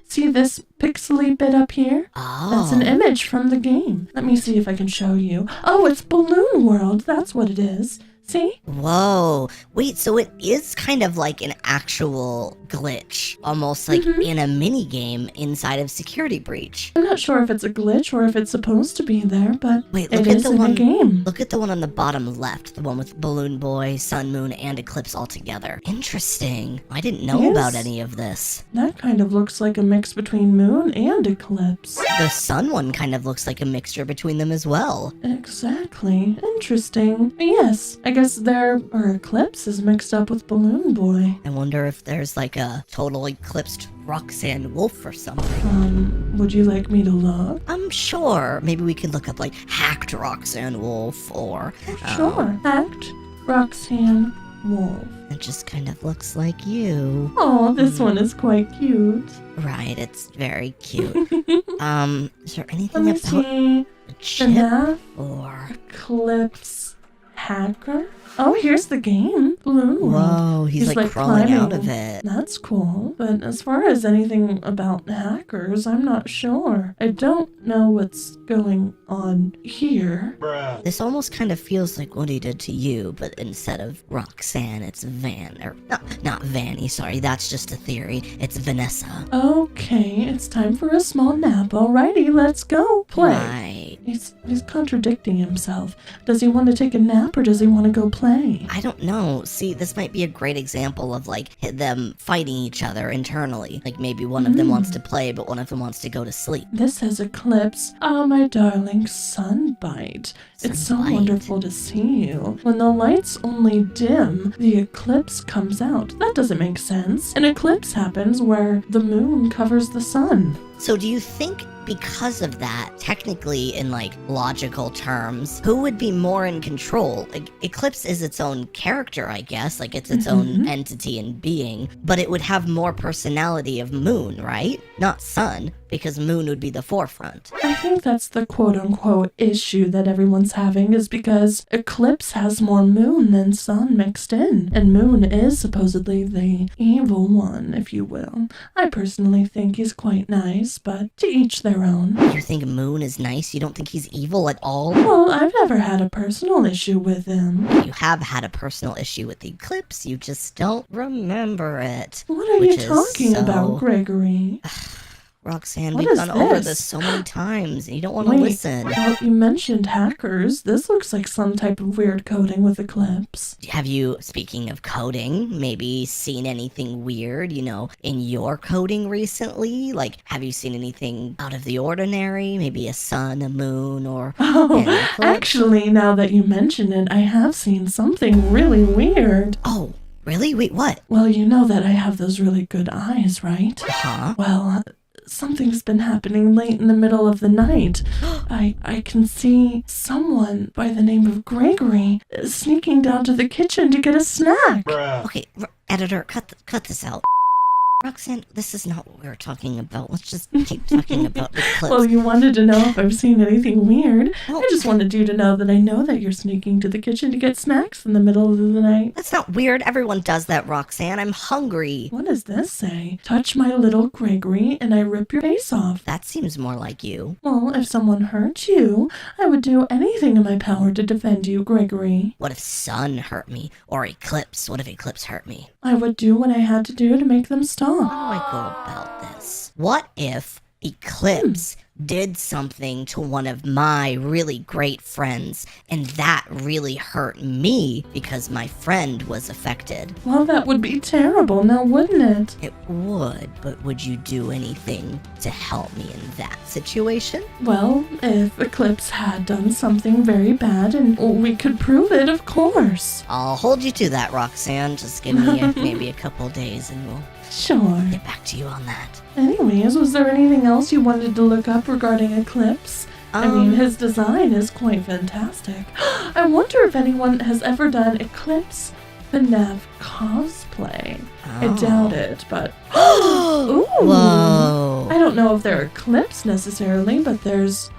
See this pixely bit up here? Oh. That's an image from the game. Let me see if I can show you. Oh, it's Balloon World. That's what it is. See? Whoa. Wait, so it is kind of like an actual glitch. Almost like in a mini game inside of Security Breach. I'm not sure if it's a glitch or if it's supposed to be there, but Wait, it look at is the in one. the game. Look at the one on the bottom left, the one with Balloon Boy, Sun Moon, and Eclipse all together. Interesting. I didn't know Yes. about any of this. That kind of looks like a mix between Moon and Eclipse. The Sun one kind of looks like a mixture between them as well. Exactly. Interesting. Yes, I guess Eclipse is mixed up with Balloon Boy. I wonder if there's like a total eclipsed Roxanne Wolf or something. Would you like me to look? I'm sure. Maybe we could look up like hacked Roxanne Wolf or Sure. Hacked Roxanne Wolf. it just kind of looks like you. Oh, this one is quite cute. Right, it's very cute. Is there Let anything me about see. the chip FNAF or Eclipse Hacker. Oh, here's the game. Balloon World. whoa, he's like crawling out of it. That's cool. But as far as anything about hackers, I'm not sure. I don't know what's going on here. This almost kind of feels like what he did to you, but instead of Roxanne, it's Van. Or, not Vanny, sorry, that's just a theory. It's Vanessa. Okay, it's time for a small nap. Alrighty, let's go. Play. Right. He's contradicting himself. Does he want to take a nap or does he want to go play? I don't know. See, this might be a great example of like them fighting each other internally. Like maybe one of them wants to play, but one of them wants to go to sleep. This has Eclipse. Oh, my darling Sunbite. It's so Sunbite. wonderful to see you. When the lights only dim, the eclipse comes out. That doesn't make sense. An eclipse happens where the moon covers the sun. So do you think because of that, technically in like logical terms, who would be more in control? Like Eclipse is its own character, I guess, like it's its own entity and being, but it would have more personality of Moon, right? Not Sun, because Moon would be the forefront. I think that's the quote-unquote issue that everyone's having is because Eclipse has more moon than sun mixed in, and Moon is supposedly the evil one, if you will. I personally think he's quite nice, but to each their own. You think Moon is nice? You don't think he's evil at all? Well, I've never had a personal issue with him. You have had a personal issue with the Eclipse, you just don't remember it. What are Which you is talking so- about, Gregory? Roxanne, What we've is gone over this? this so many times, and you don't want to Wait, listen. well, you mentioned hackers. This looks like some type of weird coding with Eclipse. Have you, speaking of coding, maybe seen anything weird, in your coding recently? Like, have you seen anything out of the ordinary? Maybe a sun, a moon, or Oh, an eclipse? actually, now that you mention it, I have seen something really weird. Oh, really? Wait, what? Well, you know that I have those really good eyes, right? Huh? Well, something's been happening late in the middle of the night. I can see someone by the name of Gregory sneaking down to the kitchen to get a snack. Okay, editor, cut this out. Roxanne, this is not what we were talking about. Let's just keep talking about the clips. Well, you wanted to know if I've seen anything weird. Well, I just wanted you to know that I know that you're sneaking to the kitchen to get snacks in the middle of the night. that's not weird. Everyone does that, Roxanne. I'm hungry. What does this say? Touch my little Gregory and I rip your face off. That seems more like you. Well, if someone hurt you, I would do anything in my power to defend you, Gregory. What if Sun hurt me? Or Eclipse? What if Eclipse hurt me? I would do what I had to do to make them stop. How do I go about this? What if Eclipse did something to one of my really great friends, and that really hurt me because my friend was affected? Well, that would be terrible, now wouldn't it? It would, but would you do anything to help me in that situation? Well, if Eclipse had done something very bad and we could prove it, of course. I'll hold you to that, Roxanne. Just give me maybe a couple days and we'll Sure. get back to you on that. Anyways, was there anything else you wanted to look up regarding Eclipse? I mean, his design is quite fantastic. I wonder if anyone has ever done Eclipse FNAF cosplay. I doubt it, but... Ooh! Whoa! I don't know if they're Eclipse necessarily, but there's...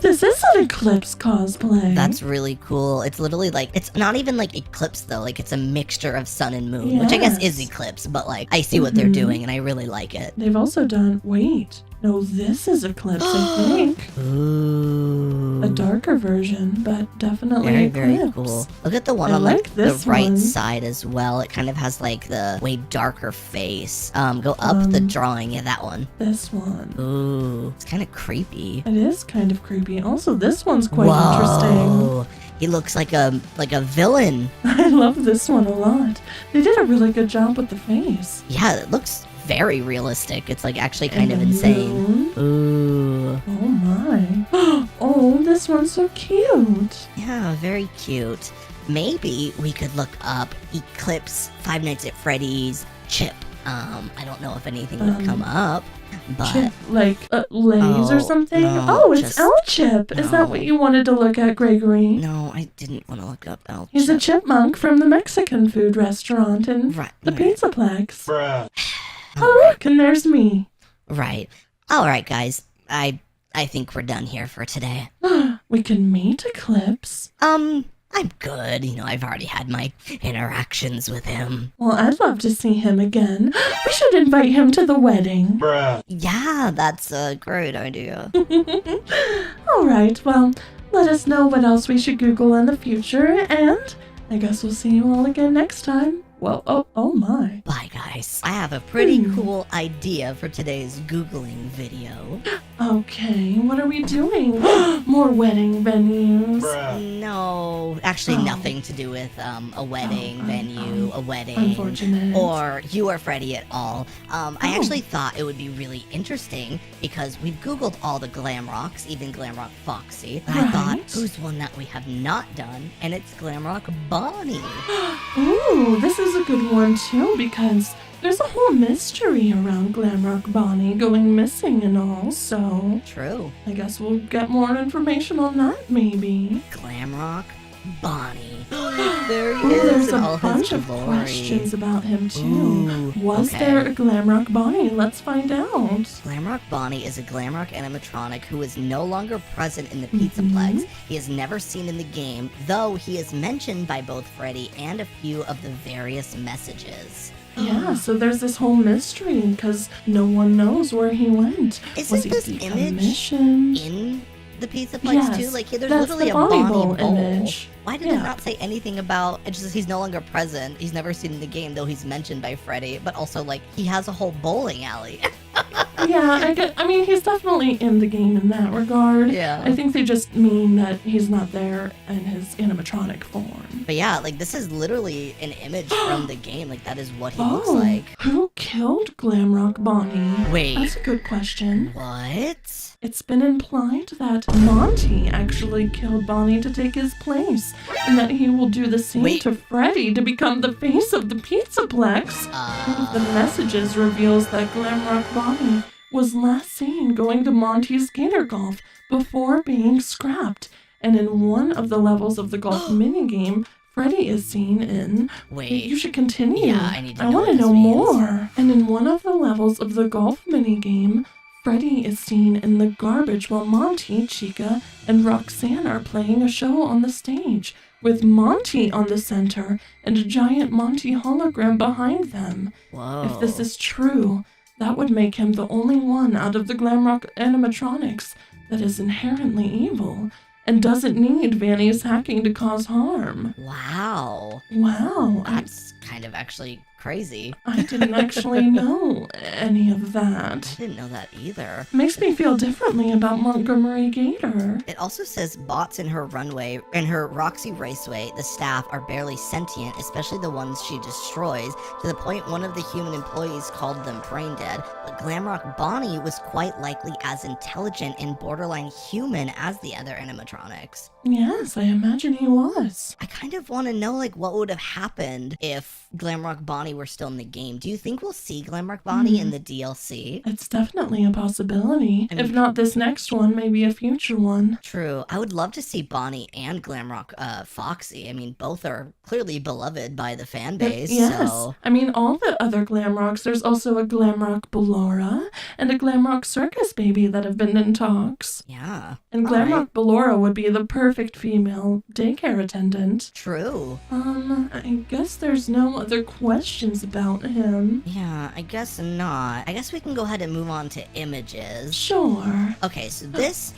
This is an Eclipse cosplay. That's really cool. It's literally like, it's not even like Eclipse though, like it's a mixture of sun and moon, which I guess is Yes. Eclipse, but like, I see what they're doing and I really like it. They've also done... Wait. No, this is Eclipse, I think. Ooh. A darker version, but definitely Very, Eclipse. very cool. Look at the one I on like the this right one. side as well. It kind of has like the way darker face. Go up the drawing, yeah, that one. This one. Ooh, it's kind of creepy. It is kind of creepy. Also, this one's quite interesting. Whoa. He looks like a villain. I love this one a lot. They did a really good job with the face. Yeah, it looks very realistic. It's like actually kind And of the insane. moon. Ooh. Oh my. Oh, this one's so cute. Yeah, very cute. Maybe we could look up Eclipse Five Nights at Freddy's chip. I don't know if anything would come up, but Chip, like Lay's or Oh, something? no, Oh, it's just- L-Chip. Is that no. what you wanted to look at, Gregory? no, I didn't want to look up El He's a Chip. chipmunk from the Mexican food restaurant in Right, the right. Pizzaplex. Oh, look, and there's me. Right. All right, guys. I think we're done here for today. We can meet Eclipse. I'm good. I've already had my interactions with him. Well, I'd love to see him again. We should invite him to the wedding. Yeah, that's a great idea. All right, well, let us know what else we should Google in the future, and I guess we'll see you all again next time. Well, oh my. Bye, guys. I have a pretty cool idea for today's Googling video. Okay, what are we doing? More wedding venues. No, actually Oh. nothing to do with a wedding venue, a wedding, Unfortunate. or You or Freddy at all. I Oh. actually thought it would be really interesting because we've Googled all the glam rocks, even Glam Rock Foxy. And I thought, Right. who's one that we have not done? And it's Glam Rock Bonnie. Ooh, this is a good one too, because there's a whole mystery around Glamrock Bonnie going missing and all, so True. I guess we'll get more information on that maybe. Glam Rock Bonnie. There he Ooh, is there's in a all his bunch of glory. questions about him too. Ooh, Was okay. there a Glamrock Bonnie? Let's find out. Glamrock Bonnie is a Glamrock animatronic who is no longer present in the Mm-hmm. Pizzaplex. He is never seen in the game, though he is mentioned by both Freddy and a few of the various messages. Yeah, so there's this whole mystery because no one knows where he went. Isn't Was he this image decommissioned? in the Pizzaplex Yes, too? Like, there's that's literally the a Bonnie Bonnie Bowl bowl. image. Why did Yeah. it not say anything about? It's just he's no longer present. He's never seen in the game, though he's mentioned by Freddy. But also, like, he has a whole bowling alley. Yeah, I mean, he's definitely in the game in that regard. Yeah. I think they just mean that he's not there in his animatronic form. But yeah, like this is literally an image from the game. Like that is what he looks like. Who killed Glamrock Bonnie? Wait. That's a good question. What? It's been implied that Monty actually killed Bonnie to take his place, and that he will do the same to Freddy to become the face of the Pizzaplex. One of the messages reveals that Glamrock Bonnie was last seen going to Monty's Gator Golf before being scrapped, and in one of the levels of the golf minigame, Freddy is seen in... Wait. You should continue. Yeah, I need to know I want what to this know means. more. And in one of the levels of the golf minigame, Freddy is seen in the garbage while Monty, Chica, and Roxanne are playing a show on the stage, with Monty on the center and a giant Monty hologram behind them. Whoa. If this is true, that would make him the only one out of the Glamrock animatronics that is inherently evil and doesn't need Vanny's hacking to cause harm. Wow. Wow. That's kind of actually crazy. I didn't actually know any of that. I didn't know that either. Makes me feel differently about Montgomery Gator. It also says bots in her runway, in her Roxy Raceway, the staff are barely sentient, especially the ones she destroys, to the point one of the human employees called them brain dead. But Glamrock Bonnie was quite likely as intelligent and borderline human as the other animatronics. Yes, I imagine he was. I kind of want to know, like, what would have happened if Glamrock Bonnie were still in the game. Do you think we'll see Glamrock Bonnie in the DLC? It's definitely a possibility. I mean, If not this next one, maybe a future one. True. I would love to see Bonnie and Glamrock Foxy. I mean, both are clearly beloved by the fan base. Yes. So. I mean, all the other Glamrocks, there's also a Glamrock Ballora and a Glamrock Circus Baby that have been in talks. Yeah. And All right. Glamrock Ballora would be the perfect female daycare attendant. True. I guess there's no other questions about him. Yeah, I guess not. I guess we can go ahead and move on to images. Sure. Okay, so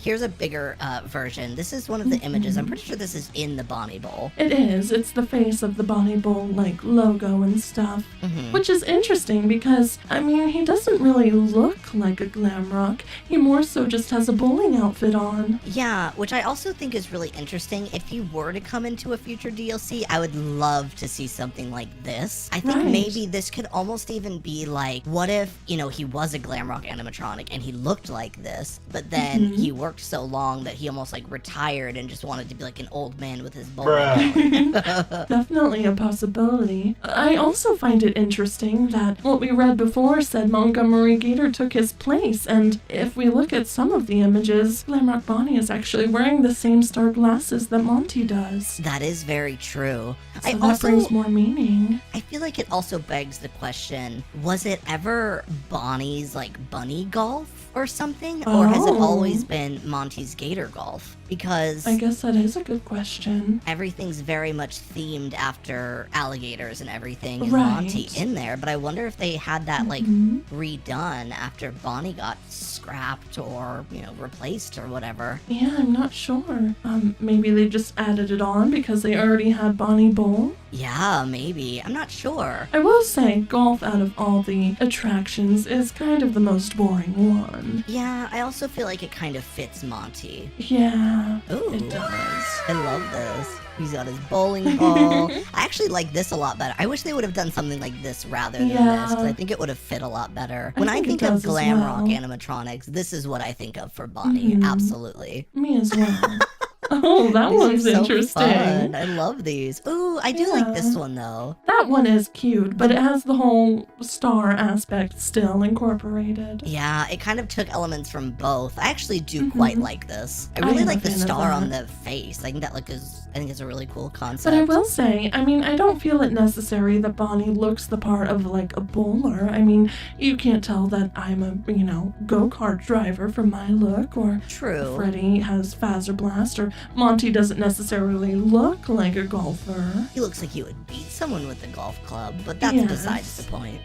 here's a bigger version. This is one of the images. I'm pretty sure this is in the Bonnie Bowl. It is. It's the face of the Bonnie Bowl, like, logo and stuff. Mhm. Which is interesting because, I mean, he doesn't really look like a Glamrock. He more so just has a bowling outfit on. Yeah, which I also think is really interesting. If he were to come into a future DLC, I would love to see something like this. I think Right. maybe this could almost even be like, what if, he was a Glamrock animatronic and he looked like this, but then he worked so long that he almost like retired and just wanted to be like an old man with his bowling alley. Definitely a possibility. I also find it interesting that what we read before said Montgomery Gator took his place, and if we look at some of the images, Glamrock Bonnie is actually wearing the same star glasses that Monty does. That is very true. So that brings more meaning. I feel like it also begs the question, was it ever Bonnie's like bunny golf or something? Or has it Oh. always been Monty's gator golf? Because I guess that is a good question. everything's very much themed after alligators and everything and Right. Monty in there, but I wonder if they had that like redone after Bonnie got scrapped or, replaced or whatever. Yeah, I'm not sure. Maybe they just added it on because they already had Bonnie Bowl. Yeah, maybe. I'm not sure. I will say, golf out of all the attractions is kind of the most boring one. Yeah, I also feel like it kind of fits Monty. Yeah, Ooh, it does. I love this. He's got his bowling ball. I actually like this a lot better. I wish they would have done something like this rather than this, because I think it would have fit a lot better. When I think it think of does as Glamrock well. animatronics, this is what I think of for Bonnie. Absolutely. Me as well. Oh, that These one's are so interesting. fun. I love these. Ooh, I do like this Yeah. one though. That one is cute, but it has the whole star aspect still incorporated. Yeah, it kind of took elements from both. I actually do quite like this. I really am like a the fan of star on that. the face. I think that I think it's a really cool concept. But I will say, I mean, I don't feel it necessary that Bonnie looks the part of like a bowler. I mean, you can't tell that I'm a, go-kart driver from my look, or True. Freddy has Phaser Blast, or Monty doesn't necessarily look like a golfer. He looks like he would beat someone with a golf club, but that's Yes. besides the point.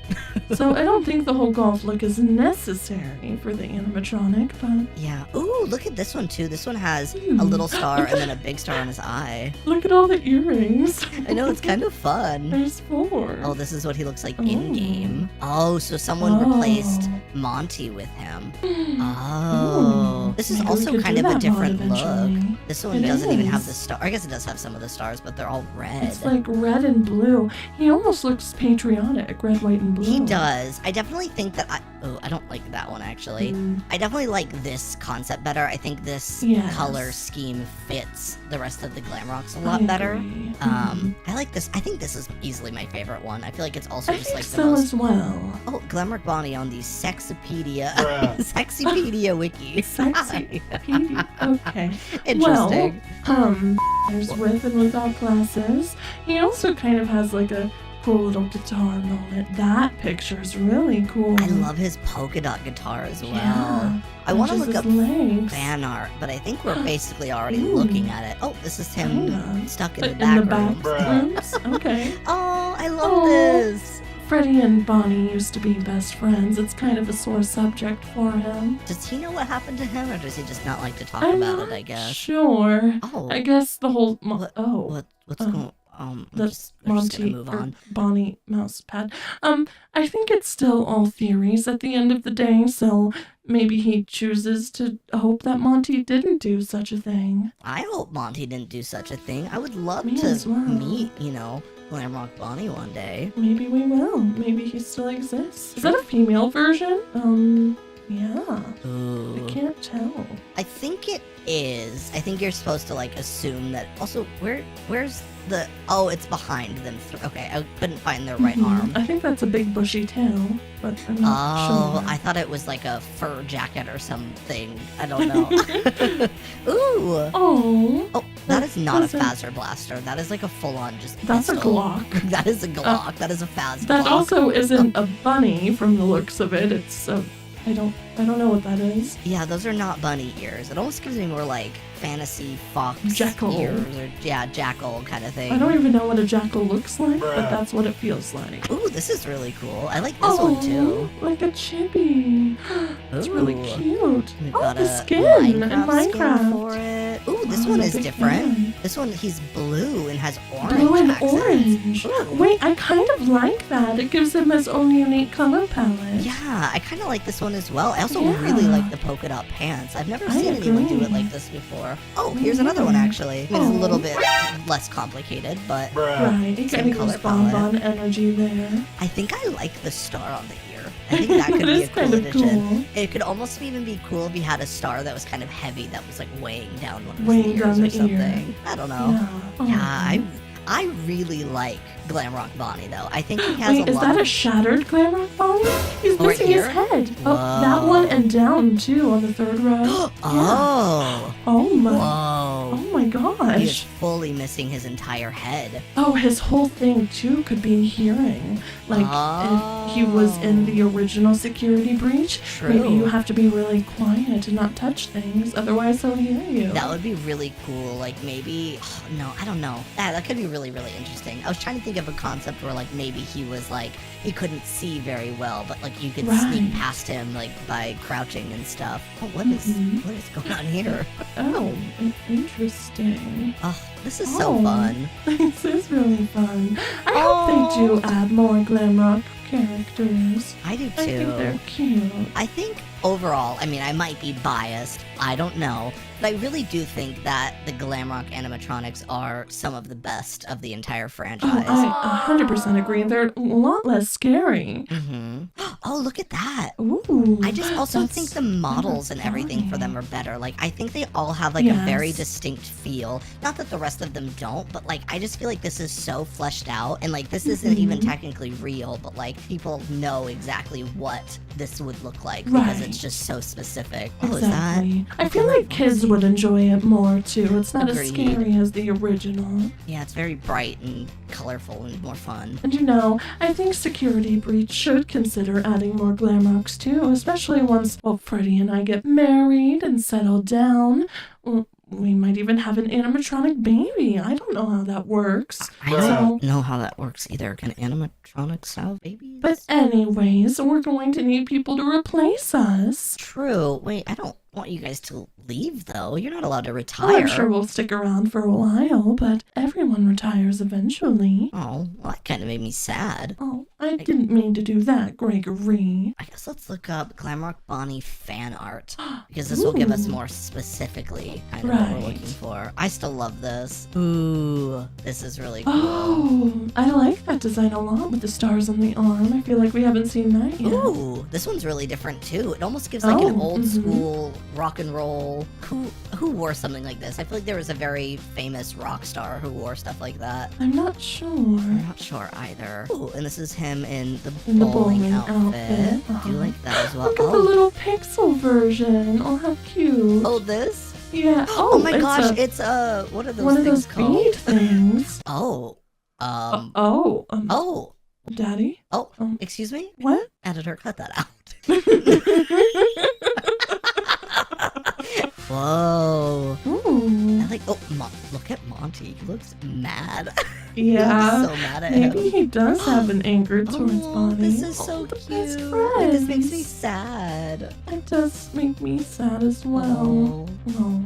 So I don't think the whole golf look is necessary for the animatronic, but Yeah. Ooh, look at this one too. This one has a little star and then a big star on his eye. look at all the earrings. I know, it's kind of fun. There's 4. Oh, this is what he looks like Oh. in game. Oh, so someone Oh. replaced Monty with him. Ooh. This is Maybe we also could kind do of a that different mod look. eventually. This one It doesn't even have is. the star. I guess it does have some of the stars, but they're all red. It's like red and blue. He almost looks patriotic, red, white, and blue. He does. I definitely think that I don't like that one actually. I definitely like this concept better. I think this Yes. color scheme fits the rest of the glam rocks a I lot better. agree. I like this. I think this is easily my favorite one. I feel like it's also I just think like the so most. as well. Oh, Glamrock Bonnie on the Sexypedia, Bruh. Sexypedia wiki. Sexy. Okay. Interesting. There's with and without glasses. He also kind of has like a cool little guitar moment. That picture's really cool. I love his polka dot guitar as well. Yeah. I want to Matches look up his legs. fan art, but I think we're basically already Ooh. looking at it. Oh, this is him Kinda. stuck in the In back the back room. Bruh. rooms. Okay. Oh, I love Aw. this. Freddie and Bonnie used to be best friends. It's kind of a sore subject for him. Does he know what happened to him, or does he just not like to talk I'm about not it? I guess. sure. Oh, I guess the whole what's um, going? the we're just gonna Monty move or on. Bonnie mouse pad. I think it's still all theories at the end of the day, so maybe he chooses to hope that Monty didn't do such a thing. I hope Monty didn't do such a thing. I would love Me to as well. meet, Glamrock Bonnie one day. Maybe we will. Maybe he still exists. Is that a female version? Yeah. I Ooh. can't tell. I think it is. I think you're supposed to like assume that. Also, where's the? Oh, it's behind them. Okay, I couldn't find their right Mhm. arm. I think that's a big bushy tail, but I'm not Oh, sure. I thought it was like a fur jacket or something. I don't know. Ooh. Oh, Oh, that is not a doesn't- phaser blaster. That is like a full-on just. that's a pistol. Glock. That is a Glock. That is a phas That Glock. also isn't a bunny from the looks of it. It's I don't know what that is. Yeah, those are not bunny ears. It almost gives me more like fantasy fox Jackal. ears, or jackal kind of thing. I don't even know what a jackal looks like, but Bruh. that's what it feels like. Ooh, this is really cool. I like this one too. Like a chibi. It's really Ooh. cute. We've Oh, got the a skin in Minecraft skin Minecraft. for it. Ooh, this Wow, one I'm a is big different. fan. This one, he's blue and has orange Blue and accents. orange. Ooh. Wait, I kind of like that. It gives him his own unique color palette. Yeah, I kind of like this one as well. I also Yeah. really like the polka dot pants. I've never I seen anyone do it agree. like this before. Oh, Me here's another one neither. actually. I mean, it's a Oh. little bit less complicated, but Bruh. Right, you Same got color goes bonbon palette. energy there. I think I like the star on the ear. I think that could That be a is cool kind of addition. cool. It could almost even be cool if he had a star that was kind of heavy, that was like weighing down one of his Weighing ears down or the ear. something. I don't know. Yeah. Yeah, I really like Glamrock Bonnie though. I think he has Wait, a is lot. that a shattered Glamrock Bonnie? He's Oh, right missing his here? head. Oh, that Whoa. one and down too on the third row. Oh, Oh my. whoa! Oh my He is gosh. fully missing his entire head. Oh, his whole thing too could be hearing. Like if he was in the original security breach, True. maybe you have to be really quiet and not touch things, otherwise he'll hear you. That would be really cool. Like maybe, no, I don't know. That could be really, really interesting. I was trying to think of a concept where like maybe he was like he couldn't see very well, but like you could sneak Right. past him like by crouching and stuff. Oh, what Mhm. is going on here? Oh, interesting. Oh, this is so Oh. fun. This is really fun. I hope they do add more Glamrock characters. I do too. I think they're cute. I think overall, I mean, I might be biased. I don't know. But I really do think that the Glamrock animatronics are some of the best of the entire Oh, franchise. I 100% agree. They're a lot less scary. Mm-hmm. Oh, look at that. Ooh. I just also that's think the models and everything for them funny. are better. Like, I think they all have like a very Yes. distinct feel. Not that the rest of them don't, but like, I just feel like this is so fleshed out. And like, this isn't even Mhm. technically real, but like, people know exactly what this would look like because Right. it's just so specific. Oh, is that? Exactly. I feel like kids would enjoy it more too. It's not as Agreed. scary as the original. Yeah, it's very bright and colorful and more fun. And I think Security Breach should consider adding more Glamrocks too, especially once, well, Freddie and I get married and settle down. Well, we might even have an animatronic baby. I don't know how that works. I So, don't know how that works either. Can animatronics have babies? but anyways, we're going to need people to replace us. True. Wait, I don't want you guys to leave though. You're not allowed to Well, retire. I'm sure we'll stick around for a while, but everyone retires eventually. Oh, well, that kind of made me sad. Oh, I didn't mean to do that, Gregory. I guess let's look up Glamrock Bonnie fan art, because this will give us Ooh. more specifically kind of what we're looking Right. for. I still love this. Ooh, this is really cool. Oh, I like that design a lot with the stars on the arm. I feel like we haven't seen that yet. Ooh, this one's really different too. It almost gives like an Oh, old mhm. school rock and roll. Who wore something like this? I feel like there was a very famous rock star who wore stuff like that. I'm not sure. I'm not sure either. Ooh, and this is him in the In the bowling bowling outfit. outfit, Do you like that as well? Look at the little pixel version. Oh, how cute. Oh, this? Yeah. Oh, my it's gosh, a- it's what are those one of things those called? bead things. Oh, Oh, Daddy? oh, Um, excuse me? What? Editor, cut that out. Whoa. Ooh. I like, look at Monty. He looks mad. Yeah. He looks so mad at Maybe him. he does have an anger towards Oh, Bonnie. this is so the cute. best Like, this makes me friends. sad. It does make me sad as well. Oh. Oh.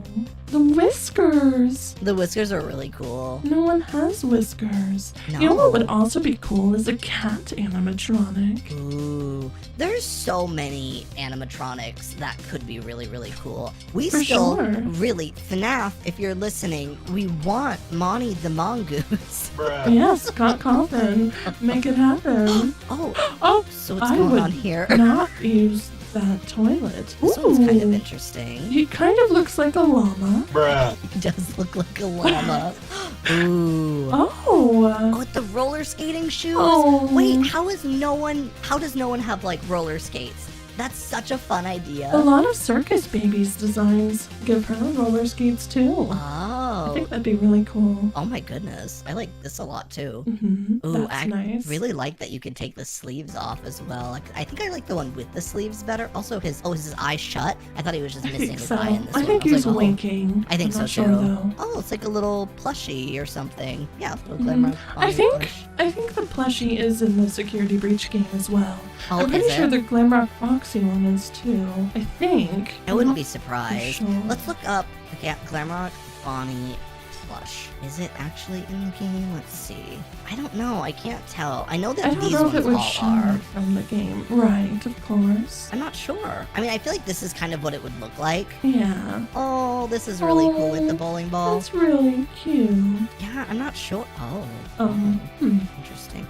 The whiskers. The whiskers are really cool. No one has whiskers. No. You know what would also be cool is a cat animatronic. Ooh, there's so many animatronics that could be really, really cool. We For still sure. really, FNAF, if you're listening, we want Monty the Mongoose. Yes, Scott Coffin. Make it happen. Oh, Oh, so what's I going would on here? not use that toilet. This one's kind of Ooh. interesting. He kind of looks like a llama. He does look like a llama. Ooh. Oh. Oh, with the roller skating shoes? Oh. Wait, how does no one have like roller skates? That's such a fun idea. A lot of circus babies' designs give her roller skates too. I Oh. think that'd be really cool. Oh my goodness. I like this a lot too. Mm-hmm. Ooh, That's I nice. really like that you can take the sleeves off as well. Like, I think I like the one with the sleeves better. Also, is his eyes shut? I thought he was just I missing think his so. eye in this I one. think was he's like, oh. winking. I think I'm so not too. Sure, though. Oh, it's like a little plushie or something. Yeah, a little Mhm. Glamrock I Bonnie think plush. I think the plushie is in the security breach game as well. Oh, I'm pretty is sure it? the Glamrock Foxy one is too. I think. I wouldn't be surprised. sure. Let's look up Glamrock Bonnie plush. Is it actually in the game? Let's see. I don't know. I can't tell. I know that I don't these know if ones it would all show are. it from the game. Right, of course. I'm not sure. I mean, I feel like this is kind of what it would look like. Yeah. Oh, this is really cool with the Oh, bowling ball. That's really cute. Yeah, I'm not sure. Oh. Interesting.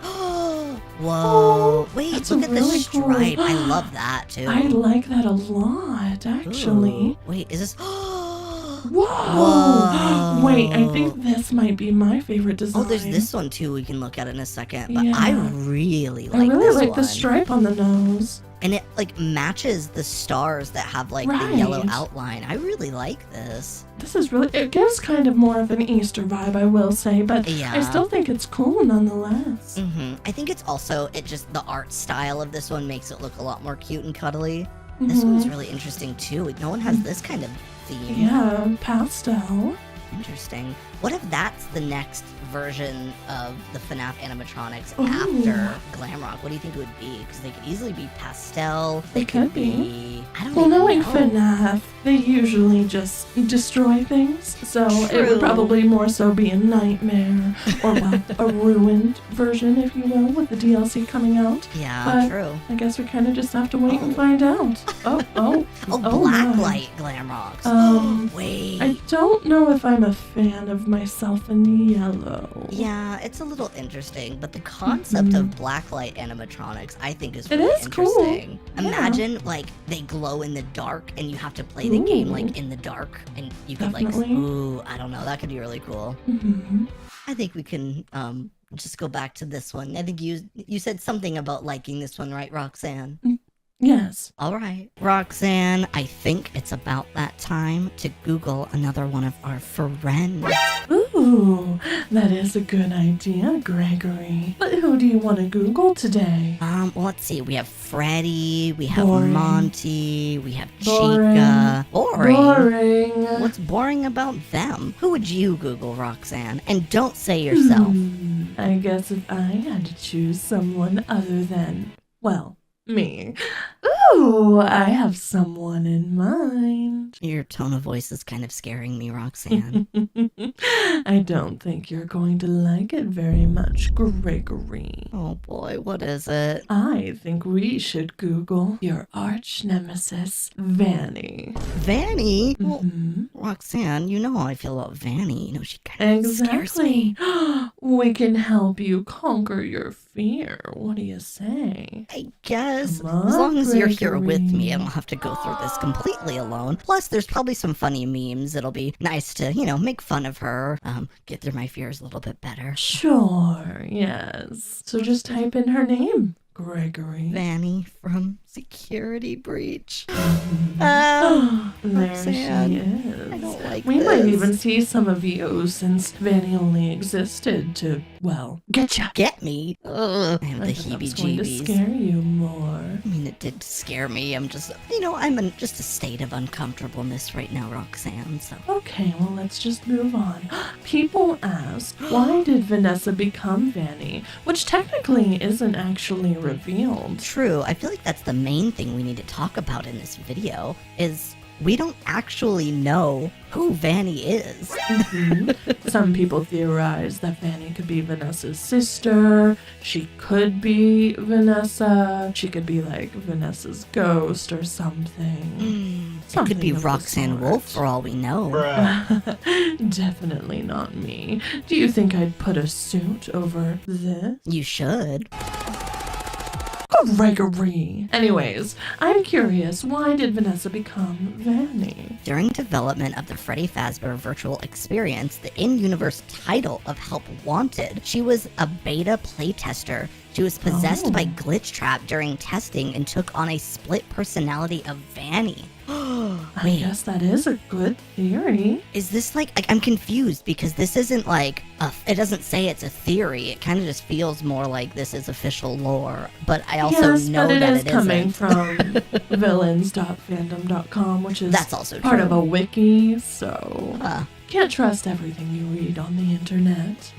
Whoa. Wait, that's look at the really cool. stripe. I love that too. I like that a lot, actually. Ooh. Wait, is this? Whoa! Whoa. Wait, I think this might be my favorite design. Oh, there's this one too. We can look at in a second. But Yeah. I really I like really this like one. the stripe on the nose. And it like matches the stars that have like the yellow Right. outline. I really like this. This is really, it gives kind of more of an Easter vibe, I will say, but Yeah. I still think it's cool nonetheless. I think it's also, the art style of this one makes it look a lot more cute and cuddly. This Mhm. one's really interesting too. No one has this kind of theme. Yeah, pastel. Interesting. What if that's the next version of the FNAF animatronics Ooh. after Glamrock? What do you think it would be? Because they could easily be pastel. They They could be. I don't Well, even knowing know. FNAF, they usually just destroy things, so it True. would probably more so be a nightmare, or well, a ruined version, if you will, with the DLC coming out. Yeah, But true. I guess we kind of just have to wait and find out. Oh, Oh, my. blacklight Glamrocks. Wait. I don't know if I'm a fan of myself in yellow. Yeah, it's a little interesting, but the concept of blacklight animatronics, I think, is It really is cool. interesting. Yeah. Imagine, like, they glow in the dark, and you have to play the game, Ooh. like, in the dark, and you could, Definitely. I don't know, that could be really cool. Mhm. I think we can, just go back to this one. I think you said something about liking this one, right, Roxanne? Yes. All right. Roxanne, I think it's about that time to Google another one of our friends. Ooh, that is a good idea, Gregory. But who do you want to Google today? Well, let's see. We have Freddy, we have Boring. Monty, we have Boring. Chica. Boring. Boring. What's boring about them? Who would you Google, Roxanne? And don't say yourself. I guess if I had to choose someone other than, well, me. Oh, I have someone in mind. Your tone of voice is kind of scaring me, Roxanne. I don't think you're going to like it very much, Gregory. Oh boy, what is it? I think we should Google your arch nemesis, Vanny. Vanny? Well, Mhm. Roxanne, you know how I feel about Vanny. You know, she kind of scares me. Exactly. We can help you conquer your fear. What do you say? I guess. Come As long on, as you're here with me, Gregory. I don't have to go through this completely alone. Plus, there's probably some funny memes. It'll be nice to, make fun of her, get through my fears a little bit better. Sure, yes. So just type in her name, Gregory. Vanny from Security Breach. There Roxanne, she is. I don't like We this. might even see some of you since Vanny only existed to, well, get ya. Get me? Ugh, I have the I thought that was going to heebie-jeebies. scare you more. I mean, it did scare me. I'm just, I'm in just a state of uncomfortableness right now, Roxanne, so. Okay, well, let's just move on. People ask, why did Vanessa become Vanny? Which technically isn't actually revealed. True, I feel like that's the main thing we need to talk about in this video, is we don't actually know who Vanny is. Some people theorize that Vanny could be Vanessa's sister. She could be Vanessa. She could be like Vanessa's ghost or something. It could be Something of the Roxanne sort. Wolf for all we know. Definitely not me. Do you think I'd put a suit over this? You should. Gregory. Anyways, I'm curious, why did Vanessa become Vanny? During development of the Freddy Fazbear virtual experience, the in-universe title of Help Wanted, she was a beta playtester. She was possessed by Glitchtrap during testing and took on a split personality of Vanny. I guess that is a good theory. Is this like I'm confused because this isn't like it doesn't say it's a theory. It kind of just feels more like this is official lore. But I also Yes, know but that is it coming isn't. from villains.fandom.com, which is That's also part true. of a wiki, so Huh. can't trust everything you read on the internet.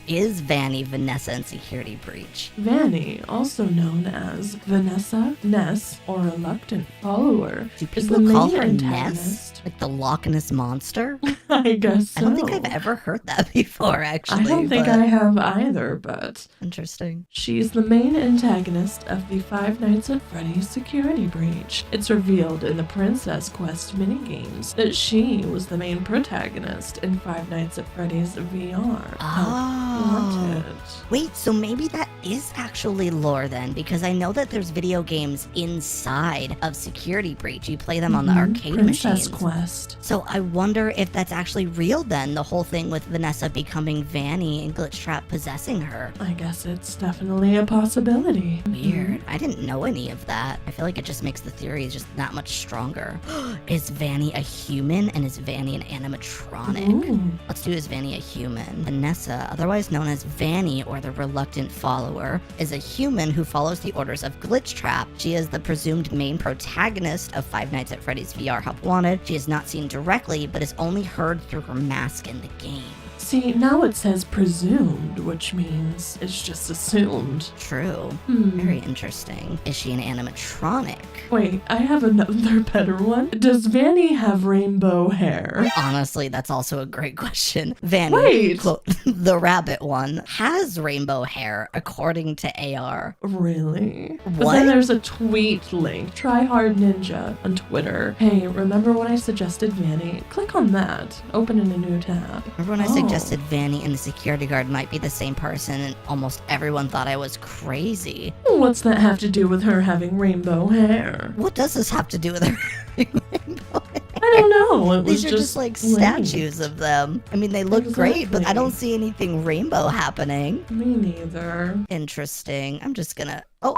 Is Vanny Vanessa in Security Breach? Vanny, also known as Vanessa, Ness, or Reluctant Follower, Do is the people call main her antagonist. Ness? Like the Loch Ness Monster? I guess so. I don't think I've ever heard that before, actually. I don't think but I have either, but Interesting. she's the main antagonist of the Five Nights at Freddy's Security Breach. It's revealed in the Princess Quest minigames that she was the main protagonist in Five Nights at Freddy's VR. Oh. Wanted. Wait, so maybe that is actually lore then, because I know that there's video games inside of Security Breach. You play them on the arcade Princess machines. Quest. So I wonder if that's actually real then, the whole thing with Vanessa becoming Vanny and Glitchtrap possessing her. I guess it's definitely a possibility. Weird. I didn't know any of that. I feel like it just makes the theory just that much stronger. Is Vanny a human and is Vanny an animatronic? Ooh. Let's do is Vanny a human. Vanessa, otherwise known as Vanny or the Reluctant Follower, is a human who follows the orders of Glitchtrap. She is the presumed main protagonist of Five Nights at Freddy's VR Help Wanted. She is not seen directly, but is only heard through her mask in the game. See, now it says presumed, which means it's just assumed. True. Hmm. Very interesting. Is she an animatronic? Wait, I have another better one. Does Vanny have rainbow hair? Honestly, that's also a great question. Vanny, Wait. quote, the rabbit one, has rainbow hair, according to AR. Really? But What? then there's a tweet link. Try Hard Ninja on Twitter. Hey, remember when I suggested Vanny? Click on that. Open in a new tab. Remember when I Oh. suggested Vanny and the security guard might be the same person and almost everyone thought I was crazy? What's that have to do with her having rainbow hair? What does this have to do with her having rainbow hair? I don't know. It was These are just like linked. statues of them. I mean, they look great, but I Exactly. don't see anything rainbow happening. Me neither. Interesting. I'm just gonna... Oh,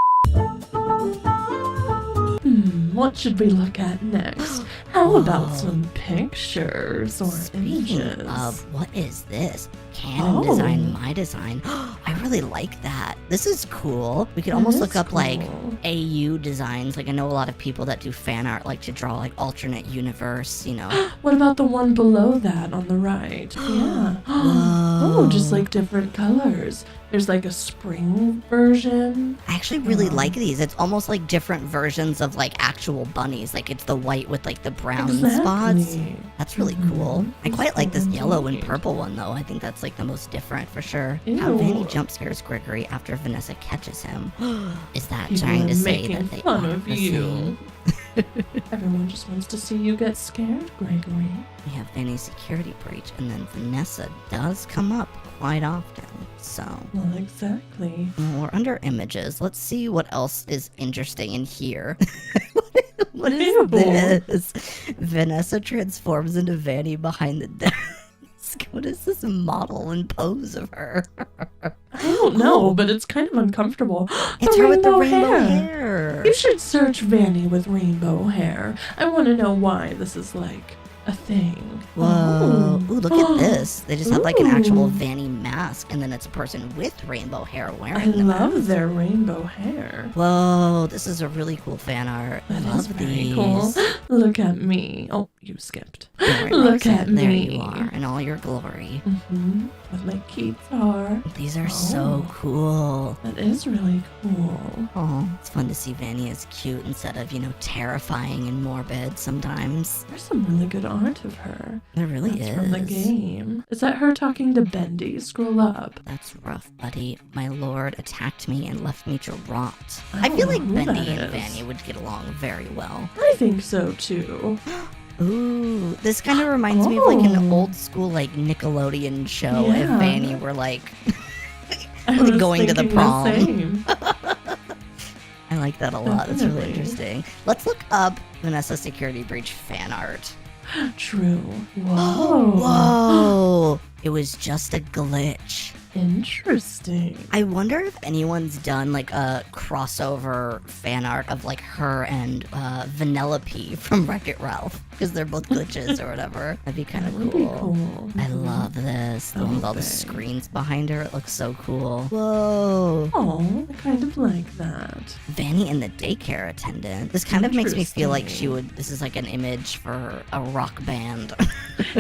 What should we look at next? How Whoa. about some pictures or speaking images? of, what is this? Canon Oh. design, my design. I really like that. This is cool. We could That almost is look up like cool. AU designs. Like I know a lot of people that do fan art like to draw like alternate universe, you know. What about the one below that on the right? Yeah. Oh, just like different colors. There's like a spring version. I actually really like these. It's almost like different versions of like actual bunnies. Like it's the white with like the brown spots. That's really cool. I quite like this yellow and purple one though. I think that's like the most different for sure. How Ew. Vanny jump scares Gregory after Vanessa catches him. Is that People trying are to say making that they fun are of the you. same? Everyone just wants to see you get scared, Gregory. We have Vanny's security breach, and then Vanessa does come up quite often. So, Well, exactly. well, we're under images. Let's see what else is interesting in here. What is Ew. this? Vanessa transforms into Vanny behind the desk. What is this model and pose of her? I don't know, but it's kind of uncomfortable. It's her with the rainbow hair. You should search Vanny with rainbow hair. I want to know why this is like a thing. Whoa. Ooh, look at this. They just have like an actual Ooh. Vanny mask, and then it's a person with rainbow hair I wearing the love mask. their rainbow hair. Whoa, this is a really cool fan art. I That is love very these. cool. Look at me. Oh, you skipped. Don't worry, Look Roxanne, at there me. you are in all your glory. With my guitar. These are so Oh. cool. That is really cool. Oh, it's fun to see Vanny as cute instead of, terrifying and morbid sometimes. There's some really good art of her. There really That's is. from the game. Is that her talking to Bendy? Scroll up. That's rough, buddy. My lord attacked me and left me to rot. I feel like who Bendy that and is. Vanny would get along very well. I think so too. Ooh, this kind of reminds me of like an Oh. old school like Nickelodeon show if Yeah. Vanny were like I Like was going to the thinking prom. same. I like that a lot. It's really Definitely. interesting. Let's look up Vanessa Security Breach fan art. True. Whoa. Whoa! It was just a glitch. Interesting. I wonder if anyone's done like a crossover fan art of like her and Vanellope from Wreck-It Ralph because they're both glitches or whatever. That'd be kind That of would cool. be cool. I Mhm. love this. The one with all the Okay. screens behind her. It looks so cool. Whoa. Oh, I kind of like that. Vanny and the daycare attendant. This kind of makes me feel like Interesting. this is like an image for a rock band.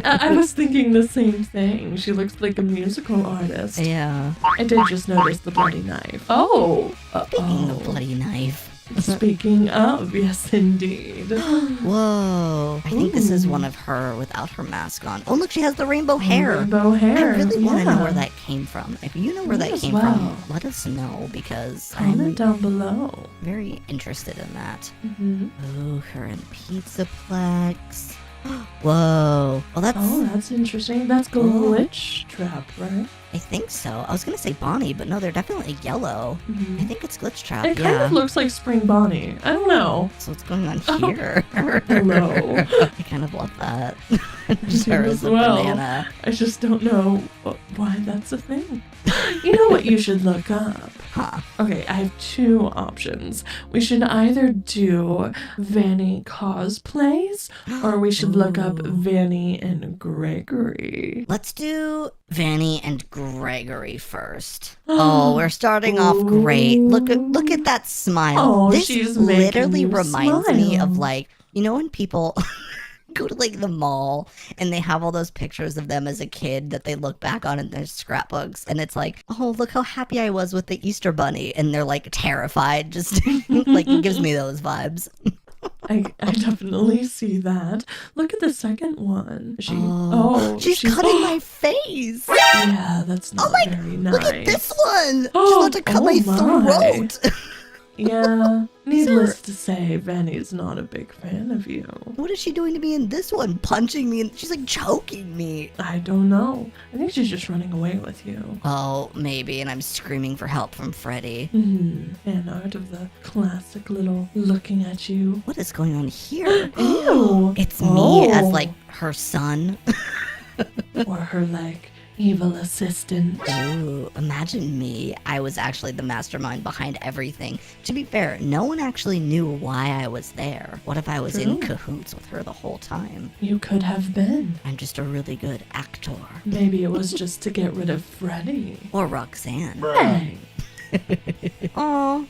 I was thinking the same thing. She looks like a musical artist. Yeah. I did just notice the bloody knife. Oh. Speaking of bloody knife. Speaking of, yes, indeed. Whoa. I think this is Ooh. one of her without her mask on. Oh, look, she has the rainbow hair. Rainbow hair. I really want to know yeah. where that came from. If you know where Me that as came well. from, let us know because Comment I'm down below. very interested in that. Mm-hmm. Oh, her and Pizzaplex. Whoa. Well, that's. Oh, that's interesting. That's Glitch Trap, right? I think so. I was gonna say Bonnie, but no, they're definitely yellow. Mhm. I think it's Glitch Trap. It kind yeah. of looks like Spring Bonnie. I don't know. So what's going on here? Hello. I kind of love that. do Sure as is a well. banana. I just don't know why that's a thing. You know what you should look up? Huh. Okay, I have two options. We should either do Vanny cosplays, or we should look up Ooh. Vanny and Gregory. Let's do Vanny and Gregory first. Oh, we're starting off great. Look at that smile. Oh, this she's making literally you reminds me of smile. like, when people go to like the mall and they have all those pictures of them as a kid that they look back on in their scrapbooks and it's like, oh, look how happy I was with the Easter bunny, and they're like terrified. Just like it gives me those vibes. I definitely see that. Look at the second one. She's cutting my face. Yeah, that's not very nice. Look at this one. She's Oh, about to cut my my. throat. Yeah, needless to say, Vanny's not a big fan of you. What is she doing to me in this one? Punching me, and she's like choking me. I don't know. I think she's just running away with you. Oh, maybe, and I'm screaming for help from Freddy. Fan art of the classic little looking at you. What is going on here? Ew. It's me as Oh. like her son. Or her like evil assistant. Ooh, imagine me. I was actually the mastermind behind everything. To be fair, no one actually knew why I was there. What if I was in True. cahoots with her the whole time? You could have been. I'm just a really good actor. Maybe it was just to get rid of Freddy. Or Roxanne. Hey. Oh,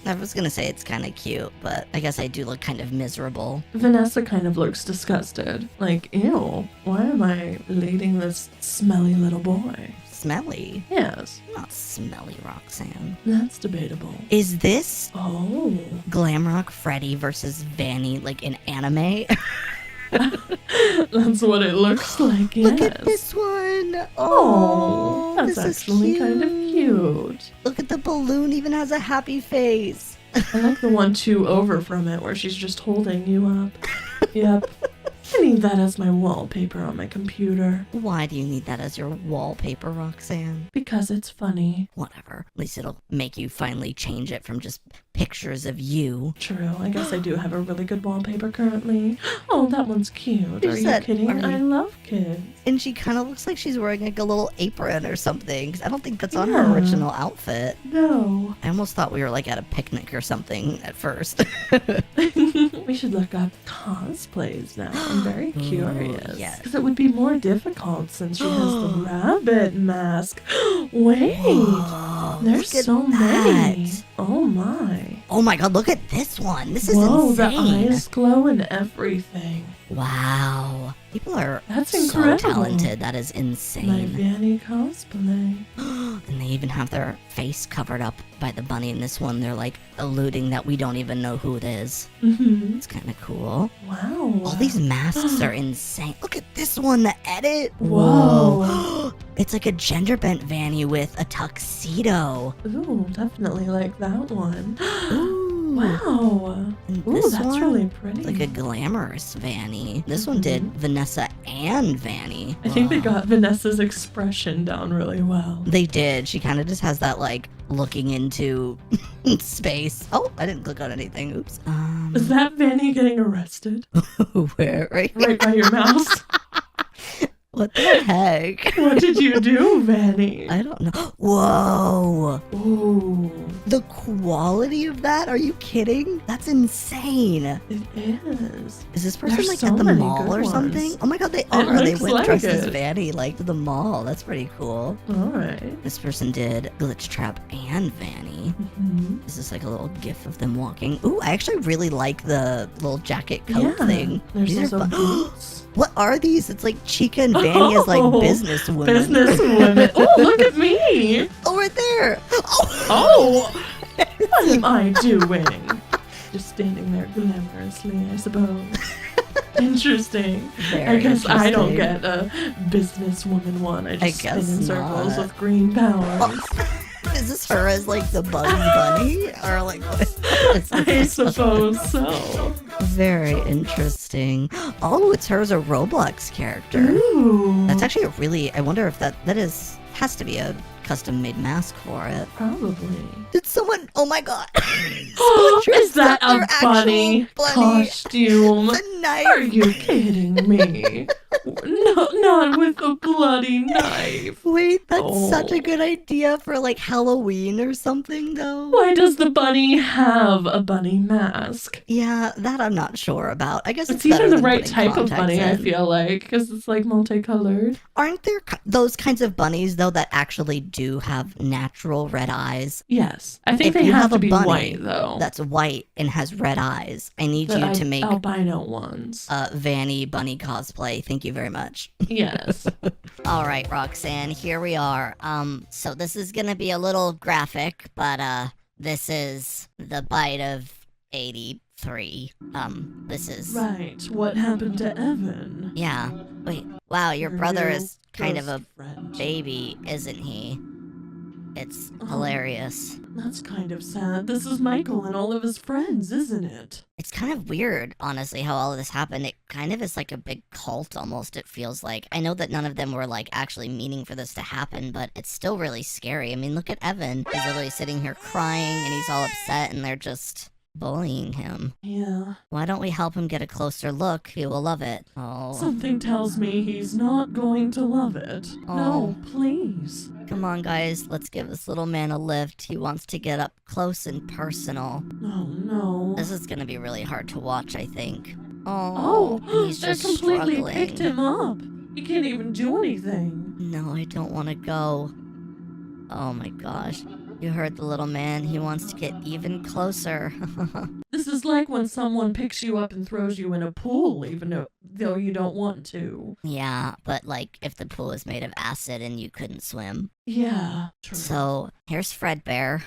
I was gonna say it's kind of cute, but I guess I do look kind of miserable. Vanessa kind of looks disgusted. Like, ew, why am I leading this smelly little boy? Smelly? Yes, Not smelly, Roxanne. that's debatable. Is this Oh. Glamrock Freddy versus Vanny like in anime? That's what it looks like, yes. Look at this one. Oh, that's this actually is kind of cute. Look at the balloon, even has a happy face. I like the one two over from it where she's just holding you up. Yep. I need that as my wallpaper on my computer. Why do you need that as your wallpaper, Roxanne? Because it's funny. Whatever. At least it'll make you finally change it from just pictures of you. True, I guess I do have a really good wallpaper currently. Oh, that one's cute. Are Is you that- kidding? are you- I love kids. And she kind of looks like she's wearing like a little apron or something. 'Cause I don't think that's on Yeah. her original outfit. No. I almost thought we were like at a picnic or something at first. We should look up cosplays now. I'm very curious. yes. Because it would be more difficult since she has the rabbit mask. Wait. Whoa, There's look at so many. that. Oh my. Oh my god, look at this one. This is Whoa, insane. the eyes glow and everything. Wow. People are That's so incredible. talented. That is My insane. Vanny cosplay. And they even have their face covered up by the bunny in this one. They're like alluding that we don't even know who it is. Mhm. It's kind of cool. Wow. All these masks are insane. Look at this one, the edit. Whoa. It's like a gender bent Vanny with a tuxedo. Ooh, definitely like that one. Ooh. Wow. And Ooh, this that's one, really pretty. like a glamorous Vanny. This one did Vanessa and Vanny. I think they Wow. got Vanessa's expression down really well. They did. She kind of just has that like looking into space. Oh, I didn't click on anything. Oops. Is that Vanny getting arrested? Where? Right? Right by your mouse? What the heck? What did you do, Vanny? I don't know. Whoa. Ooh, The quality of that? Are you kidding? That's insane. it is. Is this person There's like so at the many mall good or something? ones. Oh my god, they are. They looks went like dressed as it. Vanny like to the mall. That's pretty cool. All right. This person did Glitch Trap and Vanny. Mhm. This is like a little gif of them walking. Ooh, I actually really like the little jacket coat Yeah, thing. there's These are also fun. boots. What are these? It's like Chica and Vanny as like Oh, business women. Business women. Oh, look at me. Oh, right there. Oh. Oh, what am I doing? Just standing there glamorously, I suppose. Interesting. I Very guess I don't interesting. get a businesswoman one. I just spin guess in circles not. with green powers. Is this her as like the Bugs Bunny? Or like what is I this? suppose so. Very interesting. Oh, it's her as a Roblox character. Ooh. That's actually a really, I wonder if that has to be a custom made mask for it. Probably. Did someone, oh my god. Someone Is dressed that up their a bunny actual bunny costume? with a knife. Are you kidding me? No, not with a bloody knife. Wait, that's such Oh. a good idea for like Halloween or something though. Why does the bunny have a bunny mask? Yeah, that I'm not sure about. I guess It's it's better even the than right putting type of contacts bunny, I in. feel like, because it's like multicolored. Aren't there those kinds of bunnies though that actually do have natural red eyes? Yes. I think If they you have have to a be bunny white, though. That's white and has red eyes. I need The you to make albino ones. Vanny bunny cosplay. Thank you very much. Yes. All right, Roxanne, here we are. So this is gonna be a little graphic, but this is the bite of 83. This is Right. What happened to Evan? yeah. Wait, wow, your brother new is kind of a ghost friend. baby, isn't he? It's Oh. hilarious. That's kind of sad. This is Michael and all of his friends, isn't it? It's kind of weird, honestly, how all of this happened. It kind of is like a big cult almost, it feels like. I know that none of them were like actually meaning for this to happen, but it's still really scary. I mean, look at Evan. He's literally sitting here crying and he's all upset and they're just bullying him. Yeah. Why don't we help him get a closer look? He will love it. Oh, Something tells me he's not going to love it. Oh. No, please. come on, guys. Let's give this little man a lift. He wants to get up close and personal. Oh, no. This is gonna be really hard to watch, I think. Oh, and he's that just completely struggling. picked him up. He can't even do anything. No, I don't want to go. Oh my gosh. You heard the little man. He wants to get even closer. This is like when someone picks you up and throws you in a pool, even though you don't want to. Yeah, but like if the pool is made of acid and you couldn't swim. Yeah, true. So here's Fredbear.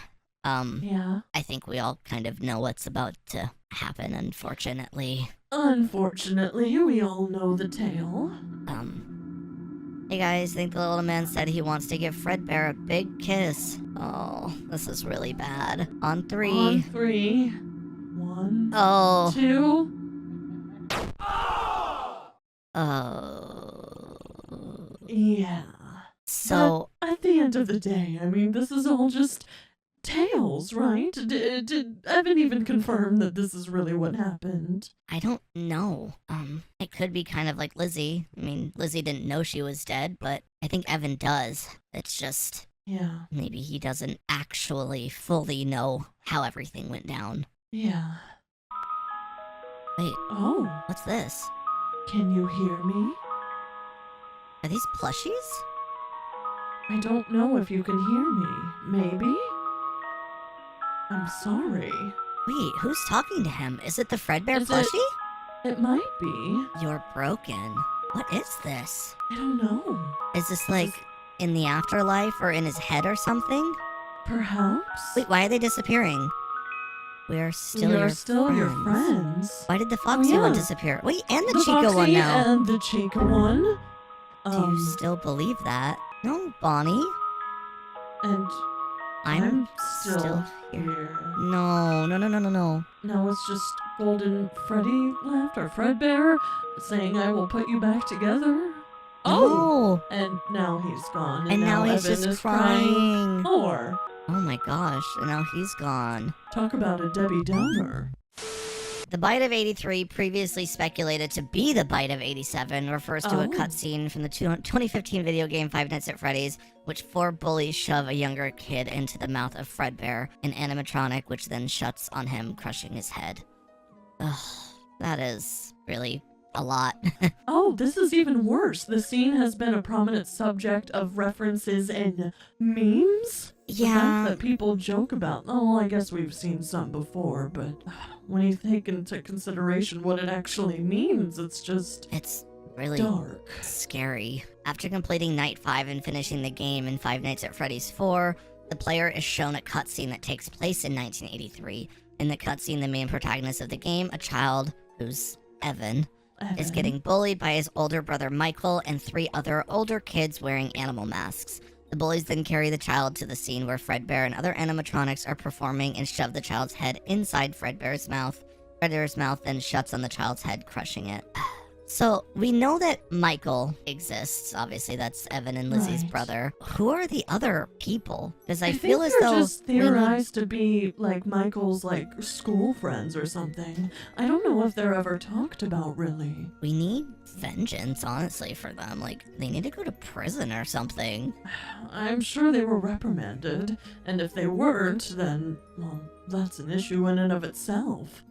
Yeah. I think we all kind of know what's about to happen, unfortunately. Unfortunately, we all know the tale. Hey guys, I think the little man said he wants to give Fredbear a big kiss. Oh, this is really bad. On 3. On 3. 1. Oh. 2. Oh. Yeah. So. But at the end of the day, I mean, this is all just tales, right? Did Evan even confirm that this is really what happened? I don't know. It could be kind of like Lizzie. I mean, Lizzie didn't know she was dead, but I think Evan does. It's just. Yeah. Maybe he doesn't actually fully know how everything went down. Yeah. Wait. Oh. What's this? Can you hear me? Are these plushies? I don't know if you can hear me. Maybe? I'm sorry. Wait, who's talking to him? Is it the Fredbear Is plushie? It might be. You're broken. What is this? I don't know. Is this like in the afterlife or in his head or something? Perhaps? Wait, why are they disappearing? We're still You're your still friends. your friends. Why did the Foxy yeah. one disappear? Wait, and the Chica Foxy one now. and the Chica one. Do you still believe that? No, Bonnie. And I'm still here. here. No. Now it's just Golden Freddy left, or Fredbear, saying I will put you back together. Oh! And now he's gone. And now he's Evan just is crying. More. Oh my gosh, and now he's gone. Talk about a Debbie Downer. The Bite of 83, previously speculated to be the Bite of 87, refers to a cutscene from the 2015 video game Five Nights at Freddy's, which 4 bullies shove a younger kid into the mouth of Fredbear, an animatronic which then shuts on him, crushing his head. Ugh, that is really a lot. Oh, this is even worse. The scene has been a prominent subject of references in memes. Yeah. The fact that people joke about, oh, I guess we've seen some before, but when you take into consideration what it actually means, it's really dark. Scary. After completing Night 5 and finishing the game in Five Nights at Freddy's 4, the player is shown a cutscene that takes place in 1983. In the cutscene, the main protagonist of the game, a child who's Evan, is getting bullied by his older brother Michael and 3 other older kids wearing animal masks. The bullies then carry the child to the scene where Fredbear and other animatronics are performing and shove the child's head inside Fredbear's mouth. Fredbear's mouth then shuts on the child's head, crushing it. So, we know that Michael exists. Obviously, that's Evan and Lizzie's brother. Who are the other people? Because I feel as though they're just theorized to be like Michael's school friends or something. I don't know if they're ever talked about really. We need vengeance, honestly, for them. Like, they need to go to prison or something. I'm sure they were reprimanded, and if they weren't, then, well, that's an issue in and of itself.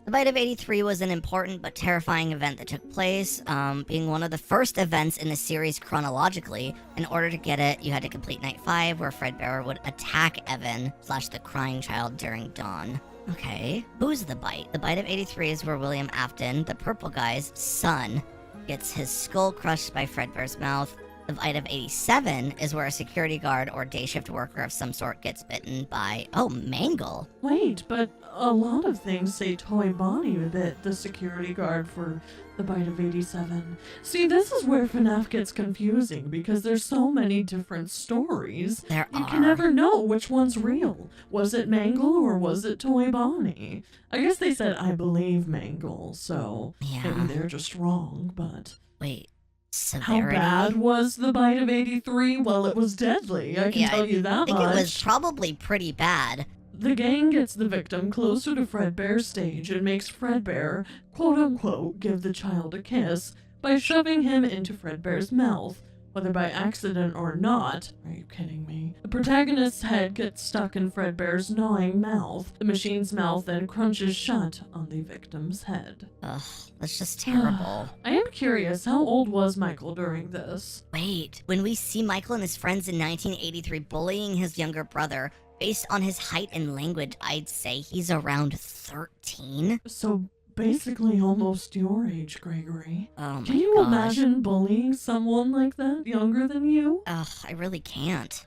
The Bite of 83 was an important but terrifying event that took place, being one of the first events in the series chronologically. In order to get it, you had to complete Night 5, where Fredbear would attack Evan / the crying child during dawn. Okay, who's the Bite? The Bite of 83 is where William Afton, the purple guy's son, gets his skull crushed by Fredbear's mouth. The Bite of 87 is where a security guard or day shift worker of some sort gets bitten by, Mangle. Wait, but a lot of things say Toy Bonnie bit the security guard for the Bite of 87. See, this is where FNAF gets confusing because there's so many different stories. You can never know which one's real. Was it Mangle or was it Toy Bonnie? I guess they said, I believe Mangle, so maybe they're just wrong, but... Wait. Severity. How bad was the Bite of 83? Well, it was deadly, I can tell you that much. I think it was probably pretty bad. The gang gets the victim closer to Fredbear's stage and makes Fredbear, quote-unquote, give the child a kiss by shoving him into Fredbear's mouth, whether by accident or not. Are you kidding me? The protagonist's head gets stuck in Fredbear's gnawing mouth. The machine's mouth then crunches shut on the victim's head. Ugh, that's just terrible. I am curious, how old was Michael during this? Wait, when we see Michael and his friends in 1983 bullying his younger brother, based on his height and language, I'd say he's around 13. So basically almost your age, Gregory. Oh my Can you gosh. imagine bullying someone like that, younger than you? Ugh, I really can't.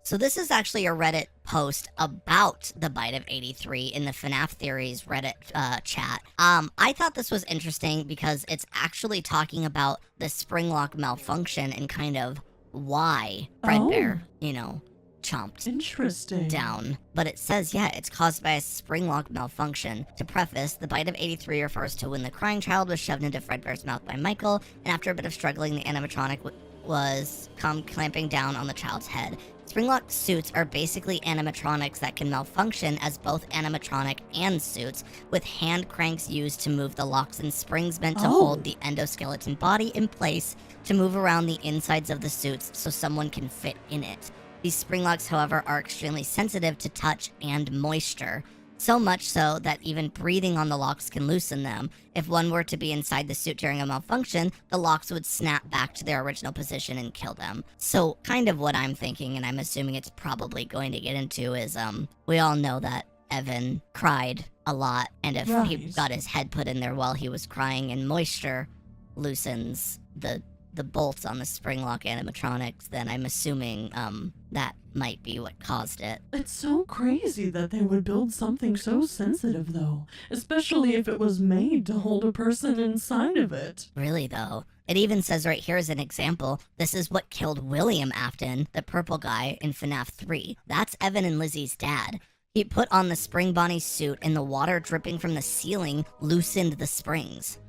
So this is actually a Reddit post about the bite of 83 in the FNAF Theories Reddit chat. I thought this was interesting because it's actually talking about the spring lock malfunction and kind of why Fredbear, chomped Interesting. down. But it says, yeah, it's caused by a spring lock malfunction. To preface, the bite of 83 refers to when the crying child was shoved into Fredbear's mouth by Michael, and after a bit of struggling, the animatronic was clamping down on the child's head. Spring-locked suits are basically animatronics that can malfunction as both animatronic and suits, with hand cranks used to move the locks and springs meant to hold the endoskeleton body in place to move around the insides of the suits so someone can fit in it. These spring locks, however, are extremely sensitive to touch and moisture. So much so that even breathing on the locks can loosen them. If one were to be inside the suit during a malfunction, the locks would snap back to their original position and kill them. So kind of what I'm thinking, and I'm assuming it's probably going to get into, is we all know that Evan cried a lot, and if he got his head put in there while he was crying and moisture loosens the bolts on the spring lock animatronics, then I'm assuming that might be what caused it. It's so crazy that they would build something so sensitive, though, especially if it was made to hold a person inside of it. Really, though. It even says right here as an example, this is what killed William Afton, the purple guy in FNAF 3. That's Evan and Lizzie's dad. He put on the Spring Bonnie suit and the water dripping from the ceiling loosened the springs.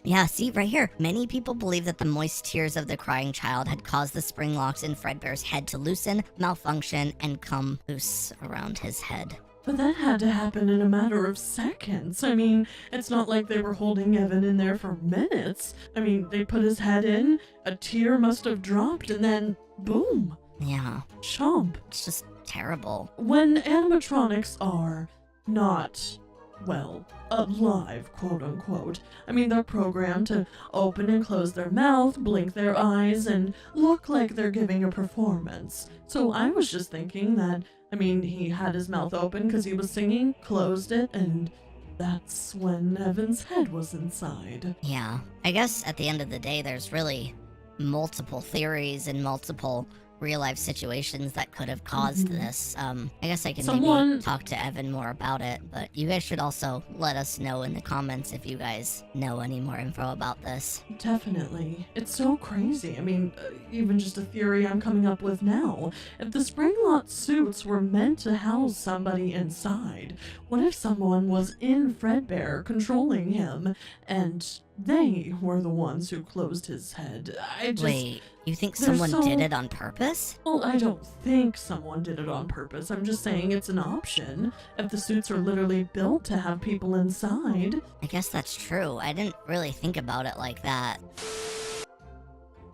Yeah, see, right here. Many people believe that the moist tears of the crying child had caused the spring locks in Fredbear's head to loosen, malfunction, and come loose around his head. But that had to happen in a matter of seconds. I mean, it's not like they were holding Evan in there for minutes. I mean, they put his head in, a tear must have dropped, and then boom. Yeah. Chomp. It's just terrible. When animatronics are not, well, alive, quote unquote. I mean, they're programmed to open and close their mouth, blink their eyes, and look like they're giving a performance. So I was just thinking that, I mean, he had his mouth open because he was singing, closed it, and that's when Evan's head was inside. Yeah. I guess at the end of the day, there's really multiple theories and multiple real-life situations that could have caused this. I guess I can maybe talk to Evan more about it, but you guys should also let us know in the comments if you guys know any more info about this. Definitely. It's so crazy. I mean, even just a theory I'm coming up with now. If the spring-locked suits were meant to house somebody inside, what if someone was in Fredbear controlling him, and they were the ones who closed his head? Wait, you think someone did it on purpose? Well, I don't think someone did it on purpose. I'm just saying it's an option. If the suits are literally built to have people inside. I guess that's true. I didn't really think about it like that.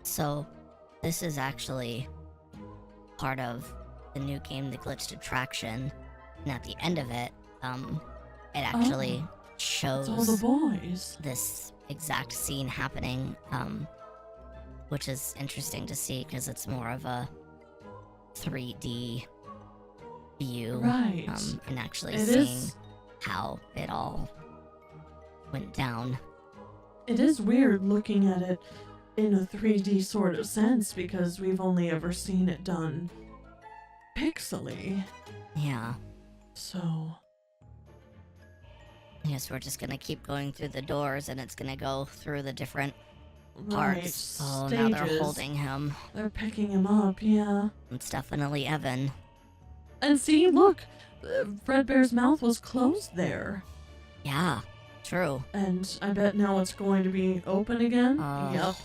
So, this is actually part of the new game, The Glitched Attraction. And at the end of it, it actually shows all the boys. This exact scene happening, which is interesting to see because it's more of a 3D view, right? And actually seeing how it all went down. It is weird looking at it in a 3D sort of sense because we've only ever seen it done pixely. Yeah. So I guess we're just gonna keep going through the doors and it's gonna go through the different parts. Oh, now they're holding him. They're picking him up, yeah. It's definitely Evan. And see, look, Fredbear's mouth was closed there. Yeah, true. And I bet now it's going to be open again. Yep,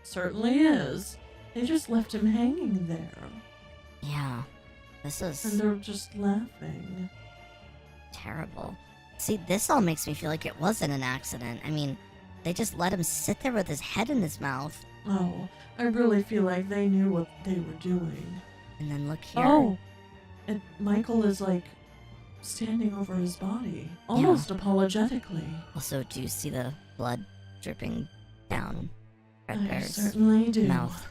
certainly is. They just left him hanging there. Yeah, this is... And they're just laughing. Terrible. See, this all makes me feel like it wasn't an accident. I mean, they just let him sit there with his head in his mouth. Oh, I really feel like they knew what they were doing. And then look here. Oh, and Michael is like standing over his body, almost apologetically. Also, do you see the blood dripping down I Fredbear's certainly do. mouth?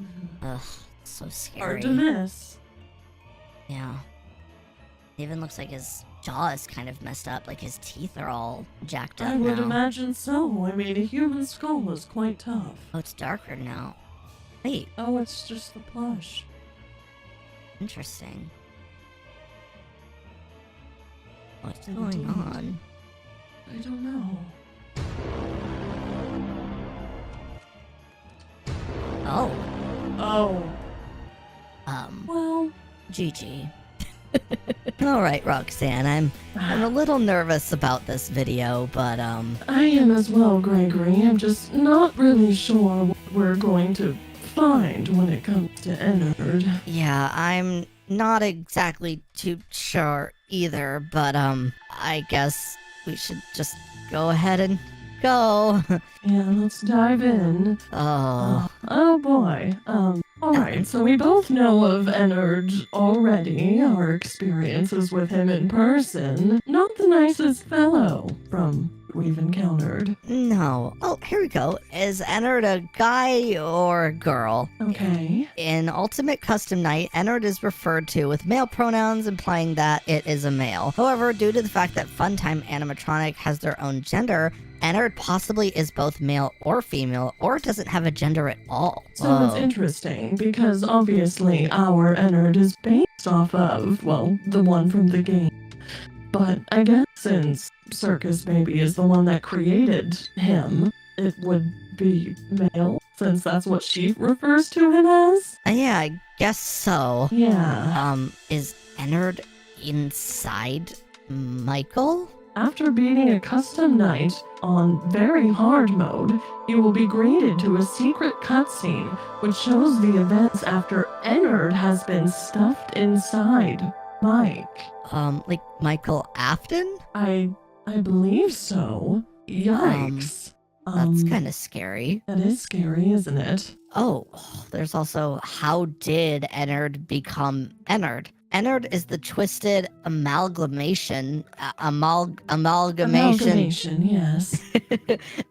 Mhm. Ugh, so scary. Hard to miss. Yeah. It even looks like his jaw is kind of messed up, like his teeth are all jacked up I would now. imagine so. I mean, a human skull is quite tough. Oh, it's darker now. Wait, Oh, it's just the plush. interesting. What's Indeed. going on? I don't know. Oh, Oh, well, GG. All right, Roxanne, I'm a little nervous about this video, but I am as well, Gregory. I'm just not really sure what we're going to find when it comes to Ennard. yeah, I'm not exactly too sure either, but I guess we should just go ahead and go. Yeah, let's dive in. Oh boy. Alright, so we both know of Ennard already, our experiences with him in person. Not the nicest fellow from we've encountered. No. Oh, here we go. Is Ennard a guy or a girl? Okay. In Ultimate Custom Night, Ennard is referred to with male pronouns, implying that it is a male. However, due to the fact that Funtime Animatronic has their own gender, Ennard possibly is both male or female, or doesn't have a gender at all. So it's interesting, because obviously our Ennard is based off of, well, the one from the game. But I guess since Circus Baby is the one that created him, it would be male, since that's what she refers to him as? Yeah, I guess so. Yeah. Is Ennard inside Michael? After beating a custom night on very hard mode, you will be greeted to a secret cutscene which shows the events after Ennard has been stuffed inside Mike. Like Michael Afton? I believe so. Yikes. That's kind of scary. That is scary, isn't it? Oh, there's also how did Ennard become Ennard? Ennard is the twisted amalgamation, Amalgamation, yes.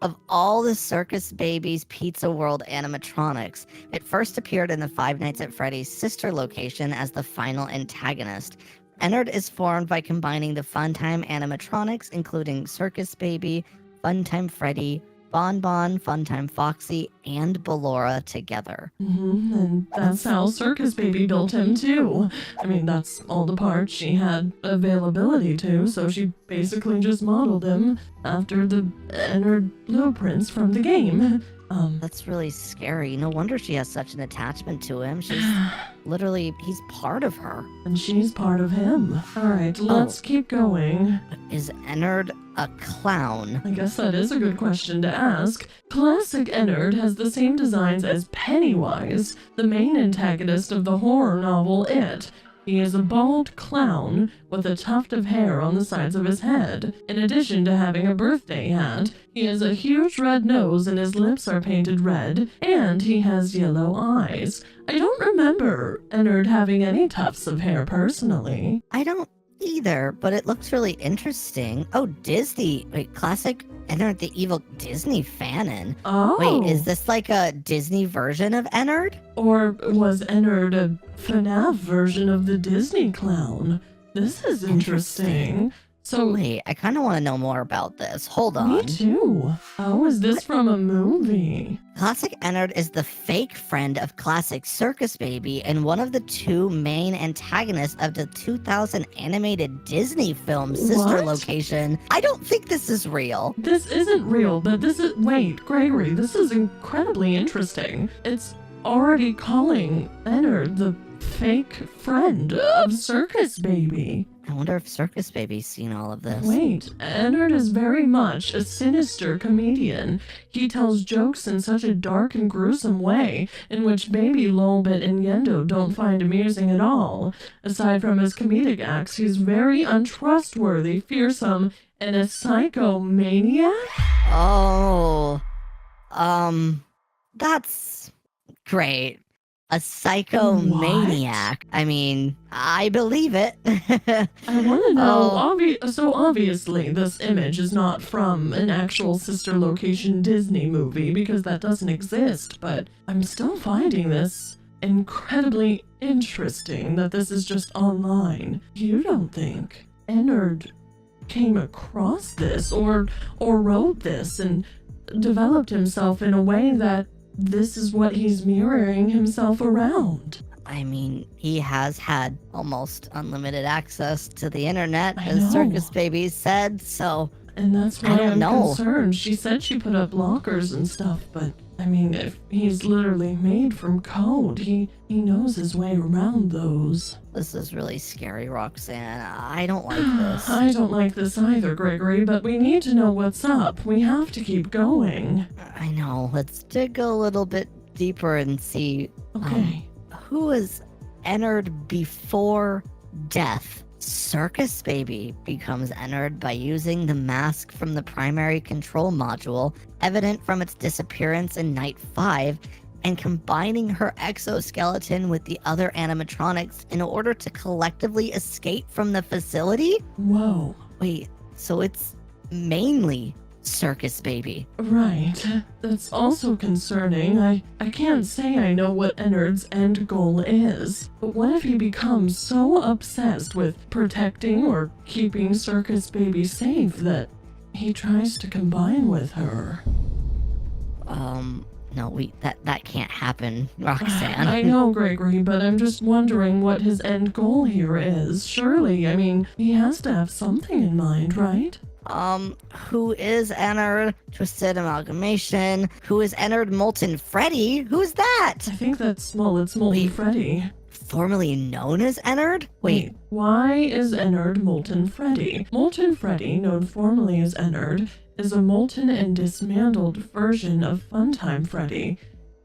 of all the Circus Baby's Pizza World animatronics. It first appeared in the Five Nights at Freddy's sister location as the final antagonist. Ennard is formed by combining the Funtime animatronics, including Circus Baby, Funtime Freddy, Bon Bon, Funtime Foxy, and Ballora together. And that's how Circus Baby built him too. I mean, that's all the parts she had availability to, so she basically just modeled him after the Ennard blueprints from the game. That's really scary. No wonder she has such an attachment to him. She's literally, he's part of her. And she's part of him. Alright, let's keep going. Is Ennard a clown? I guess that is a good question to ask. Classic Ennard has the same designs as Pennywise, the main antagonist of the horror novel It. He is a bald clown with a tuft of hair on the sides of his head. In addition to having a birthday hat, he has a huge red nose and his lips are painted red, and he has yellow eyes. I don't remember Ennard having any tufts of hair personally. I don't either, but it looks really interesting. Oh, Disney. Wait, classic Ennard the Evil Disney fanon. Oh. Wait, is this like a Disney version of Ennard? Or was Ennard a FNAF version of the Disney clown? This is interesting. So, Wait, I kind of want to know more about this. Hold on. me too. Oh, is this from a movie? Classic Ennard is the fake friend of Classic Circus Baby and one of the two main antagonists of the 2000 animated Disney film sister What? location. I don't think this is real. This isn't real, but this is. Wait, Gregory, this is incredibly interesting. It's already calling Ennard the fake friend of Circus Baby. I wonder if Circus Baby's seen all of this. Wait, Ennard is very much a sinister comedian. He tells jokes in such a dark and gruesome way, in which Baby, Lolbit, and Yendo don't find amusing at all. Aside from his comedic acts, he's very untrustworthy, fearsome, and a psychomaniac? Oh. That's great. A psychomaniac. I mean, I believe it. I want to know, Oh. so obviously this image is not from an actual sister location Disney movie because that doesn't exist, but I'm still finding this incredibly interesting that this is just online. You don't think Ennard came across this or wrote this and developed himself in a way that this is what he's mirroring himself around? I mean, he has had almost unlimited access to the internet, I as know. Circus Baby said, so And that's I why don't I'm know. concerned. She said she put up blockers and stuff, but I mean, if he's literally made from code, he knows his way around those. this is really scary, Roxanne. I don't like this. I don't like this either, Gregory, but we need to know what's up. We have to keep going. I know. Let's dig a little bit deeper and see Okay. who is Ennard before death. Circus Baby becomes Ennard by using the mask from the primary control module, evident from its disappearance in Night 5, and combining her exoskeleton with the other animatronics in order to collectively escape from the facility? Whoa. Wait, so it's mainly Circus Baby. Right. That's also concerning. I can't say I know what Ennard's end goal is, but what if he becomes so obsessed with protecting or keeping Circus Baby safe that he tries to combine with her? No, that can't happen, Roxanne. I know, Gregory, but I'm just wondering what his end goal here is. Surely, I mean, he has to have something in mind, right? Who is Ennard? Twisted Amalgamation. Who is Ennard Molten Freddy? Who's that? I think that's, well, it's Molten Wait. Freddy. Formerly known as Ennard? Wait, Why is Ennard Molten Freddy? Molten Freddy, known formerly as Ennard, is a molten and dismantled version of Funtime Freddy.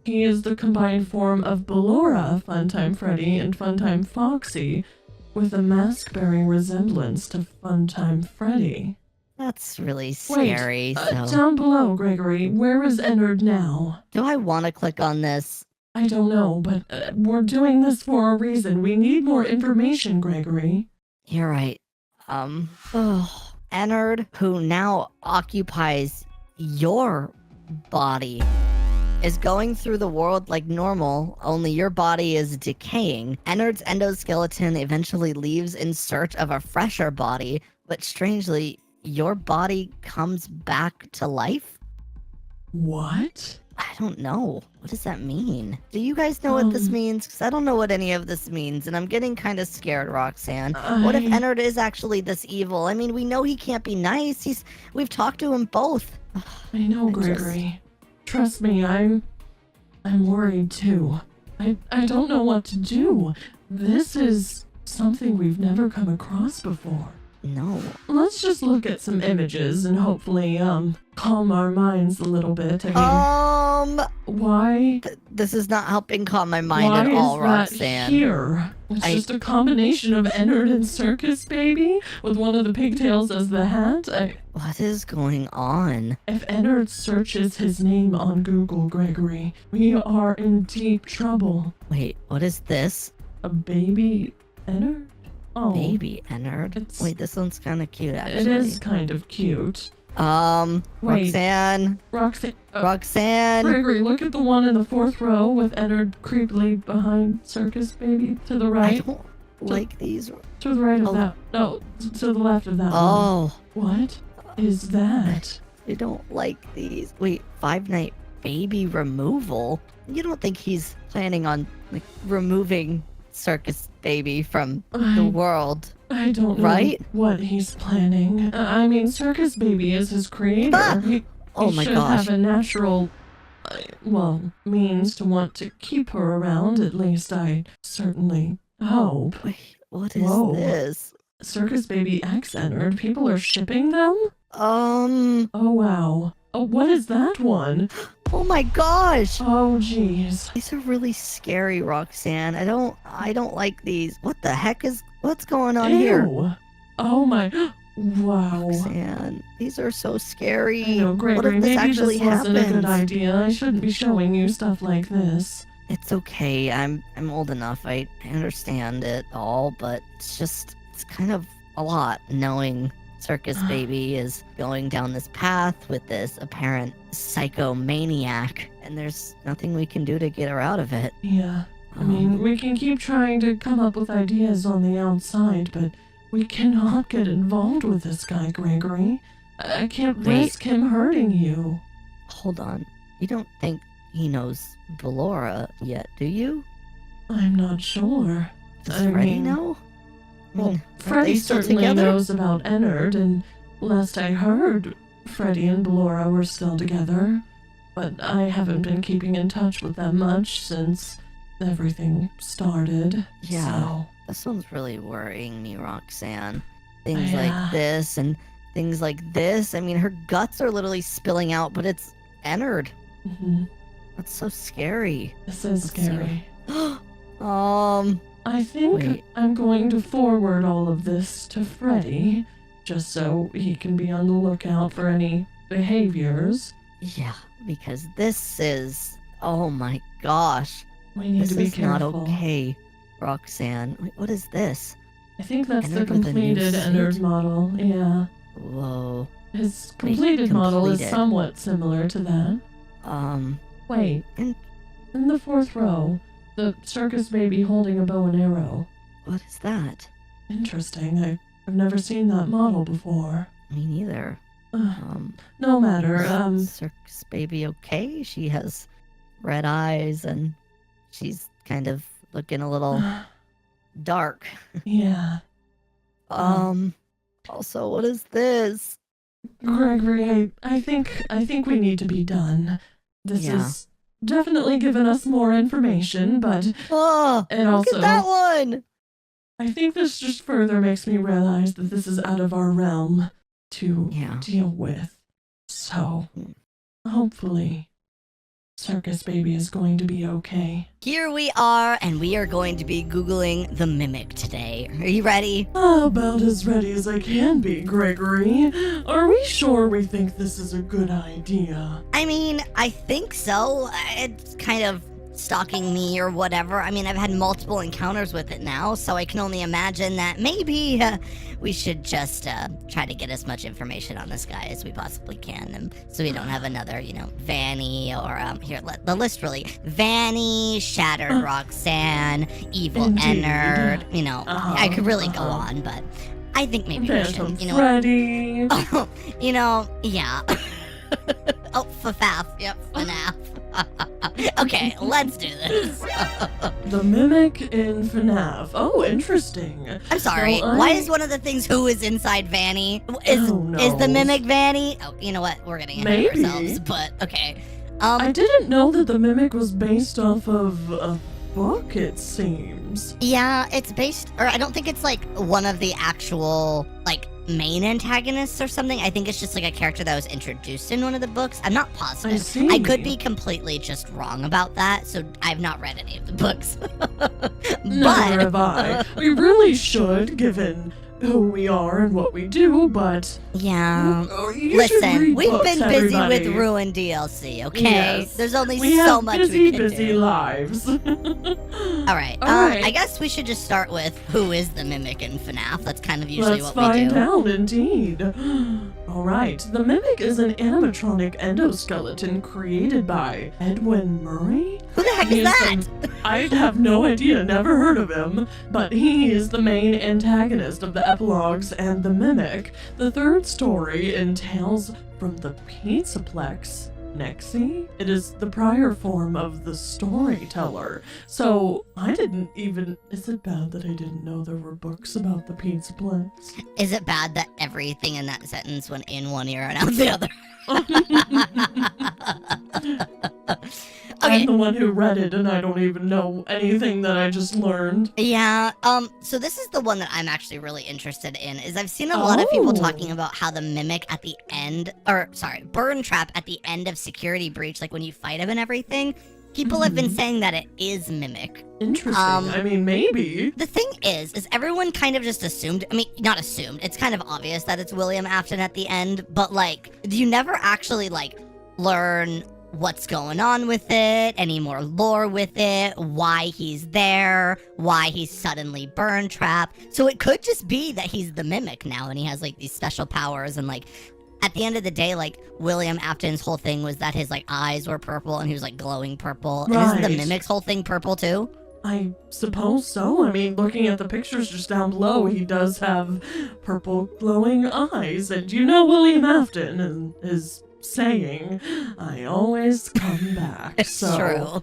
He is the combined form of Ballora, Funtime Freddy, and Funtime Foxy, with a mask-bearing resemblance to Funtime Freddy. that's really scary. So, Down below, Gregory, where is Ennard now? do I want to click on this? I don't know, but we're doing this for a reason. We need more information, Gregory. You're right. Ennard, who now occupies your body, is going through the world like normal, only your body is decaying. Ennard's endoskeleton eventually leaves in search of a fresher body, but strangely, your body comes back to life? What? I don't know. What does that mean? Do you guys know what this means? Because I don't know what any of this means, and I'm getting kind of scared, Roxanne. What if Ennard is actually this evil? I mean, we know he can't be nice. We've talked to him both. I know, Gregory. Trust me, I'm worried too. I don't know what to do. This is something we've never come across before. No. Let's just look at some images and hopefully, calm our minds a little bit. I mean, why? This is not helping calm my mind Why at all, is that Roxanne. here? It's just a combination of Ennard and Circus Baby with one of the pigtails as the hat. What is going on? If Ennard searches his name on Google, Gregory, we are in deep trouble. Wait, what is this? A baby Ennard? Oh, Baby Ennard? It's- Wait, this one's kind of cute, actually. it is kind of cute. Wait. Roxanne. Roxanne. Gregory, look at the one in the fourth row with Ennard creepily behind Circus Baby to the I right. don't like these. To the right of Oh. that. No, to the left of that one. Oh, What is that? I don't like these. Wait, 5-night baby removal? You don't think he's planning on, like, removing Circus Baby from the world? I don't know Right? what he's planning. I mean, Circus Baby is his creator. Ah! He Oh my should gosh. have a natural, means to want to keep her around. At least I certainly hope. Wait, what is Whoa. this? Circus Baby X Ennard. People are shipping them? Oh Oh wow. Oh, what is that one? my gosh. Oh jeez. These are really scary, Roxanne. I don't like these. What the heck what's going on here? Ew. Oh my. Wow. Roxanne, these are so scary. I know, What Gregory, if this maybe actually this wasn't a good happens? idea. I shouldn't be showing you stuff like this. It's okay. I'm old enough. I understand it all, but it's kind of a lot knowing Circus Baby is going down this path with this apparent psychomaniac, and there's nothing we can do to get her out of it. Yeah. I mean, we can keep trying to come up with ideas on the outside, but we cannot get involved with this guy, Gregory. I can't risk him hurting you. Hold on. You don't think he knows Ballora yet, do you? I'm not sure. Does I Freddy mean, know? Well, aren't Freddy they still certainly together? knows about Ennard, and last I heard, Freddy and Ballora were still together. But I haven't been keeping in touch with them much since everything started. Yeah. So, This one's really worrying me, Roxanne. Things Yeah. like this and things like this. I mean, her guts are literally spilling out, but it's Ennard. mhm, That's so scary. this is Let's see. scary. I think Wait. I'm going to forward all of this to Freddy, just so he can be on the lookout for any behaviors. Yeah, because this is, oh my gosh. We need This to be is not careful. okay, Roxanne. Wait, what is this? I think that's the Ennard with a new completed suit? Ennard model, yeah. Whoa. His Wait, completed model is completed. somewhat similar to that. Wait, In- in the fourth row, the circus baby holding a bow and arrow. what is that? Interesting, I've never seen that model before. Me neither. Ugh, no matter, Is Circus Baby okay? She has red eyes and she's kind of looking a little dark. yeah. Also, what is this? Gregory, I think we need to be done. This Yeah. has definitely given us more information, but Oh, and look also at that one! I think this just further makes me realize that this is out of our realm to Yeah. deal with. So, hopefully, Circus Baby is going to be okay. Here we are, and we are going to be Googling the Mimic today. Are you ready? About as ready as I can be, Gregory. Are we sure we think this is a good idea? I mean, I think so. It's kind of stalking me or whatever. I mean, I've had multiple encounters with it now, so I can only imagine that maybe we should just try to get as much information on this guy as we possibly can, and so we don't have another, Vanny or here. The list really: Vanny, Shattered Roxanne, Evil Indeed. Ennard. I could really go Uh-huh. on, but I think maybe we Phantom should. Freddy. Yeah. Oh, FNAF. Yep, FNAF. Okay, let's do this. The Mimic in FNAF. Oh, interesting. I'm sorry. Well, Why is one of the things who is inside Vanny? Is Who is the knows? Mimic Vanny? Oh, you know what? We're getting ahead of Maybe. ourselves, but okay. I didn't know that the Mimic was based off of a book, it seems. Yeah, it's based, or I don't think it's like one of the actual main antagonists or something. I think it's just like a character that was introduced in one of the books. I'm not positive. I see. I could be completely just wrong about that, so I've not read any of the books. Neither have I. We really should, given who we are and what we do, but... Yeah. You should Listen, read we've books, been busy everybody. with Ruined DLC, okay? Yes. There's only We so have much busy, we can busy do. lives. All right. All right. I guess we should just start with who is the Mimic in FNAF. That's kind of usually Let's what we find do. out, indeed. All right, the Mimic is an animatronic endoskeleton created by Edwin Murray. Who the heck He is is that? I have no idea, never heard of him, but he is the main antagonist of the epilogues and the Mimic. The third story in Tales from the Pizzaplex Nexi. It is the prior form of the storyteller. So I didn't even. Is it bad that I didn't know there were books about the Pizzaplex? Is it bad that everything in that sentence went in one ear and out the other? Okay. I'm the one who read it, and I don't even know anything that I just learned. Yeah, so this is the one that I'm actually really interested in, is I've seen a lot of people Oh. talking about how the Mimic at the end, Burn Trap at the end of Security Breach, like when you fight him and everything, People have been saying that it is Mimic. Interesting. I mean, maybe. The thing is everyone kind of just assumed, I mean, not assumed, it's kind of obvious that it's William Afton at the end, but, like, you never actually, like, learn what's going on with it, any more lore with it, why he's there, why he's suddenly burn trapped. So it could just be that he's the Mimic now and he has, like, these special powers, and, like, at the end of the day, like, William Afton's whole thing was that his, like, eyes were purple and he was, like, glowing purple. Right. And isn't the Mimic's whole thing purple too? I suppose so. I mean, looking at the pictures just down below, he does have purple glowing eyes. And you know William Afton is saying, I always come back. It's true.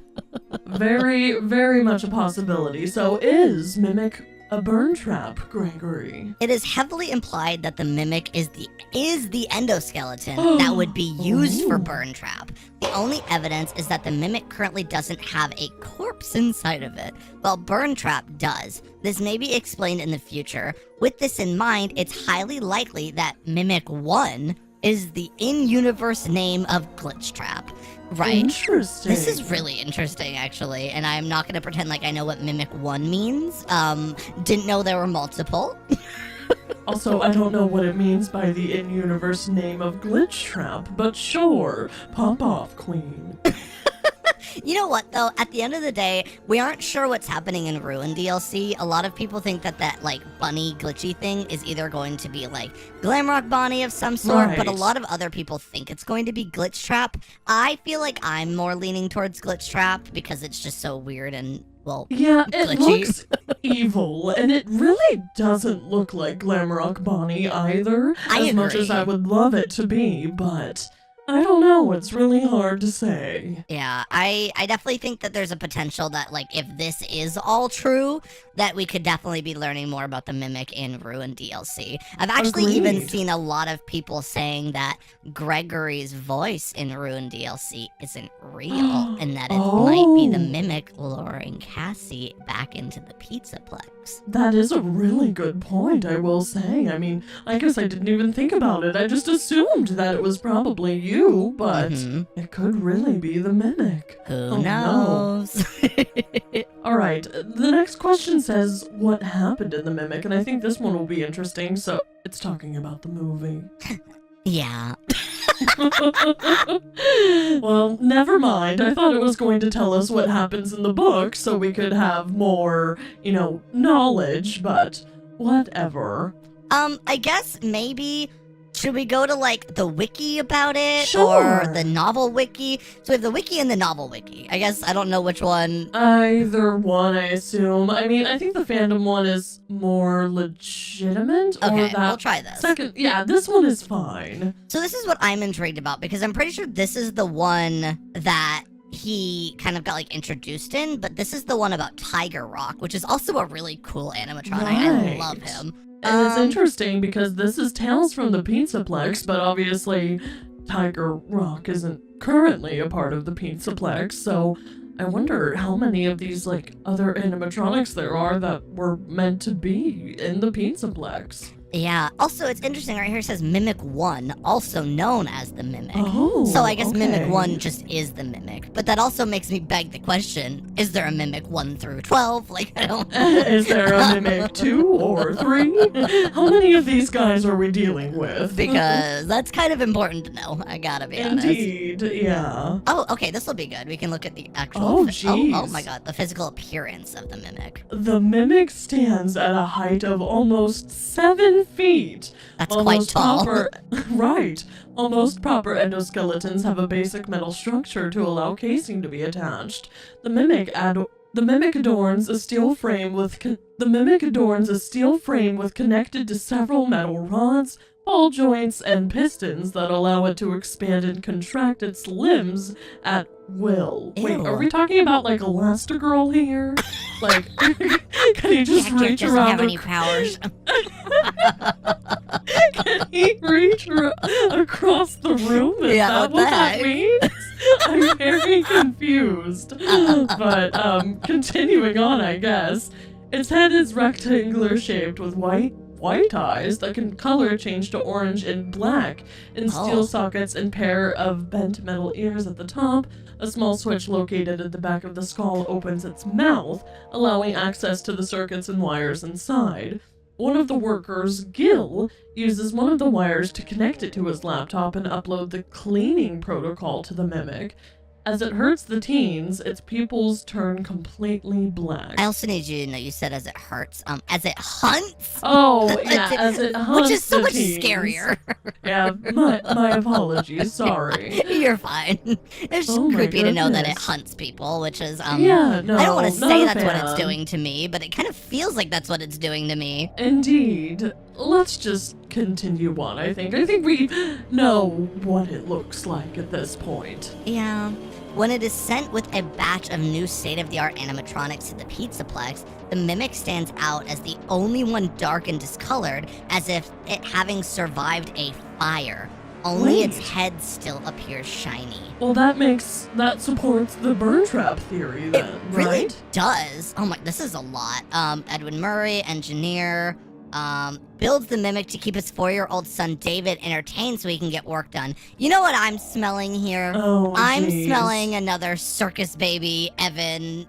Very, very much a possibility. So is Mimic a burn trap, Gregory? It is heavily implied that the Mimic is the endoskeleton that would be used for burn trap. The only evidence is that the Mimic currently doesn't have a corpse inside of it, while burn trap does. This may be explained in the future. With this in mind, it's highly likely that Mimic 1 is the in-universe name of Glitch Trap. Right. Interesting. This is really interesting, actually, and I'm not going to pretend like I know what Mimic 1 means. Didn't know there were multiple. Also, I don't know what it means by the in-universe name of Glitch Trap, but sure, pop off, queen. You know what, though? At the end of the day, we aren't sure what's happening in Ruin DLC. A lot of people think that, like, bunny glitchy thing is either going to be, like, Glamrock Bonnie of some sort, but a lot of other people think it's going to be Glitch Trap. I feel like I'm more leaning towards Glitch Trap because it's just so weird and, well, yeah, glitchy. It looks evil, and it really doesn't look like Glamrock Bonnie either, as much as I would love it to be, but I don't know, it's really hard to say. Yeah, I definitely think that there's a potential that, like, if this is all true, that we could definitely be learning more about the Mimic in Ruin DLC. I've actually even seen a lot of people saying that Gregory's voice in Ruin DLC isn't real, and that it might be the Mimic luring Cassie back into the Pizzaplex. That is a really good point, I will say. I mean, I guess I didn't even think about it. I just assumed that it was probably you, but it could really be the Mimic. Who knows? No. All right, the next question says, what happened in the Mimic? And I think this one will be interesting, so it's talking about the movie. Yeah. Well, never mind. I thought it was going to tell us what happens in the book so we could have more, knowledge, but whatever. I guess maybe, should we go to, like, the wiki about it? Sure. Or the novel wiki? So we have the wiki and the novel wiki. I guess I don't know which one. Either one, I assume. I mean, I think the fandom one is more legitimate. Okay, or we'll try this. Second, yeah, this one is fine. So this is what I'm intrigued about, because I'm pretty sure this is the one that he kind of got, like, introduced in, but this is the one about Tiger Rock, which is also a really cool animatronic. I love him. And it's interesting because this is Tales from the Pizzaplex, but obviously Tiger Rock isn't currently a part of the Pizzaplex, so I wonder how many of these, like, other animatronics there are that were meant to be in the Pizzaplex. Yeah. Also, it's interesting right here. It says Mimic 1, also known as the Mimic. Oh, so I guess okay. Mimic 1 just is the Mimic. But that also makes me beg the question, is there a Mimic 1 through 12? Like, I don't know. Is there a Mimic 2 or 3? How many of these guys are we dealing with? Because that's kind of important to know. I gotta be honest. Indeed, yeah. Oh, okay, this will be good. We can look at the actual... Oh, jeez. Oh my god, the physical appearance of the Mimic. The Mimic stands at a height of almost 7 feet. That's quite tall. Right. Almost proper endoskeletons have a basic metal structure to allow casing to be attached. The Mimic adorns a steel frame with connected to several metal rods, ball joints, and pistons that allow it to expand and contract its limbs at will. Ew. Wait, are we talking about, like, Elastigirl here? Like, can he just reach doesn't around have any powers. Can he reach across the room? Is that what that means? I'm very confused. But, continuing on, I guess. Its head is rectangular shaped with white white eyes that can color change to orange and black, and steel sockets and pair of bent metal ears at the top. A small switch located at the back of the skull opens its mouth, allowing access to the circuits and wires inside. One of the workers, Gil, uses one of the wires to connect it to his laptop and upload the cleaning protocol to the mimic. As it hurts the teens, its pupils turn completely black. I also need you to know you said as it hurts, as it hunts. Oh, yeah, as it hunts which is so the much teens. scarier. Yeah, my apologies, sorry. You're fine. It's just creepy to know that it hunts people, which is, yeah, no, I don't want to say that's what fan. it's doing to me, but it kind of feels like that's what it's doing to me. Indeed. Let's just continue on, I think. I think we know what it looks like at this point. Yeah. When it is sent with a batch of new state-of-the-art animatronics to the Pizzaplex, the mimic stands out as the only one dark and discolored, as if it having survived a fire. Only its head still appears shiny. Well, that supports the burn trap theory then, It really right? does. Oh my, this is a lot. Edwin Murray, engineer, builds the mimic to keep his 4-year-old son David entertained so he can get work done. You know what I'm smelling here? Oh, I'm geez. smelling another circus baby, Evan,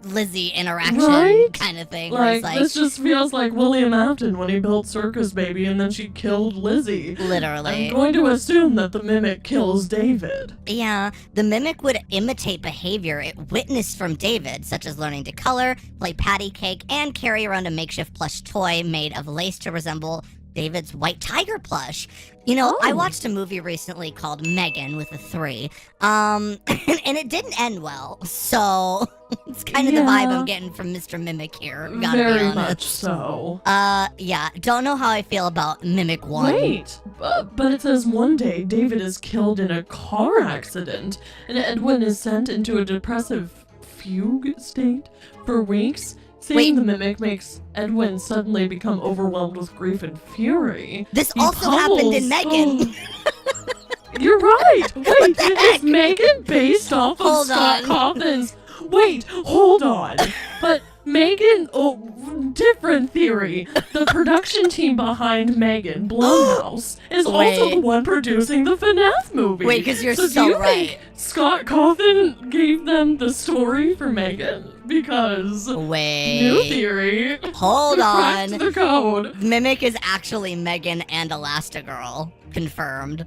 Lizzie interaction Right? kind of thing. where Like, it's like, this just feels like William Afton when he built Circus Baby and then she killed Lizzie. literally. I'm going to assume that the mimic kills David. Yeah, the mimic would imitate behavior it witnessed from David, such as learning to color, play patty cake, and carry around a makeshift plush toy made of lace to resemble David's white tiger plush. You know, I watched a movie recently called Megan with a 3, and it didn't end well, so it's kind of the vibe I'm getting from Mr. Mimic here, gotta be Very honest. much so. Yeah, don't know how I feel about Mimic 1. Wait, but it says one day David is killed in a car accident, and Edwin is sent into a depressive fugue state for weeks. Seeing the mimic makes Edwin suddenly become overwhelmed with grief and fury. This also happened in Megan. You're right! Wait, heck? is Megan based off of Hold Scott on. Cawthon's... Wait, hold on. But Megan... Oh, different theory. The production team behind Megan, Blumhouse, is also the one producing the FNAF movie. Wait, because you're do so you right. think Scott Cawthon gave them the story for Megan? Because... Wait. New theory. Hold Cracked on. the code. Mimic is actually Megan and Elastigirl. Confirmed.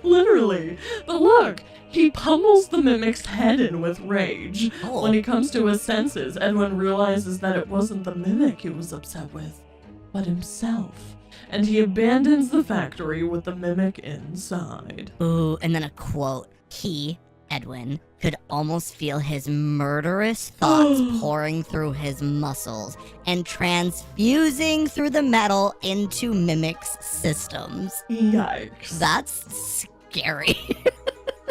Literally. But look, he pummels the mimic's head in with rage. Oh. When he comes to his senses, Edwin realizes that it wasn't the mimic he was upset with, but himself. And he abandons the factory with the mimic inside. Ooh, and then a quote. He, Edwin, could almost feel his murderous thoughts pouring through his muscles and transfusing through the metal into Mimic's systems. Yikes. That's scary.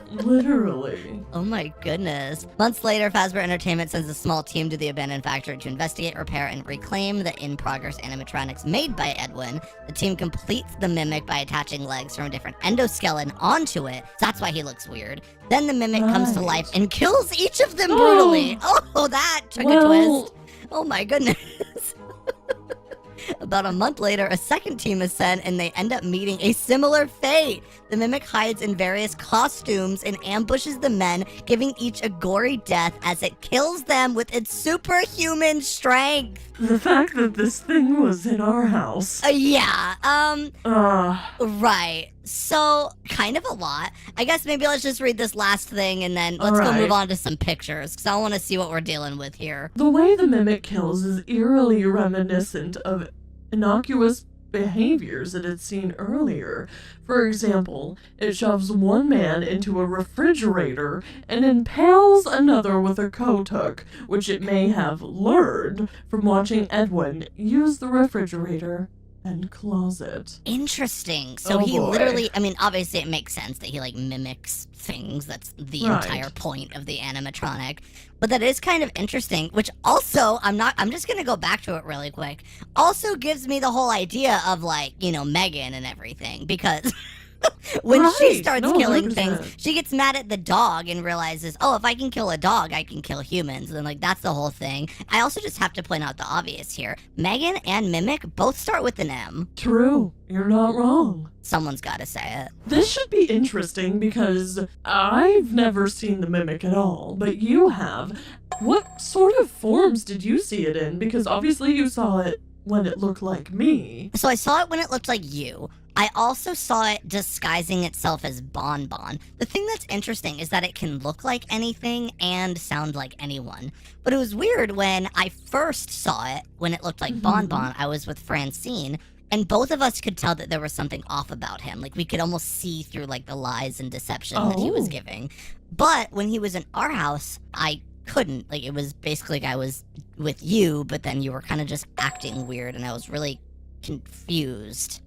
Literally. Oh my goodness. Months later, Fazbear Entertainment sends a small team to the abandoned factory to investigate, repair, and reclaim the in-progress animatronics made by Edwin. The team completes the mimic by attaching legs from a different endoskeleton onto it. So that's why he looks weird. Then the mimic comes to life and kills each of them brutally. Oh, that took a twist. Oh my goodness. About a month later, a second team is sent and they end up meeting a similar fate. The mimic hides in various costumes and ambushes the men, giving each a gory death as it kills them with its superhuman strength. The fact that this thing was in our house. Right. So, kind of a lot. I guess maybe let's just read this last thing and then let's go move on to some pictures, because I want to see what we're dealing with here. The way the mimic kills is eerily reminiscent of innocuous behaviors it had seen earlier. For example, it shoves one man into a refrigerator and impales another with a coat hook, which it may have learned from watching Edwin use the refrigerator and closet. Interesting. So he literally, I mean, obviously it makes sense that he like mimics things. That's the entire point of the animatronic. But that is kind of interesting, which also, I'm just going to go back to it really quick. Also gives me the whole idea of like, you know, Megan and everything, because When she Right. starts No, killing 100%. things, she gets mad at the dog and realizes, oh, if I can kill a dog, I can kill humans. And then, like, that's the whole thing. I also just have to point out the obvious here. Megan and Mimic both start with an M. True. You're not wrong. Someone's got to say it. This should be interesting because I've never seen the Mimic at all, but you have. What sort of forms did you see it in? Because obviously you saw it when it looked like me. So I saw it when it looked like you. I also saw it disguising itself as Bonbon. The thing that's interesting is that it can look like anything and sound like anyone. But it was weird when I first saw it, when it looked like Bonbon, I was with Francine, and both of us could tell that there was something off about him. Like, we could almost see through, like, the lies and deception that he was giving. But when he was in our house, I couldn't. Like, it was basically like I was with you, but then you were kind of just acting weird, and I was really confused.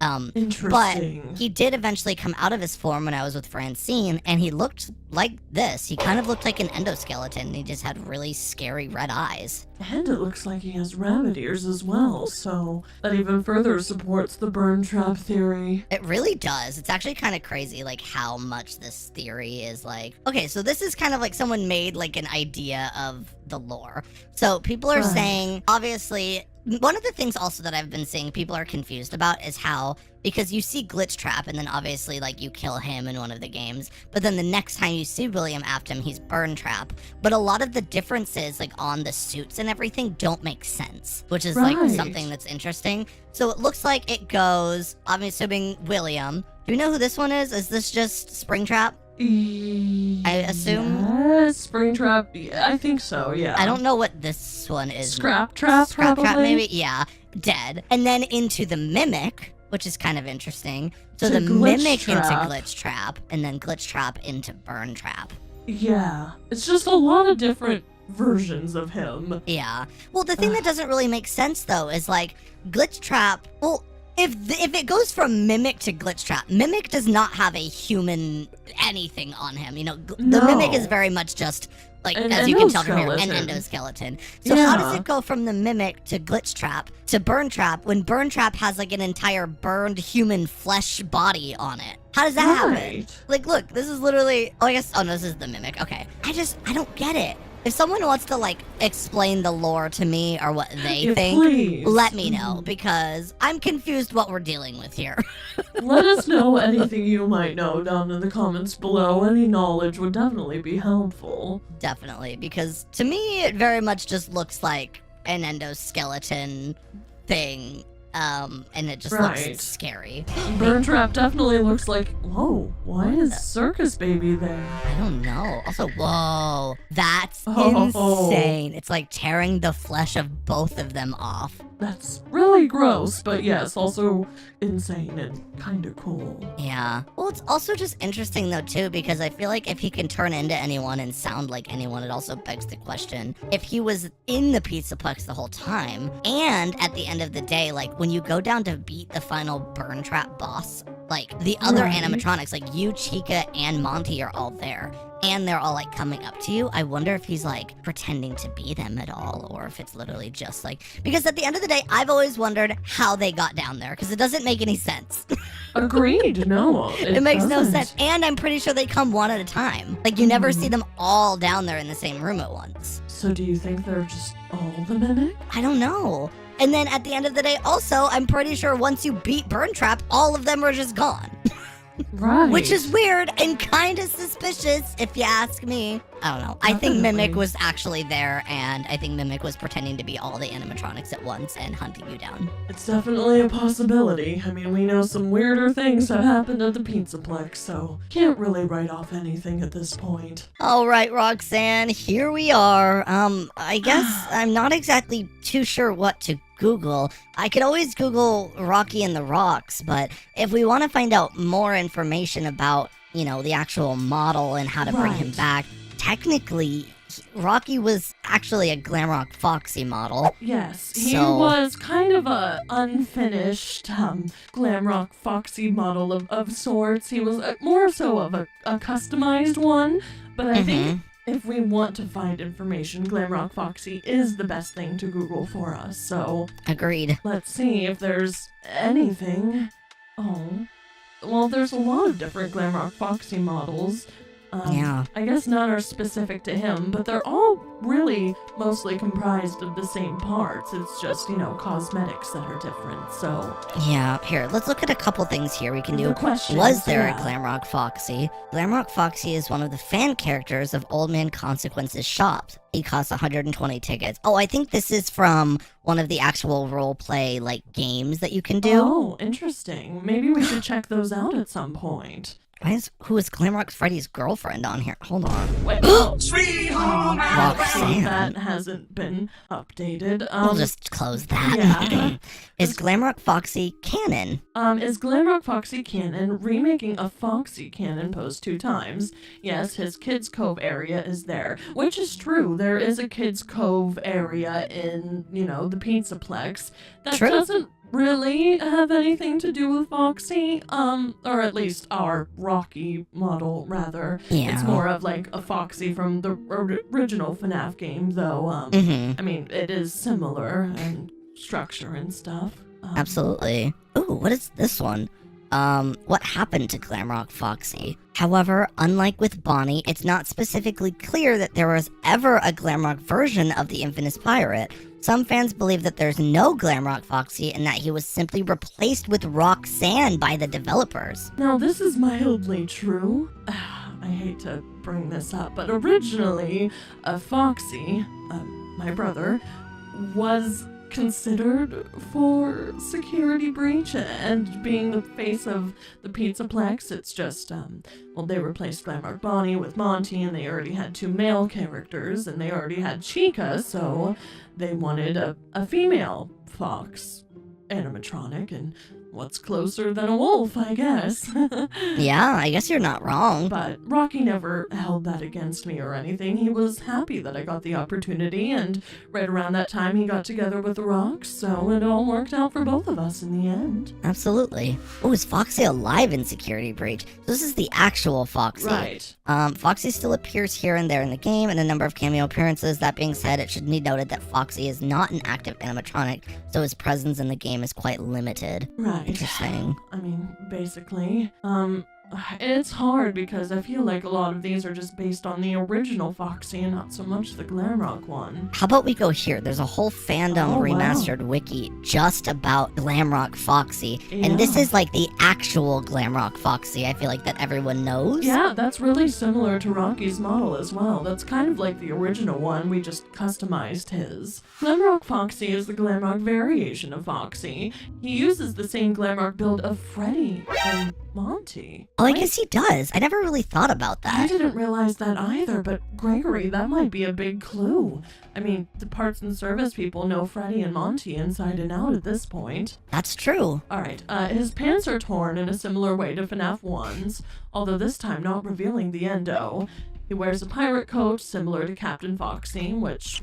But Interesting. he did eventually come out of his form when I was with Francine, and he looked like this. He kind of looked like an endoskeleton, and he just had really scary red eyes. And it looks like he has rabbit ears as well, so that even further supports the burn trap theory. It really does. It's actually kind of crazy, like, how much this theory is like... Okay, so this is kind of like someone made, like, an idea of the lore. So people are saying, obviously... One of the things also that I've been seeing people are confused about is how, because you see Glitch Trap and then obviously like you kill him in one of the games, but then the next time you see William Afton, he's Burn Trap. But a lot of the differences like on the suits and everything don't make sense, which is like something that's interesting. So it looks like it goes, I'm assuming William. Do you know who this one is? Is this just Springtrap? I assume? Yes, Springtrap. Yeah, I think so, yeah. I don't know what this one is. Scrap Trap, Scrap Trap, probably? maybe? Yeah. Dead. And then into the Mimic, which is kind of interesting. So To the Glitch Mimic Trap. into Glitch Trap, and then Glitch Trap into Burn Trap. Yeah. It's just a lot of different versions of him. Yeah. Well, the thing that doesn't really make sense, though, is like, Glitch Trap, well... If it goes from Mimic to Glitch Trap, Mimic does not have a human anything on him. You know, the Mimic is very much just, like, as you can tell from here, an endoskeleton. So how does it go from the Mimic to Glitch Trap to Burn Trap when Burn Trap has, like, an entire burned human flesh body on it? How does that happen? Like, look, this is literally... Oh, I guess... Oh, no, this is the Mimic. Okay. I don't get it. If someone wants to, like, explain the lore to me or what they think, please. let me know, because I'm confused what we're dealing with here. Let us know anything you might know down in the comments below. Any knowledge would definitely be helpful. Definitely, because to me, it very much just looks like an endoskeleton thing, and it just looks scary. Burn Trap definitely looks like... Whoa, why is Circus Baby there? I don't know. Also, whoa, that's insane. It's like tearing the flesh of both of them off. That's really gross, but yes, also insane and kind of cool. Yeah. Well, it's also just interesting, though, too, because I feel like if he can turn into anyone and sound like anyone, it also begs the question, if he was in the Pizzaplex the whole time, and at the end of the day, like, when you go down to beat the final Burn Trap boss, like, the other animatronics, like you, Chica, and Monty are all there. And they're all, like, coming up to you. I wonder if he's, like, pretending to be them at all, or if it's literally just, like... Because at the end of the day, I've always wondered how they got down there, because it doesn't make any sense. Agreed, no. It makes no sense. And I'm pretty sure they come one at a time. Like, you never see them all down there in the same room at once. So do you think they're just all the Mimic? I don't know. And then at the end of the day, also, I'm pretty sure once you beat Burn Trap, all of them are just gone. Right. Which is weird and kind of suspicious, if you ask me. I don't know. I think Mimic was actually there, and I think Mimic was pretending to be all the animatronics at once and hunting you down. It's definitely a possibility. I mean, we know some weirder things have happened at the Pizzaplex, so can't really write off anything at this point. All right, Roxanne, here we are. I guess I'm not exactly too sure what to Google. I could always Google Rocky and the Rocks, but if we want to find out more information about, you know, the actual model and how to bring him back, technically, Rocky was actually a Glamrock Foxy model. Yes, he was kind of a unfinished Glamrock Foxy model of sorts. He was more so of a customized one, but I think if we want to find information, Glamrock Foxy is the best thing to Google for us, so... Agreed. Let's see if there's anything. Oh. Well, well, there's a lot of different Glamrock Foxy models. Yeah. I guess none are specific to him, but they're all really mostly comprised of the same parts. It's just, cosmetics that are different, so... Yeah, here, let's look at a couple things here we can do. Was there a Glamrock Foxy? Glamrock Foxy is one of the fan characters of Old Man Consequence's shop. He costs 120 tickets. Oh, I think this is from one of the actual roleplay, games that you can do. Oh, interesting. Maybe we should check those out at some point. Who is Glamrock Freddy's girlfriend on here? Hold on. Wait, Sweet home Roxanne. that hasn't been updated. We'll just close that. Yeah. Is Glamrock Foxy canon? Is Glamrock Foxy canon? Remaking a Foxy canon posed 2 times. Yes, his Kids Cove area is there, which is true. There is a Kids Cove area in, the Pizzaplex. That True. doesn't really have anything to do with Foxy, or at least our Rocky model, rather. Yeah. It's more of a Foxy from the original FNAF game, though, I mean, it is similar in structure and stuff. Absolutely. Ooh, what is this one? What happened to Glamrock Foxy? However, unlike with Bonnie, it's not specifically clear that there was ever a Glamrock version of the infamous pirate. Some fans believe that there's no Glamrock Foxy and that he was simply replaced with Roxanne by the developers. Now, this is mildly true. I hate to bring this up, but originally, Foxy, my brother, was considered for security breach and being the face of the Pizzaplex. It's just, they replaced Glamrock Bonnie with Monty, and they already had 2 male characters, and they already had Chica, so they wanted a female Fox animatronic, and what's closer than a wolf, I guess. Yeah, I guess you're not wrong. But Rocky never held that against me or anything. He was happy that I got the opportunity, and right around that time he got together with the Rocks, so it all worked out for both of us in the end. Absolutely. Oh, is Foxy alive in Security Breach? This is the actual Foxy. Right. Foxy still appears here and there in the game in a number of cameo appearances. That being said, it should be noted that Foxy is not an active animatronic, so his presence in the game is quite limited. Right. Interesting. I mean, basically, it's hard because I feel like a lot of these are just based on the original Foxy and not so much the Glamrock one. How about we go here? There's a whole fandom remastered wiki just about Glamrock Foxy. Yeah. And this is the actual Glamrock Foxy, I feel like that everyone knows. Yeah, that's really similar to Rocky's model as well. That's kind of like the original one, we just customized his. Glamrock Foxy is the Glamrock variation of Foxy. He uses the same Glamrock build of Freddy and Monty. Oh, I guess he does. I never really thought about I that. didn't realize that either, but Gregory, that might be a big clue. I mean, the parts and service people know Freddy and Monty inside and out at this point. That's true. Alright, his pants are torn in a similar way to FNAF 1's, although this time not revealing the endo. He wears a pirate coat similar to Captain Foxy, which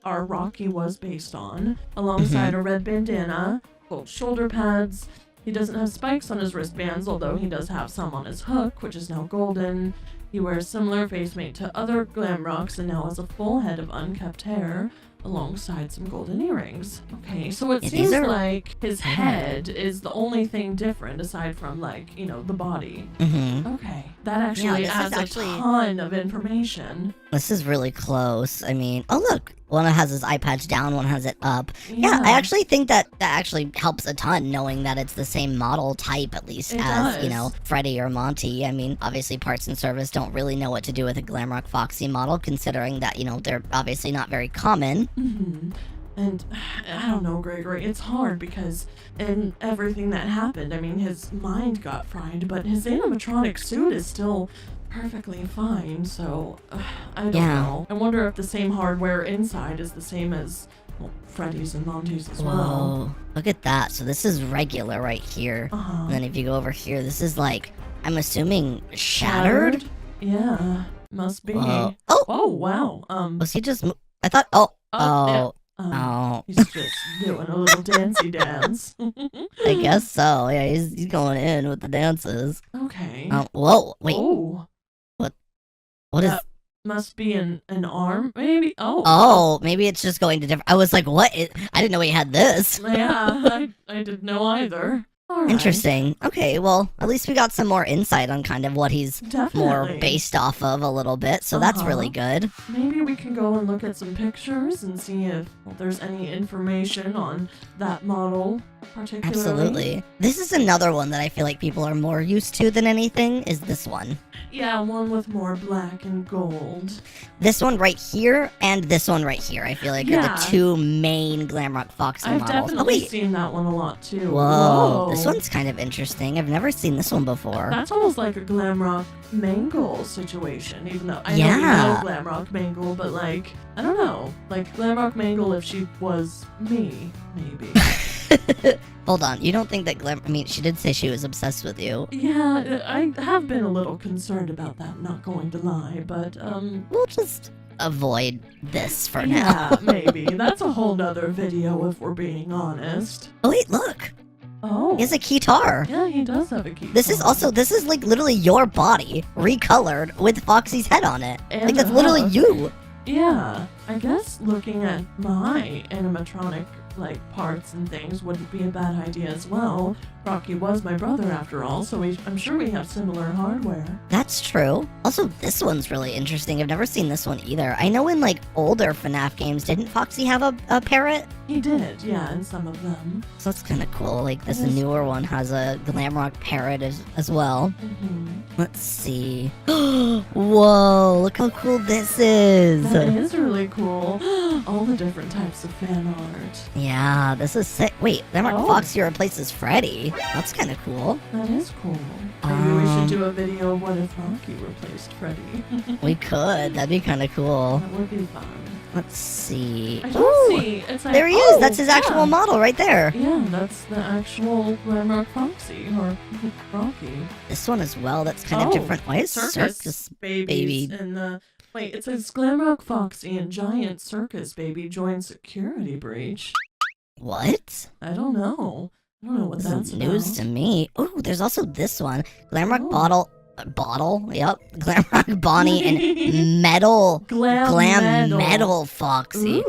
our Rocky was based on, alongside a red bandana, gold shoulder pads. He doesn't have spikes on his wristbands, although he does have some on his hook, which is now golden. He wears similar face mate to other Glamrocks and now has a full head of unkept hair, alongside some golden earrings. Okay, so it seems like his head is the only thing different aside from, the body. Mm-hmm. Okay, that actually adds a ton of information. This is really close. I mean, oh look, one has his eye patch down, one has it up. Yeah, I actually think that actually helps a ton, knowing that it's the same model type, at least, as Freddy or Monty. I mean, obviously parts and service don't really know what to do with a Glamrock Foxy model, considering that, they're obviously not very common. Mm-hmm. And I don't know, Gregory, it's hard because in everything that happened, I mean, his mind got fried, but his animatronic suit is still perfectly fine, so I don't know. I wonder if the same hardware inside is the same as Freddy's and Monty's as well. Look at that. So this is regular right here. And then if you go over here, this is I'm assuming shattered? Yeah, must be. Oh, wow. Was he just... I thought... He's just doing a little dancey dance. I guess so. Yeah, he's going in with the dances. Okay. Whoa, wait. Oh. What is... Must be an arm, maybe? Oh, maybe it's just going to different... I was like, what? I didn't know he had this. Yeah, I didn't know either. All right. Interesting. Okay, well, at least we got some more insight on kind of what he's more Definitely. based off of a little bit, so that's really good. Maybe we can go and look at some pictures and see if there's any information on that model particularly. Absolutely. This is another one that I feel like people are more used to than anything, is this one. Yeah, one with more black and gold. This one right here and this one right here, I feel like are Yeah. the two main Glamrock Foxy I've models. definitely Oh, wait. seen that one a lot too. Whoa. This one's kind of interesting. I've never seen this one before. That's almost like a Glamrock Mangle situation, even though I Yeah. know Glamrock Mangle, but like, I don't know. Like Glamrock Mangle if she was me, maybe. Hold on. You don't think that I mean, she did say she was obsessed with you. Yeah, I have been a little concerned about that, not going to lie, but We'll just avoid this for yeah, now. maybe. That's a whole nother video if we're being honest. Oh, wait, look. Oh. He has a guitar. Yeah, he does have a key. This is like literally your body recolored with Foxy's head on it. And Like, that's literally you. Yeah, I guess looking at my animatronic like parts and things wouldn't be a bad idea as well. Rocky was my brother after all, so I'm sure we have similar hardware. That's true. Also, this one's really interesting. I've never seen this one either. I know in like older FNAF games, didn't Foxy have a parrot? He did, yeah, in some of them. So that's kind of cool. Like this Yes. newer one has a Glamrock parrot as well. Mm-hmm. Let's see. Whoa, look how cool this is. That is really cool. All the different types of fan art. Yeah, this is sick. Wait, Glamrock Oh. Foxy replaces Freddy. That's kind of cool. That is cool. Maybe we should do a video of what if Rocky replaced Freddy. We could. That'd be kind of cool. That would be fun. Let's see. I Ooh, don't see. It's like, there he oh, is. That's his actual yeah. model right there. Yeah, that's the actual Glamrock Foxy, or Rocky. This one as well. That's kind of Oh, different. Why is circus baby? babies and the wait, it says Glamrock Foxy and Giant Circus Baby join security breach. What? I don't know. I don't know what This that's is news about. to me. Oh, there's also this one. Glamrock Oh. Bottle. Yep. Glamrock Bonnie and Metal Glam Metal Foxy.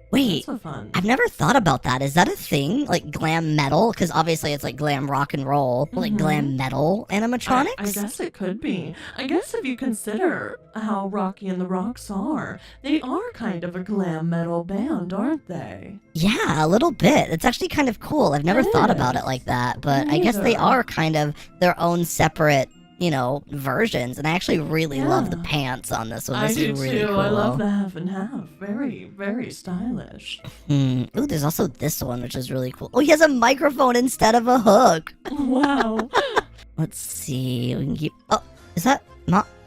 Wait. That's a fun. I've never thought about that. Is that a thing? Like glam metal? Because obviously it's like glam rock and roll. Like Mhm. glam metal animatronics? I guess it could be. I guess if you consider how Rocky and the Rocks are, they are kind of a glam metal band, aren't they? Yeah, a little bit. It's actually kind of cool. I've never It thought about is. it like that. But Me I guess they neither. are kind of their own separate, versions. And I actually really love the Yeah. pants on this one. I This do is really too. cool. I love the half and half. Very, very stylish. Ooh, there's also this one, which is really cool. Oh, he has a microphone instead of a hook. Wow. Let's see. We can keep. Oh, is that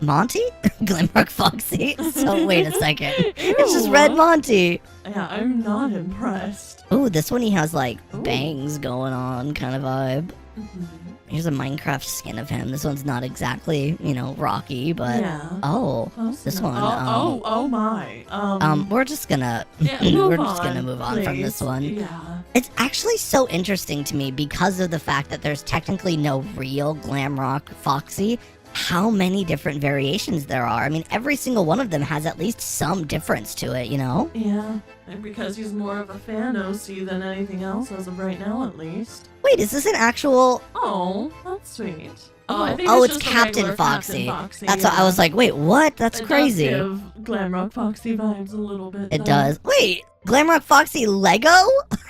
Monty? Glamrock Foxy. So wait a second. It's just Ew. Red Monty. Yeah, I'm not impressed. Oh, this one he has like Ooh. bangs going on, kind of vibe. Mhm. Here's a Minecraft skin of him. This one's not exactly, Rocky, but Yeah. oh, Close this enough. one, Oh my. we're just gonna Yeah, we're move just gonna move on from this please. one. Yeah. It's actually so interesting to me because of the fact that there's technically no real Glamrock Foxy. How many different variations there are. I mean, every single one of them has at least some difference to it, Yeah. And because he's more of a fan OC than anything else as of right now, at least. Wait, is this an actual? Oh, that's sweet. Oh, it's just a Captain regular Foxy. Captain Foxy. That's what I was like. Wait, what? That's It crazy. Does give Glamrock Foxy vibes a little bit. It though. does. Wait, Glamrock Foxy Lego?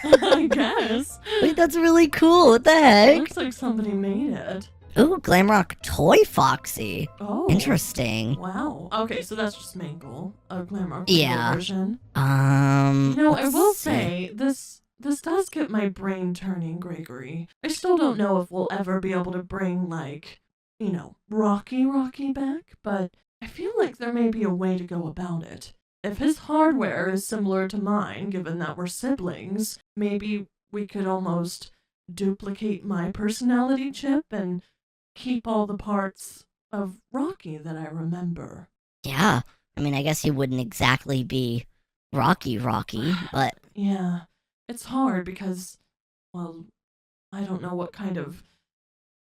I guess. Wait, that's really cool. What the It heck? looks like somebody made it. Ooh, Glamrock Toy Foxy. Oh. Interesting. Wow. Okay, so that's just Mangle, a Glamrock Yeah. version. Um. You know, I let's will see. say this does get my brain turning, Gregory. I still don't know if we'll ever be able to bring like, Rocky back, but I feel like there may be a way to go about it. If his hardware is similar to mine, given that we're siblings, maybe we could almost duplicate my personality chip and keep all the parts of Rocky that I remember. Yeah. I mean, I guess he wouldn't exactly be Rocky, but Yeah, it's hard because, well, I don't know what kind of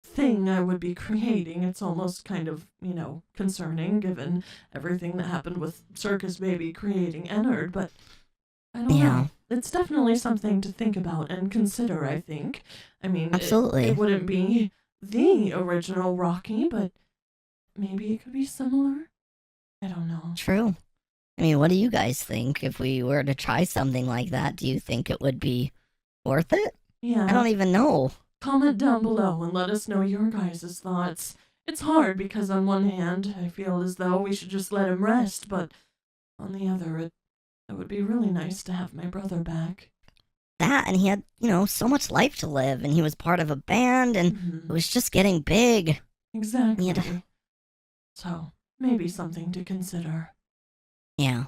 thing I would be creating. It's almost kind of, concerning given everything that happened with Circus Baby creating Ennard, but I don't Yeah. know. it's definitely something to think about and consider, I think. I mean, Absolutely. it wouldn't be the original Rocky, but maybe it could be similar. I don't know. True. I mean, what do you guys think? If we were to try something like that, do you think it would be worth it? Yeah. I don't even know. Comment down below and let us know your guys' thoughts. It's hard because on one hand, I feel as though we should just let him rest, but on the other, it would be really nice to have my brother back. That, and he had, so much life to live, and he was part of a band, and it was just getting big. Exactly. Yeah. So, maybe something to consider. Yeah.